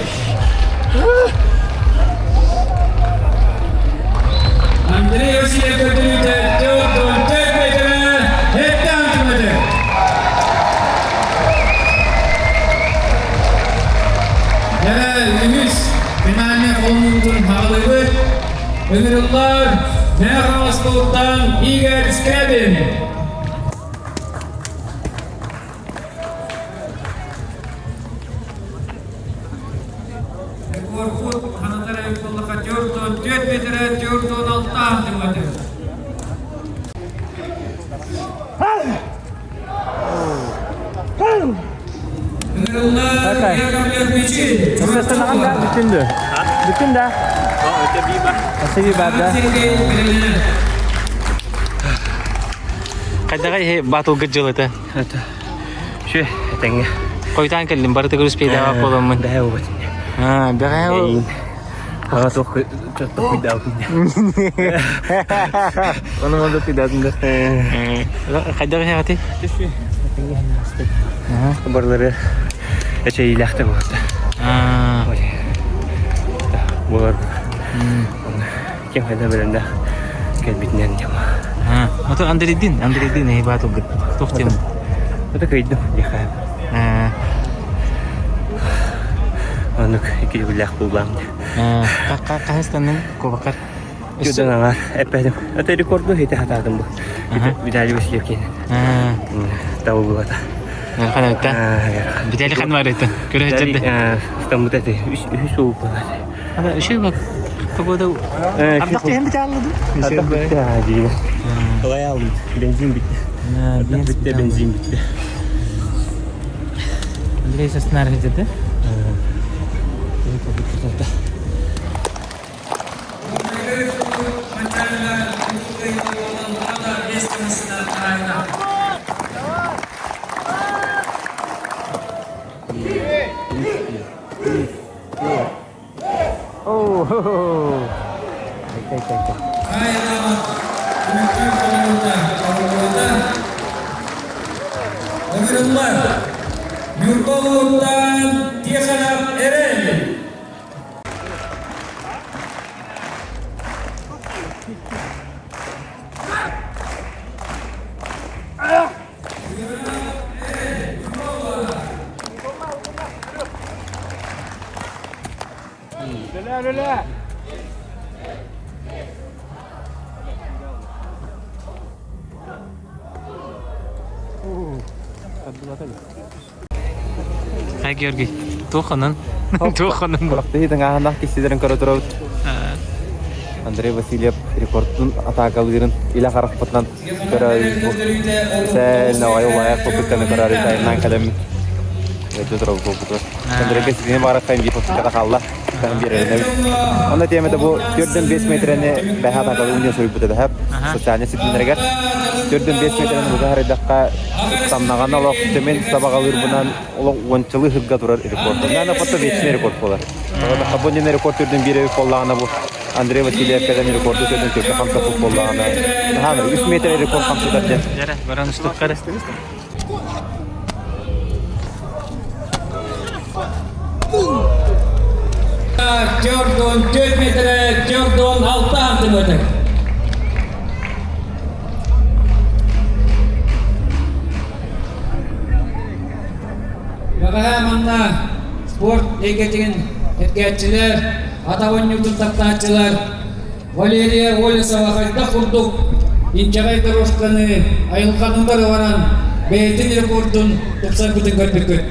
[SPEAKER 15] Андрей Васильев көтеруде 4 метр 7 сантиметр. Үміс финальне қолымыздың бағылығы Өнеруллар Нәғалыстылықтан Игорь Скрябин. Корпут қанатары ұйықтылыққа 4 метр 4-16 сантиметр.
[SPEAKER 2] Bütün de. Öte bir barda. Kadar battle gıcıldı.
[SPEAKER 7] Şu tenge.
[SPEAKER 2] Koytan kellim barda kurus peyda yapalım.
[SPEAKER 7] Daha o batın.
[SPEAKER 2] Daha o.
[SPEAKER 7] Ama çok peyda yapın.
[SPEAKER 2] Onun orada peyda yapın. Kadar şey atı.
[SPEAKER 7] Barları şey ilahta bu. Bular. Kim hada belanda kalbitnen yama.
[SPEAKER 2] Atau Andreidin hebat oldu. Tohtim.
[SPEAKER 7] Ada kaydı ya. Anuk iki billah bulan.
[SPEAKER 2] Kahistanın kovakar.
[SPEAKER 7] Judan var. Epedim. Ata rekordu hita hatadım bu. Vidali Vasilyev ken. Tahu bu ata.
[SPEAKER 2] Kan itu. Vidali kan var itu. Göreceğiz.
[SPEAKER 7] İstanbul'da da üç soğuk var.
[SPEAKER 2] Ada şey bak. Kaboda. Abdakta hem bir tane aldı.
[SPEAKER 7] Abdak bitti hadi. Kolay aldım. Benzin bitti. Benzin bitti.
[SPEAKER 2] Andrei sesler dedi.
[SPEAKER 15] Nurkoluk'tan Tiyakanap Eren.
[SPEAKER 2] Хай Георгий, туханын. Туханын.
[SPEAKER 12] Бұрықты тыңағында кестедерін көрі тұрауд. Андрей Васильев рекордтың атақалығырын илі қарақпытынан көрі сәл науай олаяқ көпіттені көрі тайынан кәлемін. Өте тұрауд көпіті. Андрей кестедені бары қайым дейіп өткіті қалла. Онда темеді бұл 4-5 метрені бәйі атақалы ұнен сөріп бұтады әп. Социаліне сетінергер. 4-5 метрені бұға әрідаққа ұстамнаған олық төмен сабағалыр бұнан олық 10-чылы ғырға тұрар рекорд. Мәні қотты вечіне рекорд болар. Бұл нені рекорд 4-1 қолағына бұл. Андрей Васильев кәден рекорды 4-4 қамса бұл қолағына. 3 метр рекорд қамсыдар ден.
[SPEAKER 2] Жәрі, баран ұштық қары.
[SPEAKER 15] Jordan 4 metre, Jordan 6 santimetre. Bagaimana sport ligacının etkiçiler, Atavan Newton taktaçılar, Valeriya Volesova kayda kurduk. İncagay Doroşkanı, ayılkanınları varan, Beytin rekordun 90 bütün görpükü.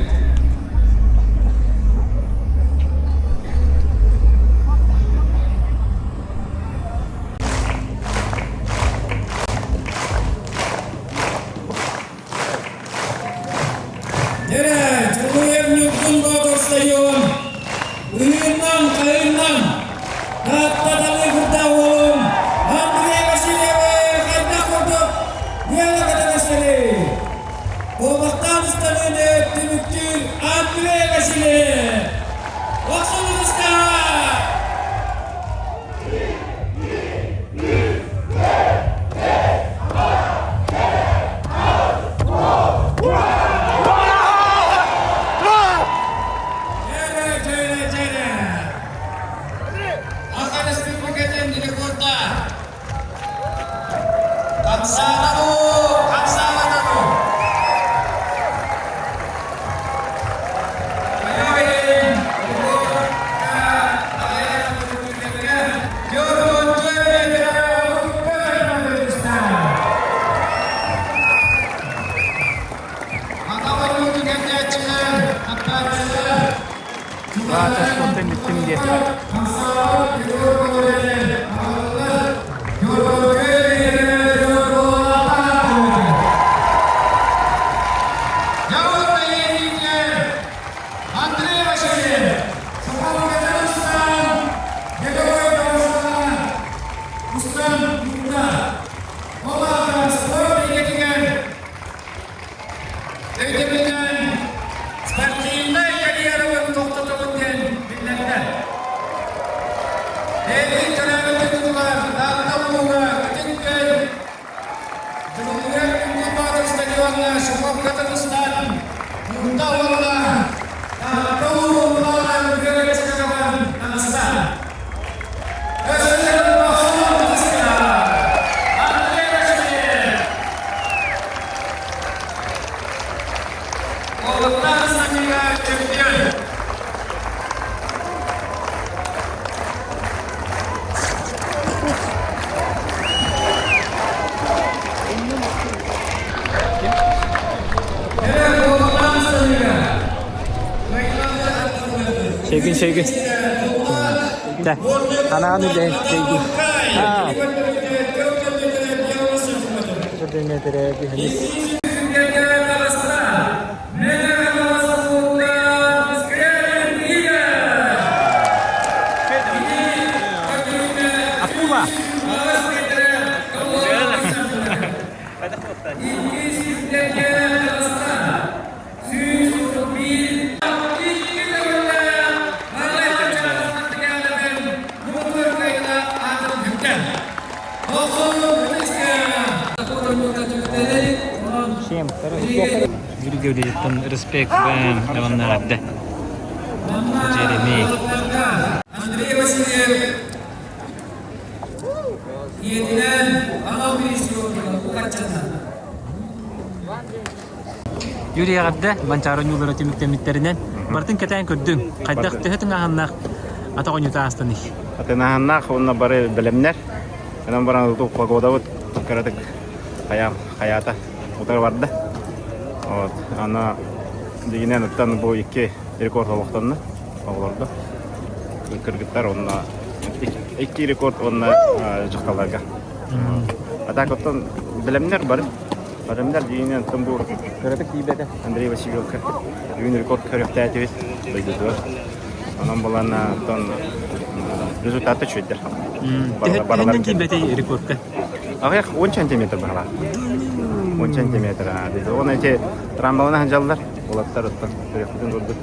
[SPEAKER 2] Şegün. Gel. Ananı de Şegün. Ha. Şurada nedir bir halis. Akula. Григорий, респект вам надо. Джереми.
[SPEAKER 15] Андрей Васильев. Iyetinden anal birisi yok bu kaçacağına.
[SPEAKER 2] Юрий Агадда, Манчар онюлары темиктемиттеринен, бартын кетен көрдүң. Кайдак төһөтүң аханнак ата онюта астаны.
[SPEAKER 4] Атынаханнах онна бары билемнер. Анан баран ту погода вот каратык хаята утар барды. Вот ана дегенен оттан бу 2 рекорд алыктанны оглордо. Кыргыттар онна 2 рекорд онна жакталарга. Атак оттан билемнер бар. Барымдар дегенен тамбур каратык дибеде Андрей Васильев юн рекорд көрөктәтебез. Бейдер. Анан балана оттан результаты чөйдер.
[SPEAKER 2] Тенден кибете рекордка.
[SPEAKER 4] Ағаяқ 10 сантиметр бағала. 10 сантиметр. Оны әте трамбалына жалдар. Олаттар ұттан. Көректен көрдік.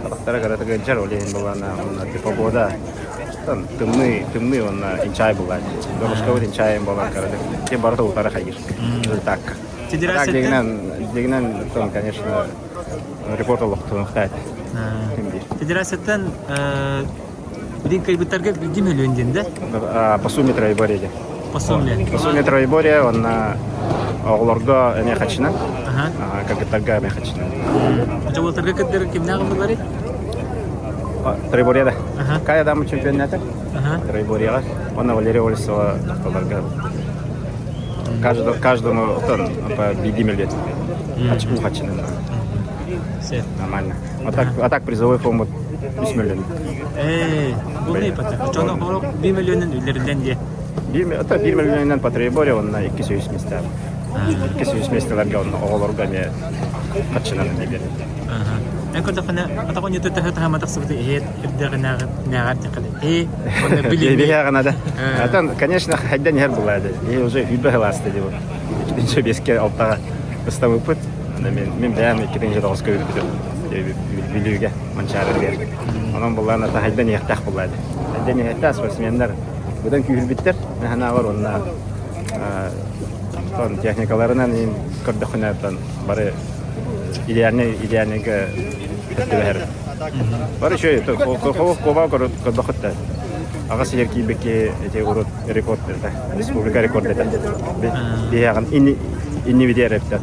[SPEAKER 4] Табақтара қаратыға жар олейін болғана. Погода. Тымны оны инчай болады. Дорожка өт инчайын болған қаратық. Те барда ұлтары қайыр. Так. Дегенен, конечно, рекорд олықтың ұқтайды.
[SPEAKER 2] Федерацияттан Один кайбытарга где миллион да?
[SPEAKER 4] По сумме троеборья.
[SPEAKER 2] По сумме
[SPEAKER 4] троеборья он оглорго не хачина. Как итага не хачина.
[SPEAKER 2] А вот тарга кадер кимнага говорит?
[SPEAKER 4] Троеборья да. Кая дам чемпионата? Троеборья. Он Валерий Олесова тарга. Каждому по 5 миллион. Хачина. Нормально. А так призовой фонд 5 миллион.
[SPEAKER 2] Бұл не пата? Чоно хорок 1 миллионын үйлерден де.
[SPEAKER 4] 1 миллионнан по Трейборе он на 200 места. 200 места он оғылырға не қатшынан не берді.
[SPEAKER 2] Мен көрдіқіне атақон ете тәхі тәхі матақсыбыды әрдегі нәғар тәқіді. Оны білейді.
[SPEAKER 4] Бейғана да. Атан, конечно, хайдан ер болады. Уже үйбі ғыласты деп. 2-5 алтаға ұстам өпіт. Мен бәйім 2-9 өпіді. Билүүгө манчары берди. Анан буларна та хайдан яктак булады. Хайдан яктак спортсмендер будан күйүлбиттер. Хана бар онна тон техникаларынан ин көрдөкүнөтөн бары идеальныйга төтөр. Бары шөй коба көрдөкүттө. Ага сиерки беке эте урут рекорд берди. Республика рекорд берди. Бияган инни видерепте.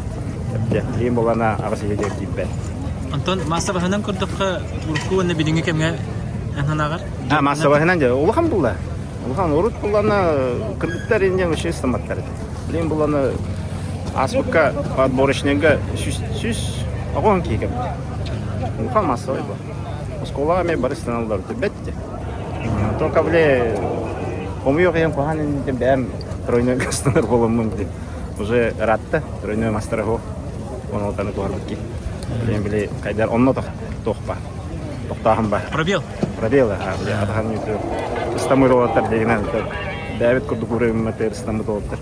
[SPEAKER 4] Эм буларна ага сиерки бе.
[SPEAKER 2] Антон, массабахынан көрдіққа ұрыққуынны біліңі кәмге әнханағар?
[SPEAKER 4] Массабахынан же, ұлыған бұлда. Ұлыған ұрық бұлданы кіргіттер енген үші стаматтар. Білейін бұлданы аспыққа отборышненге сүз ағуын кейгім. Ұлыған массабай бұл. Осколаға мен бары станалдар бәтті. Только біле, омүйоқ ең қоған енген бәм тройной станар болымын деп. Уже ратты, тройной мастера ғо. Оны отаны туғарлық кей. Блин, били, кайдар онно тохпа. Тохтахым ба.
[SPEAKER 2] Пробел.
[SPEAKER 4] Пробел, атахан юту. Стамыр олаттар дегенен. Давид Курдукурым матер стамыр олаттар.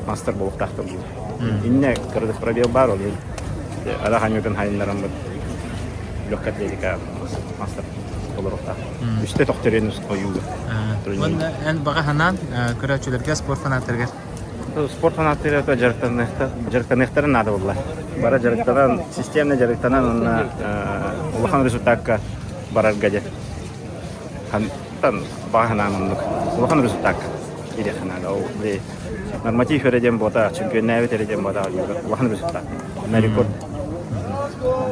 [SPEAKER 4] Мастер болып тахтар бұл. Инне кырдық пробел бар ол. Атахан ютун хайынларым бұл. Лёгкая атлетика мастер болар олаттар. Үсте тохтерен қойуы.
[SPEAKER 2] Ән баға ханан көрәчілерге, спорт фанаттарға?
[SPEAKER 4] Спорт фанаттары жарықтанықтары надо болар. Бара жарықтанан, системный жарықтанан улахан результатка барар гаде. Тан бағанан улахан результатка иде ханада. Норматив ереден бота, чемпионный ереден бота, улахан результат. На рекорд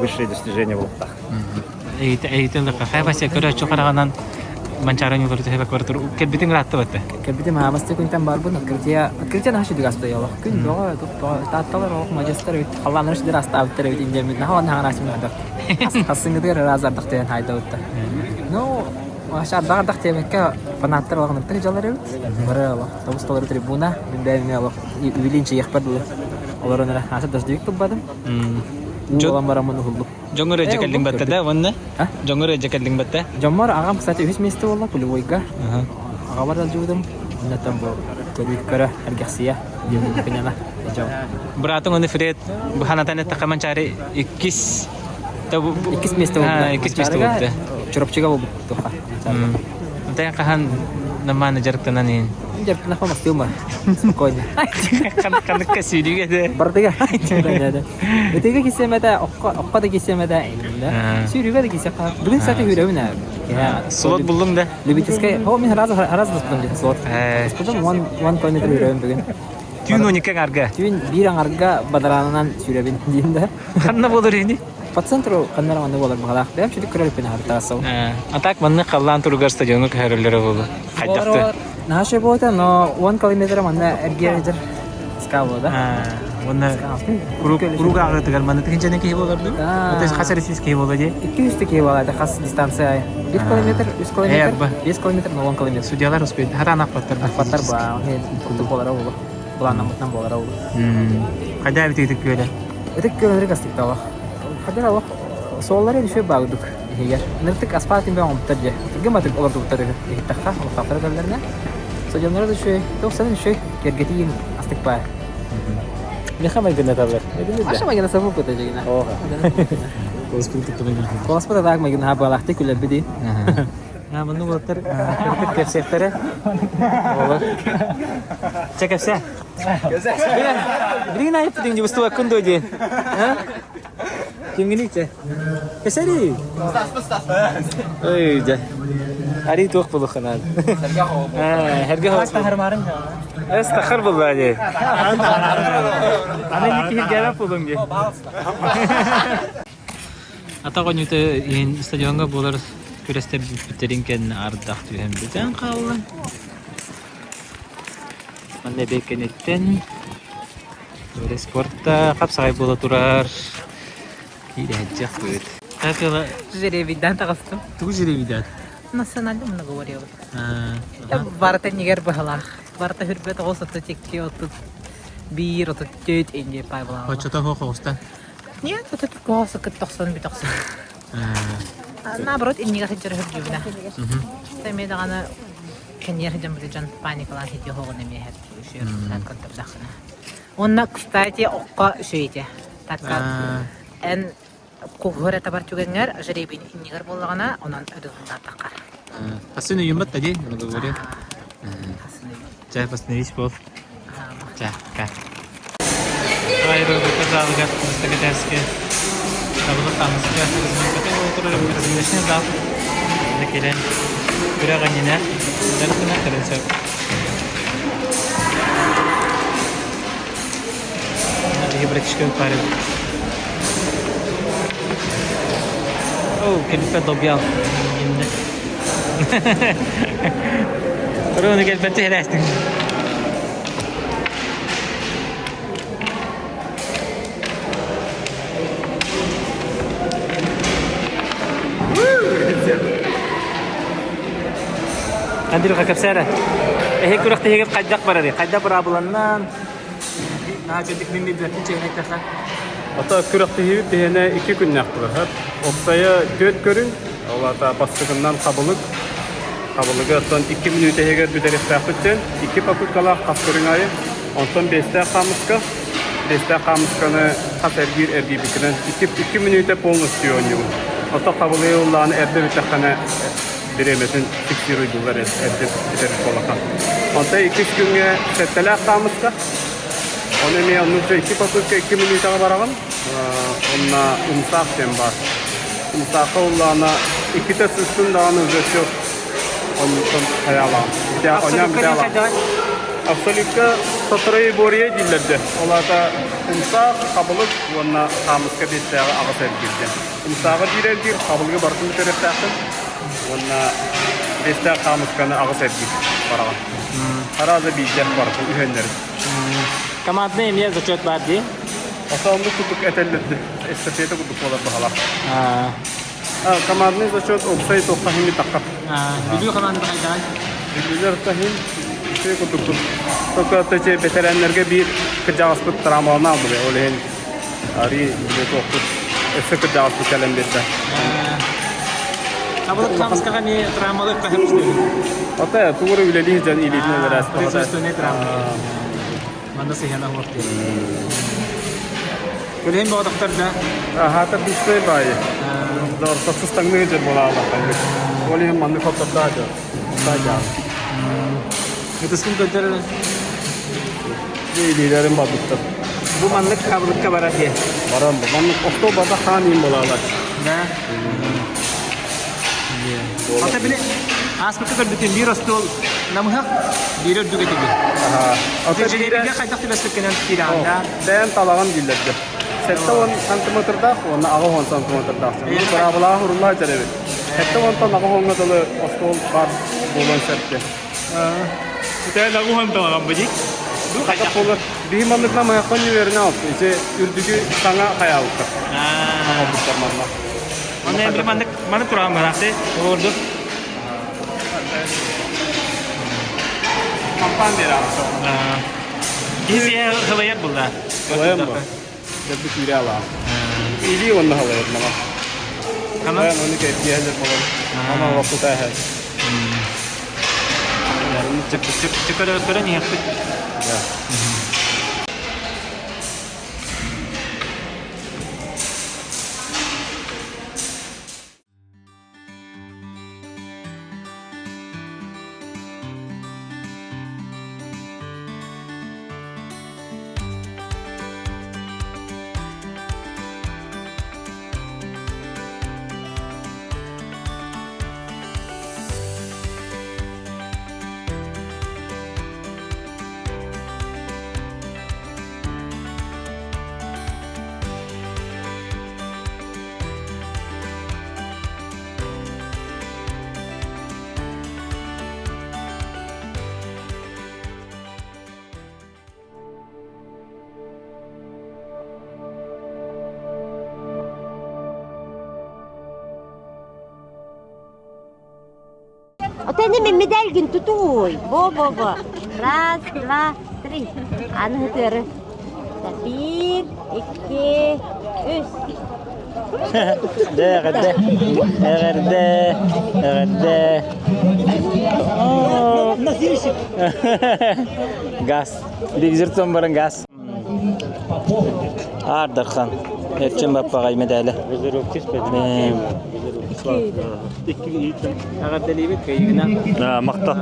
[SPEAKER 4] высшие достижения болта.
[SPEAKER 2] Эйтелдік қайбасы көрәчі қарағанан Манчарын юлları tehbek vardır. Kelbitin rahattı battı.
[SPEAKER 9] Kelbitin maamasti kuntan barbun akkirtiyan haşı digasta yallah. Kun doğa tattalar o majester bit. Allah'ın rüştü rasta avtır bit incemin. Nahavan hanasım adak. Hasın gidiyor razar daktayan hayda utta. No aşağı dağ daktayamakka fanatlar olağan bir jalar bit. Bara Allah. Tabustalar tribuna bindayne Allah. Bilinçi yakpadı. Onların hasa dasdıyık tubbadım. Ulan baramın huldu.
[SPEAKER 2] Jongor jekeling batta da wanna? Jongor jekeling batta?
[SPEAKER 9] Jongor agam kısati üç mesti valla kulu boyga. Agabar dal judum. Natam bu kara hargasiya. Diye kenyana.
[SPEAKER 2] Beratong onu Fred bu hanatane takaman cari ikis tabu
[SPEAKER 9] ikis mesti valla.
[SPEAKER 2] Ikis mesti valla.
[SPEAKER 9] Çorap çıga bu tuha.
[SPEAKER 2] Nanti yang kahan nama najar tenanin.
[SPEAKER 9] Najar tenah apa mesti umar. Spokojnya.
[SPEAKER 2] Kan kasih juga deh.
[SPEAKER 9] Bertiga. Bertiga kisah mata okka da kisah mata. Sürüga da kisah. Bugün zaten hürevin abi.
[SPEAKER 2] Слот buldum da.
[SPEAKER 9] Любительская. О, мен раз доспын слот. Доспын 1 километр жүрөм бүгүн.
[SPEAKER 2] Түйін 12 арга.
[SPEAKER 9] Түйін бир аңарга бадаранынан сүрөбүн дейин да.
[SPEAKER 2] Канна болор эни?
[SPEAKER 9] По центру каннара манда болор багалак. Бем чүлүк көрөлүп хартасыл.
[SPEAKER 2] Атак манны каллан тургар стадиону кайрылары болду. Кайдакты.
[SPEAKER 9] Наше болото, но 1 километр манда эргердер. Скаво да.
[SPEAKER 2] Оны круга агытыгар маны тигинчене кей болорду. Отес хасарисис кей болоди. 200
[SPEAKER 9] кей болоду хас дистанция. 1 километр, 3 километр, 5 километр, 10 километр.
[SPEAKER 2] Судьялар успейт. Хатан акпаттар.
[SPEAKER 9] Акпаттар ба, кулду болора болу. Буланамытнан болора болу.
[SPEAKER 2] Кайда битик көлө?
[SPEAKER 9] Этик көлөр гастыктава. Кадер алак сооллары düşөй багдык. Егер ныртык асфальтын бен оңтаржы. Гематык оларды утары. Тахта, олтафтарларына. Судьялар düşөй, 90 düşөй кергетиин астык ба.
[SPEAKER 2] Мехамай гына табар.
[SPEAKER 9] Аша магина сабу көтө жегина.
[SPEAKER 2] Ога. Коспилтик төгөн.
[SPEAKER 9] Коспилтик даг магина хабалахты күлөп биди.
[SPEAKER 2] Мыны болоттар кырдык кепсектери. Олар. Чекепсе. Бирин айып деңди бусту акынды ди. Кимгиниче? Кесери. Ой, да. Ари тох булухана. Херге хос.
[SPEAKER 9] Тахармарын.
[SPEAKER 2] Эстахар буллади. Аны ники гәләп булынды. Атагонюты ин стадионга булар күрәстә битеринкен ардак түһәм битән калды. Аны бекенеттен спортта капсагай була турар. Кирәҗәк бит. Такыла
[SPEAKER 9] Жеребидан тагыстым.
[SPEAKER 2] Ту жеребидан.
[SPEAKER 9] Национальный много говорил. Барта нигер бахалах. Барта хөрбет олсаты текке отут. Бир отут төт инде пайбла.
[SPEAKER 2] Хочета хохоста.
[SPEAKER 9] Нет, отут коса кыт 90 бит 90. Наоборот, иннигер хәҗер хөрбүнә. Тәме даганы кенер хәҗем билҗан паникалар хәҗи хогын эме һәр шер хәккәт захна. Онна, кстати, окка шөйте. Такка эн кухора табар түгәнгәр жеребин иннигер булгана, онан результат такар.
[SPEAKER 2] Пасыны юмат тади, аны говорю. Чай посмотрись пол. Чай, ка. Айро показал гад стагадерски. Табылы тамыска, безнең отырып размешне зал. Дәкелән. Күрәгәненә, дәртенә кырынса. Надо братишка парень. О, кельпе добьял. Рона кельпе хәстин. Андир капсара. Күрәктә ягып кайдак бара ди. Кайда бара буланнан. Чөтик мин бит чәйнәк таха.
[SPEAKER 16] Ата күрәктә ягып дигәнә 2 көннәк булыр. Оксая 4 көрүн. Аларда бастыгыннан кабылыгы сон 2 минут ягып бидәреп тапты. 2 попыткалар каскырын айы. Онтон 5-тә камыска. 5-тә камысканы катергир эрди битен. 2 минутта полностью оню. Ата кабылы улланы эрди битәхәнә биремесин фиксируйдулар эрди битер колака. Онта 2 күнгә сәттәләр камыска. Оны мен нужно 2 попытка 2 минутка бараган. Онна умсак тем бар. Умсак улланы 2 сүстүн даганы өзөчө. Онтон хаяла. Я оням дала. Абсолютно сотрой борье дилерде. Оларда умсак кабылык онна камыска беттәгә агып бирде. Умсагы дирелдир кабылгы бартын терәптәсен. Онна беттә камысканы агып бирде. Бараган. Таразы биздер бар үһәннәр.
[SPEAKER 2] Командный имя зачет бар ди.
[SPEAKER 16] Основный кубок этелледи. Эстафета кубок болар бахала. Командный зачет оксай тохтахими такка.
[SPEAKER 2] Билүү команда кайда?
[SPEAKER 16] Билүүлөр тахим şey kurduk. Sokakta veteranlarga bir kıcaspıt travmalarını aldı. Öyle ari bile tokut. Eski kıcaspıt kalem bette.
[SPEAKER 2] Kabul kamska kami travmalar kahapçı.
[SPEAKER 16] Hatta tuğru bile lihican ilişine veras.
[SPEAKER 2] Resistone travma. Manda sehana vakti. Kulhem bu doktorda.
[SPEAKER 16] Hatta bir şey var. Doğru satsız tanımlayıcı bolarlar. Kulhem manda kapatda da. Sadece.
[SPEAKER 2] Itu sebentar
[SPEAKER 16] liderin badıktır.
[SPEAKER 2] Bu manlık kabılık kabarat ya.
[SPEAKER 16] Baran bu manlık Oktober'da hanim bolarlar.
[SPEAKER 2] Ne? Ата биле аспекты көрбүтүн бир остол намыхак бир өрдүгө тиги. Ата жеребиге кайдак тилеспекенен тиранда.
[SPEAKER 16] Бән талаган дилләде. Сәтте 10 сантиметрда, оны ага 10 сантиметрда. Бара бала хурулла теребе. Сәтте 10 тан ага 10 гыдылы остол бар болгон сәтте.
[SPEAKER 7] Үтә лагу хан талаган быдик.
[SPEAKER 16] Кайда болот. Биманлыкна маяккан юверне алып, исе үрдүгү саңа каялыкты.
[SPEAKER 7] Аны бир мандык турган баракты. Орду.
[SPEAKER 16] Кампан дер алса.
[SPEAKER 7] Кизия хаваяр булда.
[SPEAKER 16] Хаваяр бу. Дәбби күрә ала. Иди онны хаваяр мага.
[SPEAKER 7] Кана?
[SPEAKER 16] Мен оны кеп яһәлер булган. Ана вакыт аһә.
[SPEAKER 7] Чекара не яхты.
[SPEAKER 16] Да.
[SPEAKER 5] Отени медальгин тутуй. Бо. Раз, два, три. Аны тыры. Bir, iki, üç.
[SPEAKER 2] Дэгэрдэ. Газ. Телевизордан баран газ. Ардархан. Эрчен баппагай медали.
[SPEAKER 7] Мақта.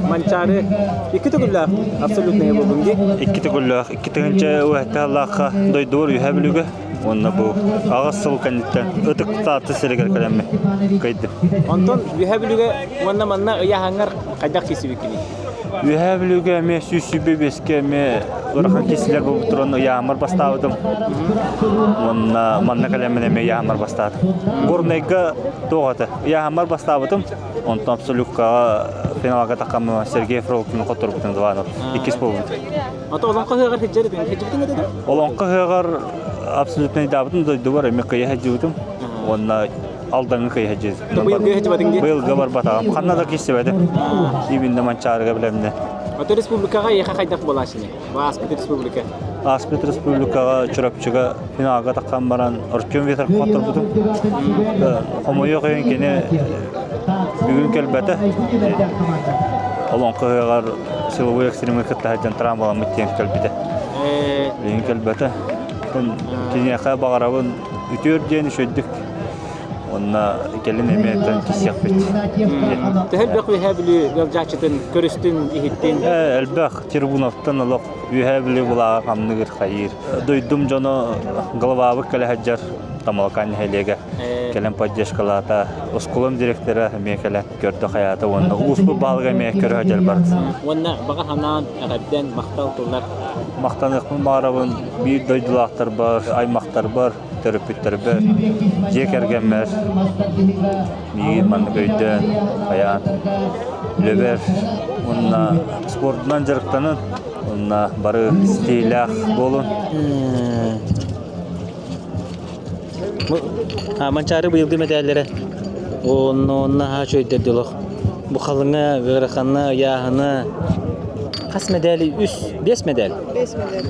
[SPEAKER 2] Манчары. Iki tugullar. Абсолютно не богунги.
[SPEAKER 7] Iki tugullar. İki tugunca uahta Allah'a doydur yuhablüge. Onda bu ağasıl kanıtta ötük tatı serger kalemme kaydı.
[SPEAKER 2] Ondan yuhablüge manna manna ya hangar kaydak kesibikini.
[SPEAKER 7] Yuhablüge me süsübe beske me Orahan kesiler bu turun yağmur bastağıdım. Onda manna kalemine me yağmur bastağıdım. Gornayga doğadı. Yağmur bastağıdım. Ondan absolutka finalga takımı Sergey Frolov'un kotoruptun duanı. İkisi bu.
[SPEAKER 2] Ata olan kahıgar hecceredin. Hecceredin ne dedim?
[SPEAKER 7] Olan kahıgar absolutno idabıtın da duvar emekkaya hecceredin. Onda aldığını kaya hecceredin.
[SPEAKER 2] Bu yıl kaya hecceredin diye?
[SPEAKER 7] Bu yıl gabar batağım. Kanada kesivedim. İbinde mançarıga bilemde.
[SPEAKER 2] Ata Respublikaga yaqa kaydak bolaşını. Aspet Respublika.
[SPEAKER 7] Aspet Respublikaga çırapçıga finalga takkan baran Artyom Veter kotorbudum. Homoyo koyun kene bugün kelbete. Olan kahıgar silovu ekstremi kıtlahacan travmalan müttiyen kelbete. Bugün kelbete. Tinyaqa bağarabın ütüyor diyeni şöydük. Ona gelin emeğinden kisiyak bit.
[SPEAKER 2] Tehel bakı habli galcaçtın, körüstün, ihittin.
[SPEAKER 7] Elbaq tribunattan alaq yuhabli bulağa qamnıgır xayir. Duydum jona galvabı kala hajjar tamalkan helega. Kelem поддержкалата. Okulum direktörü mekele gördü hayatı onda. Usbu balga mekere hajjar bart.
[SPEAKER 2] Ona baqa hanan aqabdan maqtal turlar.
[SPEAKER 7] Maqtanıqın barabın bir doydulaqtar var, aymaqtar var. Terapitler be, jekergenler, bir manıköyden, bayan, löber, onunla sportdan jarıktanın, onunla barı stilah bolun.
[SPEAKER 2] Mançarı bu yılgı medallere, onunla ha şöyle diyorlar. Bu kalını, verakanı, yağını, kaç medali? 5 medal.
[SPEAKER 3] 5 medal.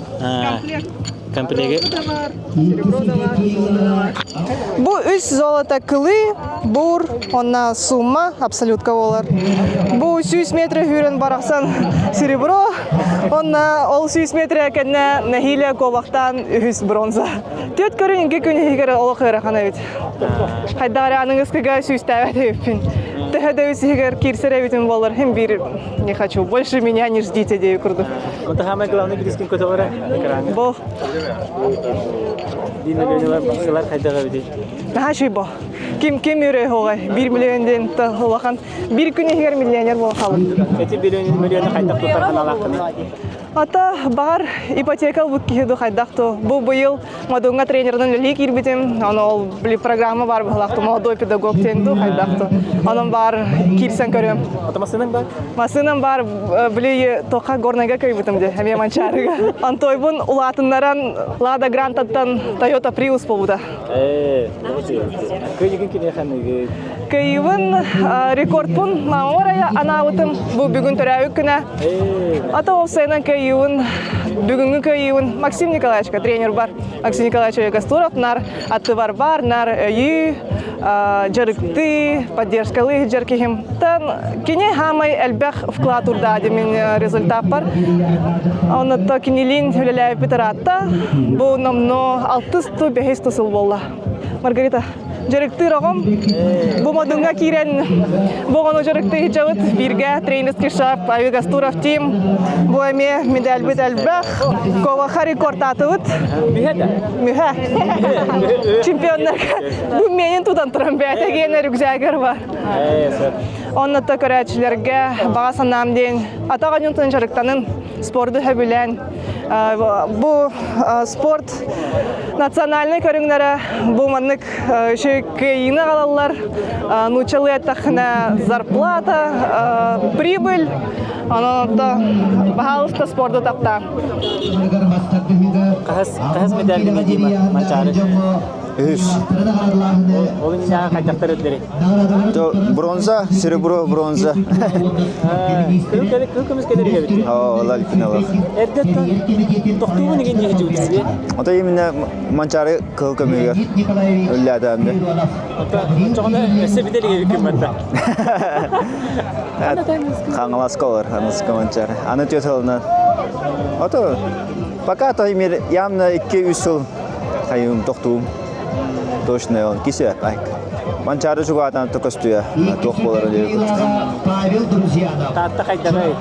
[SPEAKER 2] Komplege.
[SPEAKER 3] Bu 3 zolota kılı, bur, ona summa, absolutka olur. Bu 100 metre hüren baraksan серебро, ona 100 metre kendine nehile kovaktan 100 bronza. Tüt körün inge günü higara olu kırakana bit. Haydari anınız kıga 100 tavet hepin. Tehede higara kirsere bitin bollar. Hem bir не хочу, больше меня не ждите, дею курду.
[SPEAKER 2] Он самый главный близкий котовара экран.
[SPEAKER 3] Бо.
[SPEAKER 2] Дина гönüler baksalar kaydaga bidi.
[SPEAKER 3] Наша бо. Kim yürü hoğay 1 milyondan tağılakan bir gün eğer milyoner bol kalır.
[SPEAKER 7] Eti 1 milyonu kaydak tutarkan alaqını.
[SPEAKER 3] Ата бар ипотекал бут киһиду хайдахту. Бу быйыл мадунга тренерден лик ирбитим. Аны ол били программа бар бахлахту. Молодой педагог тенду хайдахту. Анын бар кирсен көрөм.
[SPEAKER 7] Атамасының бар?
[SPEAKER 3] Масының бар били тока горнага кайбытым де. Хаме манчарыга. Антойбун улатыннаран Лада Грантаттан Toyota Prius болуда.
[SPEAKER 7] Көйгөн кине
[SPEAKER 3] Кайыбын рекордпун маморая анаутым. Бу бүгүн төрәүк күнә. Ата олсайнан кайыбын бүгүнгү кайыбын Максим Николаевичка тренер бар. Максим Николаевич Гастуров нар атты бар нар үй жарыкты поддержкалы жаркихим. Тан кине хамай элбэх вклад урда демин результат бар. Онотто кинелин хүлеләй питаратта. Бу намно 600-500 сыл болла. Маргарита жарыкты рогом бу модунга кирен богоно жарыкты хижабыт бирге тренерский штаб Гастуров тим бу эме медаль бах кова рекорд атыбыт миха чемпионнар бу менин тудан турам бәтеген рюкзагер бар оннотто көрәчләргә бага санам ден атаган жарыктанын спорты хөбүлән бу спорт национальный көрүңнәре бу маннык кыйына калалар нучалы тахна зарплата прибыль анатта баһалыста спорта тапта
[SPEAKER 7] кас медаль диме дима манчары Ол инжа кайтактар өттери.
[SPEAKER 4] Бронза, серебро, бронза.
[SPEAKER 7] Кылкымыз келерге бит.
[SPEAKER 4] Алла алкынала.
[SPEAKER 7] Эрдеттен токтугун деген жеги жибитсиз.
[SPEAKER 4] Ата именно манчары кылкымыгар. Өлле адамды.
[SPEAKER 7] Ата чогона эсе биделге бикматта.
[SPEAKER 4] Каңаласкалар, аныска манчары. Аны төтөлнө. Ата пока то имер явно 2-3 жыл кайым токтугум. Точно он кисе айк. Манчары жугатан токостуя. Ток болар деп.
[SPEAKER 7] Татта кайдабай.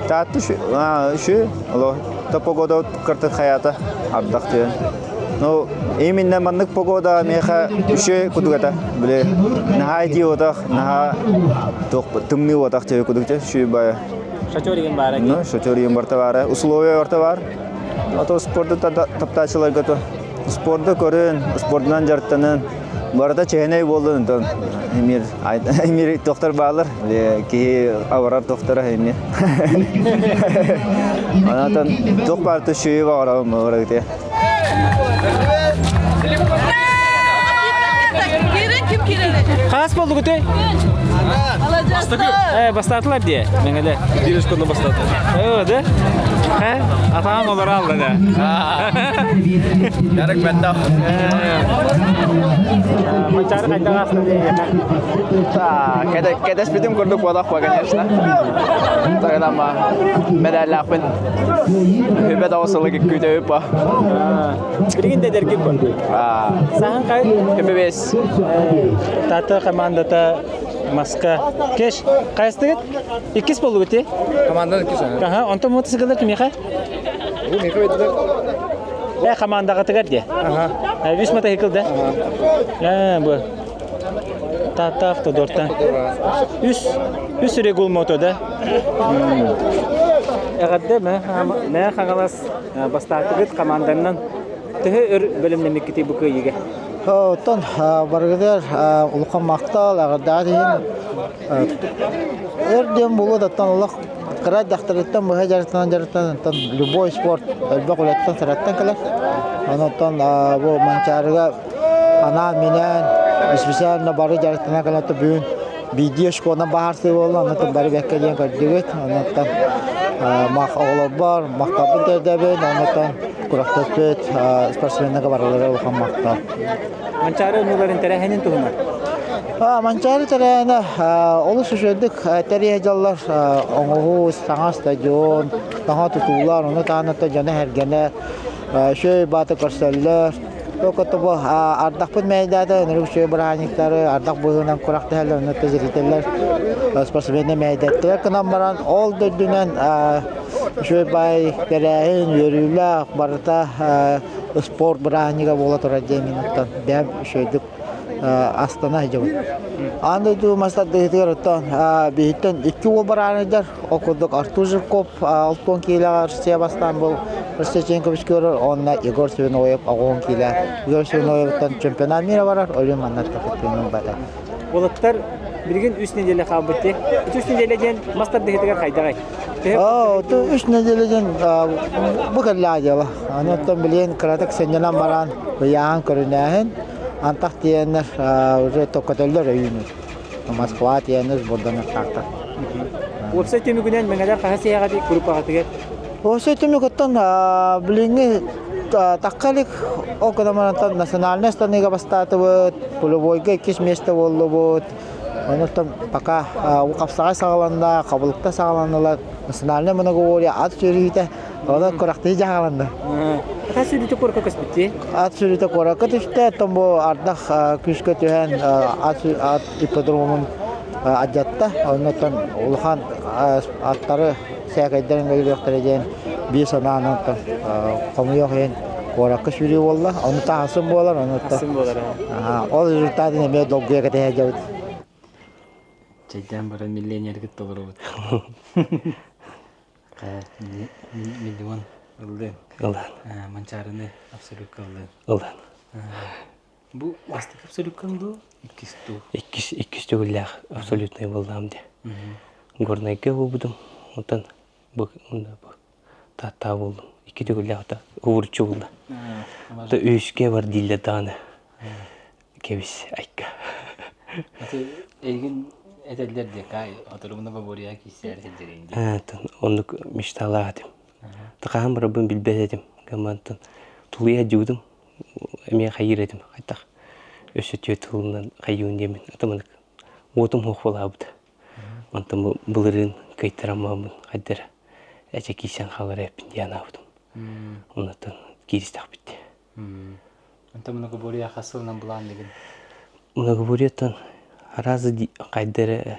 [SPEAKER 4] Татты шу, алло, то погода карта хаята ардакты. Но именно маннык погода меха шу кудугата. Биле нахайди отак, наха ток тымны отак те кудукте шу бая.
[SPEAKER 7] Шачоригин бар.
[SPEAKER 4] Ну, шачоригин барта бар. Условия барта бар. Ато спортты таптачылар гото. Спортты көрін, спортынан жарттанын, барда чейней болдың, эмир тоқтар бағылар, кейі аварар тоқтара эмир. Анатан тоқ барты шүйі бағырауым бағыра кете.
[SPEAKER 7] Қас болды күте? Бастатылар де, меңеле. Дирежконда бастатылар. Да? Атаң олар алды да.
[SPEAKER 14] Ярык бәнді.
[SPEAKER 7] Манчары қайда қасына
[SPEAKER 14] дейді. Кәдес бітім көрдік болақ ба, конечно. Тағыдама медалі ақпен. Үбет ауысылы көйті өп ба.
[SPEAKER 7] Бірген дедер кеп көрді? Саған қай?
[SPEAKER 14] Үбебес.
[SPEAKER 7] Таты командата маска. Кеш, қайыстығыт? Екес болу өте?
[SPEAKER 14] Команданы екес өңір.
[SPEAKER 7] Онты мотоциклдар кімеға?
[SPEAKER 14] Бұл меқа өйділер.
[SPEAKER 7] Командаға тігір де? Үш мотоцикл да? Бұл. Таты автодорттан. Үш регул мото да? Әғадды мән қағалас бастатығыт команданнан түхі үр бөлімнемек кете бұқы еге?
[SPEAKER 19] Тон баргыдар улқан мақтал ағырдар эрден болу даттан улақ қырат дақтырыттан бұға жарыттан любой спорт әлбақ үлеттен сыраттан кілер. Онықтан бұл манчарыға ана менен іспесәріне бары жарыттана кілетті бүгін видео школынан бағарсы болды. Онықтан бары бәккелен көрдігіт. Онықтан мақ оғылы бар, мақтабын дәрдәбін. Онықтан құрақтаспет спортсменнеге барылары улқан мақтал.
[SPEAKER 7] Манчары өнелерін тәрәхенін тұғына?
[SPEAKER 19] Манчары тәрәхені олы сүшөдік тәрәхеджалар оңығы саңа стадион, саңа тұтулар, оны тағанатта жаны әргені шөй баты көрсәлілер. Тоқыты бұл ардақпын мәйдады, өнірік шөй бұрағаниктары ардақ бұғынан құрақты әлі өнетті зірителер спортсменне мәйдеттілер. Кынан баран ол дүрдінен шөй бай тәрәхен өрілі барыта спорт бұрағаниға бола тұра деминаттан бәм шөйдік
[SPEAKER 17] Astana hijabı. Anda du masad dehtigar otan bihten 2 yıl baranıdır okuduk Artur Zhirkov 6 kilolar Sebastan bol Rostechenko biskörür onna Igor Svinoyev 10 kilo Igor Sviноевтан чемпионат мира барар ölüm anlattı futbolun bada.
[SPEAKER 18] Olatlar bir gün 3 nedele kabıttı. 3 nedeleden master dehtigar kaydagay.
[SPEAKER 17] Tu 3 nedeleden bu kadar ya. Anlattım bilen kratak senyalan baran bayan körünen antak diyenler уже tokatılır oyunu. Moskva diyenler buradan kalktı.
[SPEAKER 18] Website mi günden mengajar kahasi ya gadi grup kahatigar.
[SPEAKER 17] Website mi kuttan bilingi takkalik o kadar manatan nasionalnya staniga bastata buat puluboyga ikis mesta oldu buat. Anlattım paka ukapsaga sağlanda kabulukta sağlandılar. Nasionalnya mana govoria at sürüyte ona koraktı jagalanda.
[SPEAKER 18] Ata sürüyte korka kasbitti.
[SPEAKER 17] At sürüyte koraka işte tombo ardak küskö tühen at ipodromun ajatta anlattım ulhan atları seyakaydan geliyorlar bir sana anlattım. Kamu yok yani koraka sürüyü valla onu ta hasım bolar onu ta.
[SPEAKER 18] Hasım bolar.
[SPEAKER 17] O rezultatı ne me dogguya kataya jawt.
[SPEAKER 2] Çaydan baran milyoner git olur bu. Milyon oldu.
[SPEAKER 22] Oldu.
[SPEAKER 2] Mancarını absolut kaldı.
[SPEAKER 22] Oldu.
[SPEAKER 2] Bu bastık absolut kaldı.
[SPEAKER 22] İkisi öyle absolutne buldum diye. Горнайга buldum. Ondan bu ta buldum. İki de öyle hatta uğurcu buldu. Da üyüske var dilde tane. Kevis ayka.
[SPEAKER 2] Atı ilgin edeller diye kay oturumunda baboriya ki serhendireydi.
[SPEAKER 22] Onu miştaladım. Takam Rabbim bilbededim. Gamantan tuluya judum. Eme hayır edim. Hatta ösütüyor tulundan kayın demin. Atamanık. Otum hoqolabdı. Ondan bulurun kaytaramamın. Haddara. Ece kişen halar hep yanavdım. Ondan giriştak bitti.
[SPEAKER 2] Ondan bunu baboriya hasılından bulan degin.
[SPEAKER 22] Bunu baboriyadan harazı kaydere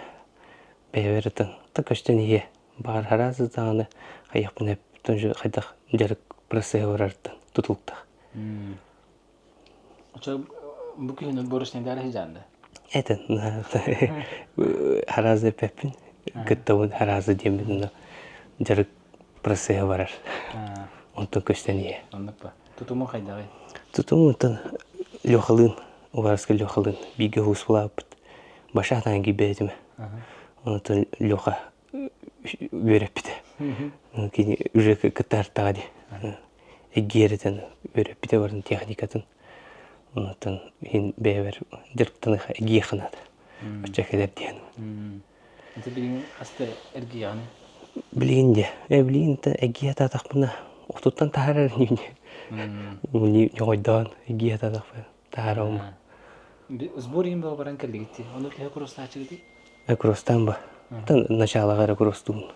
[SPEAKER 22] beverden takıştan iyi. Bar harazı tane hayapın hep tuncu kaydak jarık prasaya varardan tutulukta.
[SPEAKER 2] Bugün borçlu nedar heyecanlı.
[SPEAKER 22] Evet. Harazı pepin. Gıttavun harazı diyemedim. Jarık prasaya varar. Ondan kıştan iyi.
[SPEAKER 2] Anlıkla. Tutumu kaydağı.
[SPEAKER 22] Tutumu ondan lokalın. Uvarska lokalın. Bilgi husulapıt. Başatan gibi etme. Ondan loka verepti. Kini ücret katar tadi. Egerden verepti varın teknikatın. Ondan hin bever direkten egiye kanat. Açık eder diyen.
[SPEAKER 2] Ente bilin hasta ergi yani.
[SPEAKER 22] Bilin de. Bilin de egiye tatak buna. Otutan taharar ni. Ni yoydan egiye tatak taharam.
[SPEAKER 2] Сборим был баранка легти. Он у тебя просто очереди.
[SPEAKER 22] Кростам ба. Та начало гара кростун.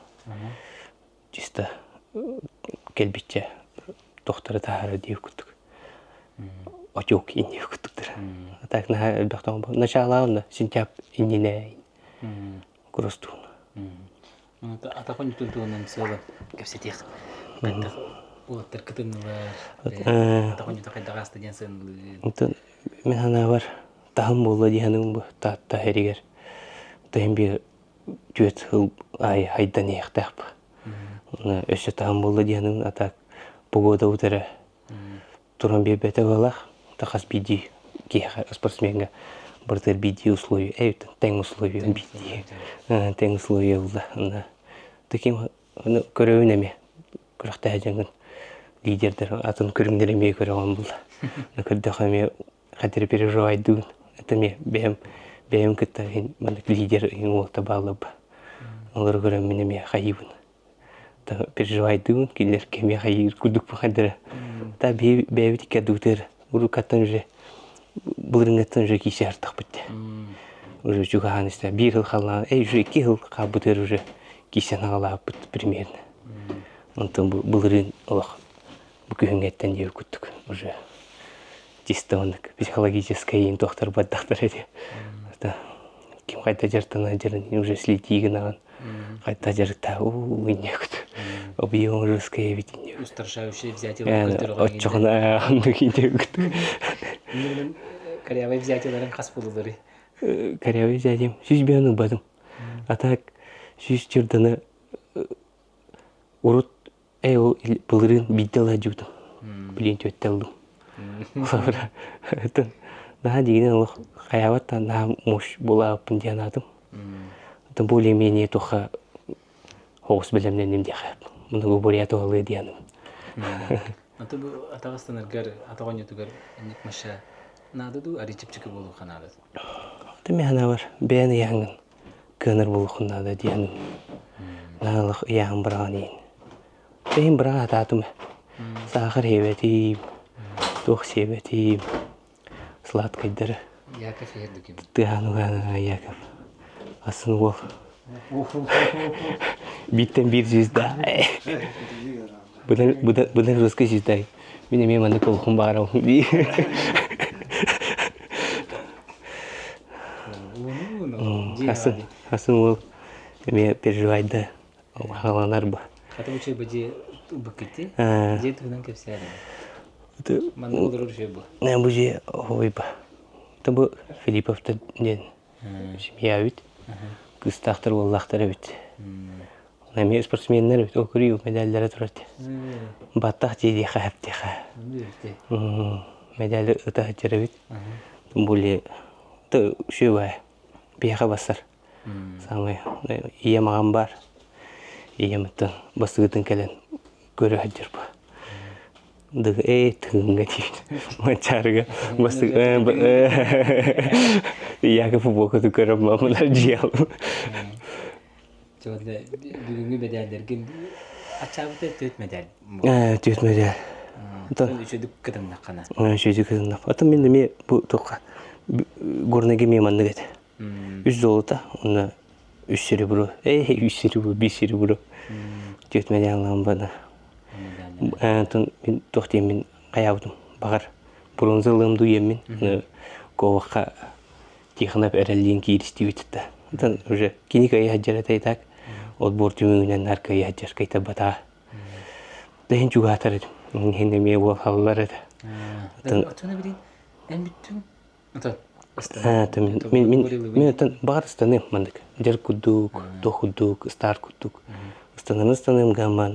[SPEAKER 22] Чисто келбиче доктора тахара диев куттук. Очок иннев куттуктар. Так на доктор начало он сентябрь иннине. Кростун.
[SPEAKER 2] Ну та атакон тултунун села кепсетих. Катта улаттар кытынылар. Атакон тукайдага стадионсын.
[SPEAKER 22] Мен ана бар. Тахым болла дияным бу татта херигер. Тахым би түйет хыл ай хайдан яқтақ бу. Өсі тахым болла дияным атак погода утара. Туран би бете балақ. Тахас биди кеха спортсменга бартер биди условия. Эйт тең условия биди. Тең условия булда. Таким көрөүн эме. Кыракта жангын лидердер атын көрүмдер эме көрөгөн булда. Накырда хаме хатыр переживайдун. Это мне бем кыта лидер инолта балып. Олар көрөм мене ме хайыбын. Та переживайдун килер кеме хайыр кудук бахадыр. Та бебит кадутер. Уру каттан же булрынгаттан же кисе артак битти. Уже жугахан исте бир жыл калган, уже 2 жыл кабытыр уже кисен алап бит примерно. Онтон булрын олох бүгүнгеттен жеп күттүк уже. Чисто психологическое доктор баддактар эди. Ким кайта жартана жерин уже слетигин кайта жарта уйнек. Объем русское видение.
[SPEAKER 2] Устрашающее взятие.
[SPEAKER 22] Оччогона андыгинде.
[SPEAKER 2] Корявай взятелерин кас булулары.
[SPEAKER 22] Корявай взятем. Сүз бияның бадым. Атак сүз чырданы урут ол былырын биддала жудым. Билин төттелдім. Наха дегенен олық қаяватта наха мұш бола апын дейін адым. Более-менее тоха хоғыс білімнен немде қайып. Мұны көбірия тоғалы дейінім.
[SPEAKER 2] Атағастаныргар, атағанетугар, әнек маша надыду аричепчікі болу қанады.
[SPEAKER 22] Мен ана бар, бәйіні яңын көнір болу қынады дейінім. Нағылық яғын біраған ең. Бәйін біраған ататым. Сақыр ебетейім, тоқ себетейім, сладкайдары.
[SPEAKER 2] Яков ердікім.
[SPEAKER 22] Тығануға Яков. Асын ол. Биттен бір жүзді. Бұдан русқа жүзді. Мен еме маңды қолқым бағарау. Асын ол. Еме переживайды. Қаланар ба.
[SPEAKER 2] Қаты бұчай бәде ұбықетті? Де тұғынан көпсі әлі? Маңды болыр ұр жөй бұл?
[SPEAKER 22] Бұл жөй ой ба. Бұл Филипповты ден семья өт. Кыстақтыр оллақтыр өт. Мен спортсменлер өт. Ол көрі медальдері тұрады. Баттақ жейде қағып де қа. Медалі ұтақ жері өт. Бұл шөй бай. Бияға басар. Самай ие маған бар. Ие мұттан басығытын кәлін көрі әдер ба. Дығы тұғынға дейін. Манчарыға басығы. Яков боқыты көріп мамылар жиялым.
[SPEAKER 2] Жоғында бүгінгі медальдерген ачабыты төт медаль.
[SPEAKER 22] Төт медаль.
[SPEAKER 2] Үшедік кітімнақ қана.
[SPEAKER 22] Үшедік кітімнақ. Атын мен де бұл тоққа горнаге меманды кәді. 3 золота, оны 3 серебро. 3 серебро, 5 серебро. Төт медальлам баны. Мен тоқтен мен қаяудым. Бағар бронзалымды еммен. Коваққа тихынап әрәлден кейірісті өтітті. Уже кенек аяқ жарат айтақ. Отбор түміңінен арқа аяқ жар қайта батаға. Дайын жүгі атар едім. Мен еме ол қалылар еді.
[SPEAKER 2] Отына білейін, ән біттің?
[SPEAKER 22] Мен бағар ұстаным мандық. Жар күддік, тоқ күддік, стар күддік. Ұстаным ғаман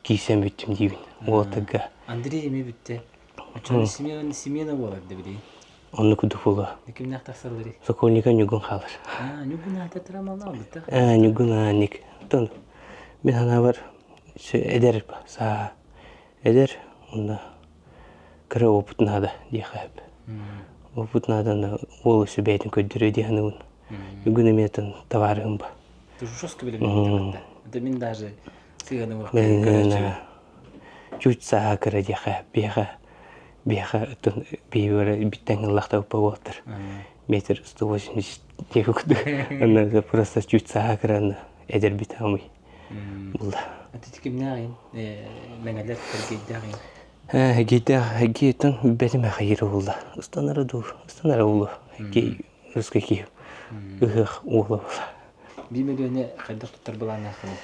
[SPEAKER 22] кейсен бүттім дейбін. Ол тәгға.
[SPEAKER 2] Андрей еме бітті. Очаны семена болады білейін.
[SPEAKER 22] Оны күдік болу.
[SPEAKER 2] Некімнақ тақсалары?
[SPEAKER 22] Сокольника нүгін қалыр.
[SPEAKER 2] Нүгін ата тұрамалау бұтта?
[SPEAKER 22] Нүгін аңық. Мен ана бар, әдер ба, саға. Әдер, онда кірі опытын ада дей қайып. Опытын аданы ол өсі бәйтін көддірі дейіні ұн. Нүгін еметін таварығын ба.
[SPEAKER 2] Жосты білімін де мен даже сыйғаным уақытын
[SPEAKER 22] чуть саға кірі дей қайып. Бияға бейбері биттен ғылақта өпі болдыр. Метр 180 деп өкді. Оны просто чуть саға кірі әдер бит алмай. Бұлда.
[SPEAKER 2] Әтетікімне ағын? Мәңәлер кіргейді ағын?
[SPEAKER 22] Гейттен бәліме қайыры болды. Ұстанары болды. Гей рысқы кейіп. Үғық олы болды.
[SPEAKER 2] 1 миллионы қайдақ тұттар боланы ақыны?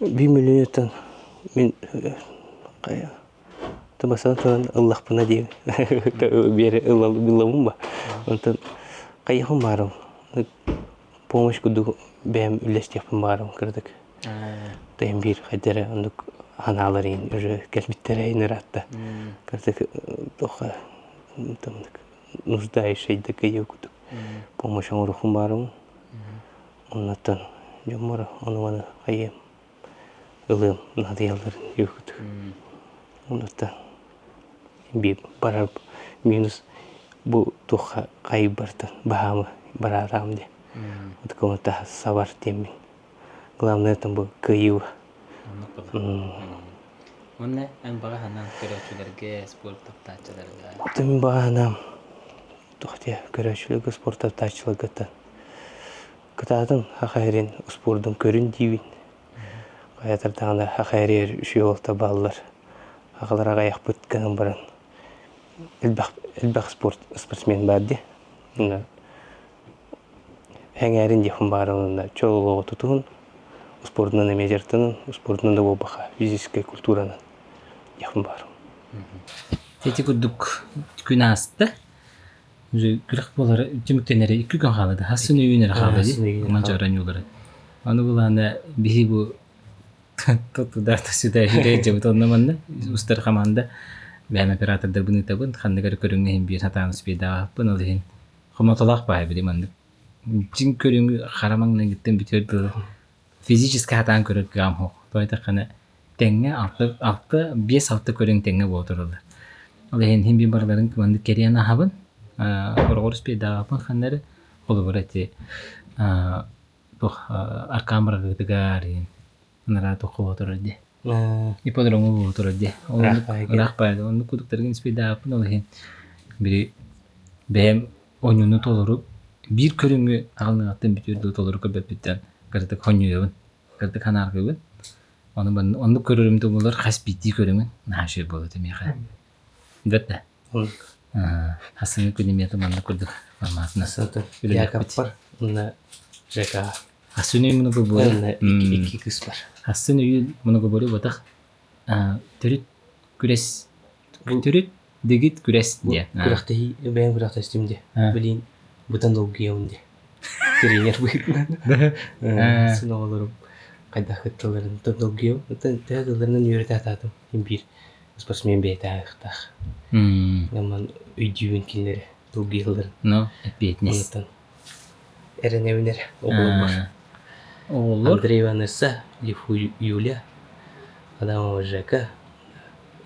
[SPEAKER 22] 1 миллионеттен мен қайы. Табасаны тұран ұллақпына дейм. Бері ұллауым ба. Онтан қайықым барым. Помощь күді бәйім үлестепім барым кірдік. Дайым бір қайдары аналар ең. Уже кәлбіттері әйін ұратты. Кірдік тоқа нуждающийді күйеу күдік. Помощь ұрықым барым. Оннаттан жомары оны қайым. Үлім надыяларын өкіді. Оннаттан бейіп барар минус бұл тұққа қайып бартын бағамы барарам де. Отқымытта савар темін. Главное это бұл күйеу.
[SPEAKER 2] Онна ән баға ханан көрәчілерге, спорт таптачыларға?
[SPEAKER 22] Мен баға ханам тоқте көрәчілігі, спорт таптачылығы. Кытатын хақайрен спордың көрін дейбін. Қаятырдағында хақайрер үші олта балылар. Ақыларға аяқ бүткенім баран. Әлбәқ спортсмен барды. Әңәрін дефін барынында чолылығы тұтығын. Спортынан әме жертінің, спортынан да ол бақа физическая культуранын дефін барым.
[SPEAKER 2] Тети күдік күн асты. Уже кырык болар жимиктенери 2 gün калды. Хасын үйүнөр калды. Манчаран юлары. Аны буланы бихи бу тотударта сюда хиреже бутоннаманна устар команда бәм оператордар буны табын хандыгар көрүнгө бир хатаны спеда быны ден. Хоматалак бай били мандык. Жин көрүнгө харамаңна гиттен битерди. Физически хатан көрөт гам хо. Тойта кана теңге алты 5-6 көрүң теңге болтурулду. Ал ен хим бир барларын мандык керияна хабын. Оргорс педа апан ханнары болу барати. Аркамра гыдыгарин. Нара тохо оторди. Иподрому оторди. Рахпайды. Onu kuduklarının ispeda apın ol hen. Biri benim oyununu tolurup bir körüngü alnı attım bitirdi tolurup köbet bitten. Kırdık honyuyun. Kırdık hanar köbet. Onu körürüm de bunlar has bitti körümün. Naşir bolu demeye. Dötte. Hasını künimiyatı manlı kurduk. Formatına.
[SPEAKER 22] Yakapar. Ona jeka.
[SPEAKER 2] Hasını bunu böyle.
[SPEAKER 22] İki kız var.
[SPEAKER 2] Hasını bunu böyle batak. Türüt küres. Türüt digit küres diye.
[SPEAKER 22] Kuraktahi ben kurakta istimdi. Bilin butan dolgiyonde. Kiriyer buyurun. Sınav olurum. Kayda hıttaların dolgiyo. Tağlarının yürüte atadım. Bir sportsmen beyta hıttaq. Yaman öydüğün kinleri dolgiyoların.
[SPEAKER 2] No, etbiyetiniz.
[SPEAKER 22] Ondan. Eren eviner. Oğlum var.
[SPEAKER 2] Olur.
[SPEAKER 22] Андрей Ивановна, Юля, Адамова Жека,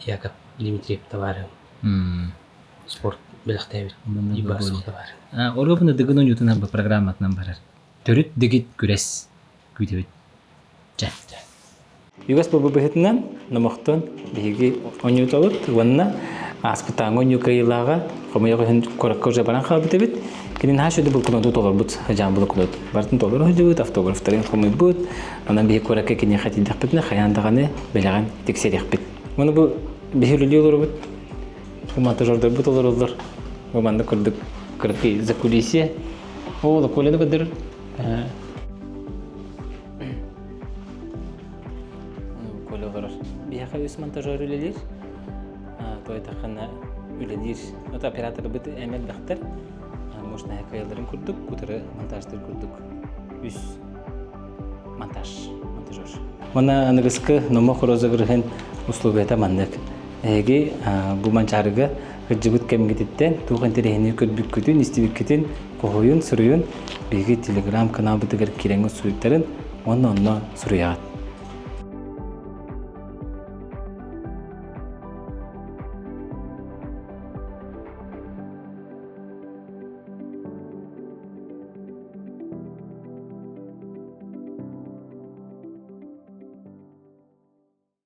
[SPEAKER 22] Яков Дмитриев товары. Спорт белектебит. Ибасов товары.
[SPEAKER 2] Оргопны дыгын ютuna bu программатынан барар. Төрүт дигит күрес күйтебит. Жа. Югас бу бехетнен намактан биги онюталыт ванна аспытан онюкайлага комояга хен кораккожа баран хабитебит. Кирин хашуды бул кулонду толор бут хажан бул кулот. Бартын толор хажыбыт автографтарын комой бут. Анан бие коракка кине хати дахпетне хаяндаганы белаган тексерихпет. Муну бу бехилилер бут. Монтажердер бут олорлар. Команда кырдык кыркы за кулисия. О, да коледа бедер. Колелар. Бие хавис монтажерлер. Тойта хана үледир. Ата оператор бит эмел дахтар. Можно хакаяларын курдук, кутары монтаждыр курдук. Үс монтажер. Мана анагыскы номо хорозагырген услугата маннык. Эги бу манчарыга гыжыбыт кемгетиттен туган терехини көрбүк күтүн, истибиккетин, когоюн, сүрүюн, биги телеграм канал битигер киреңи суюктарын онно суруягат.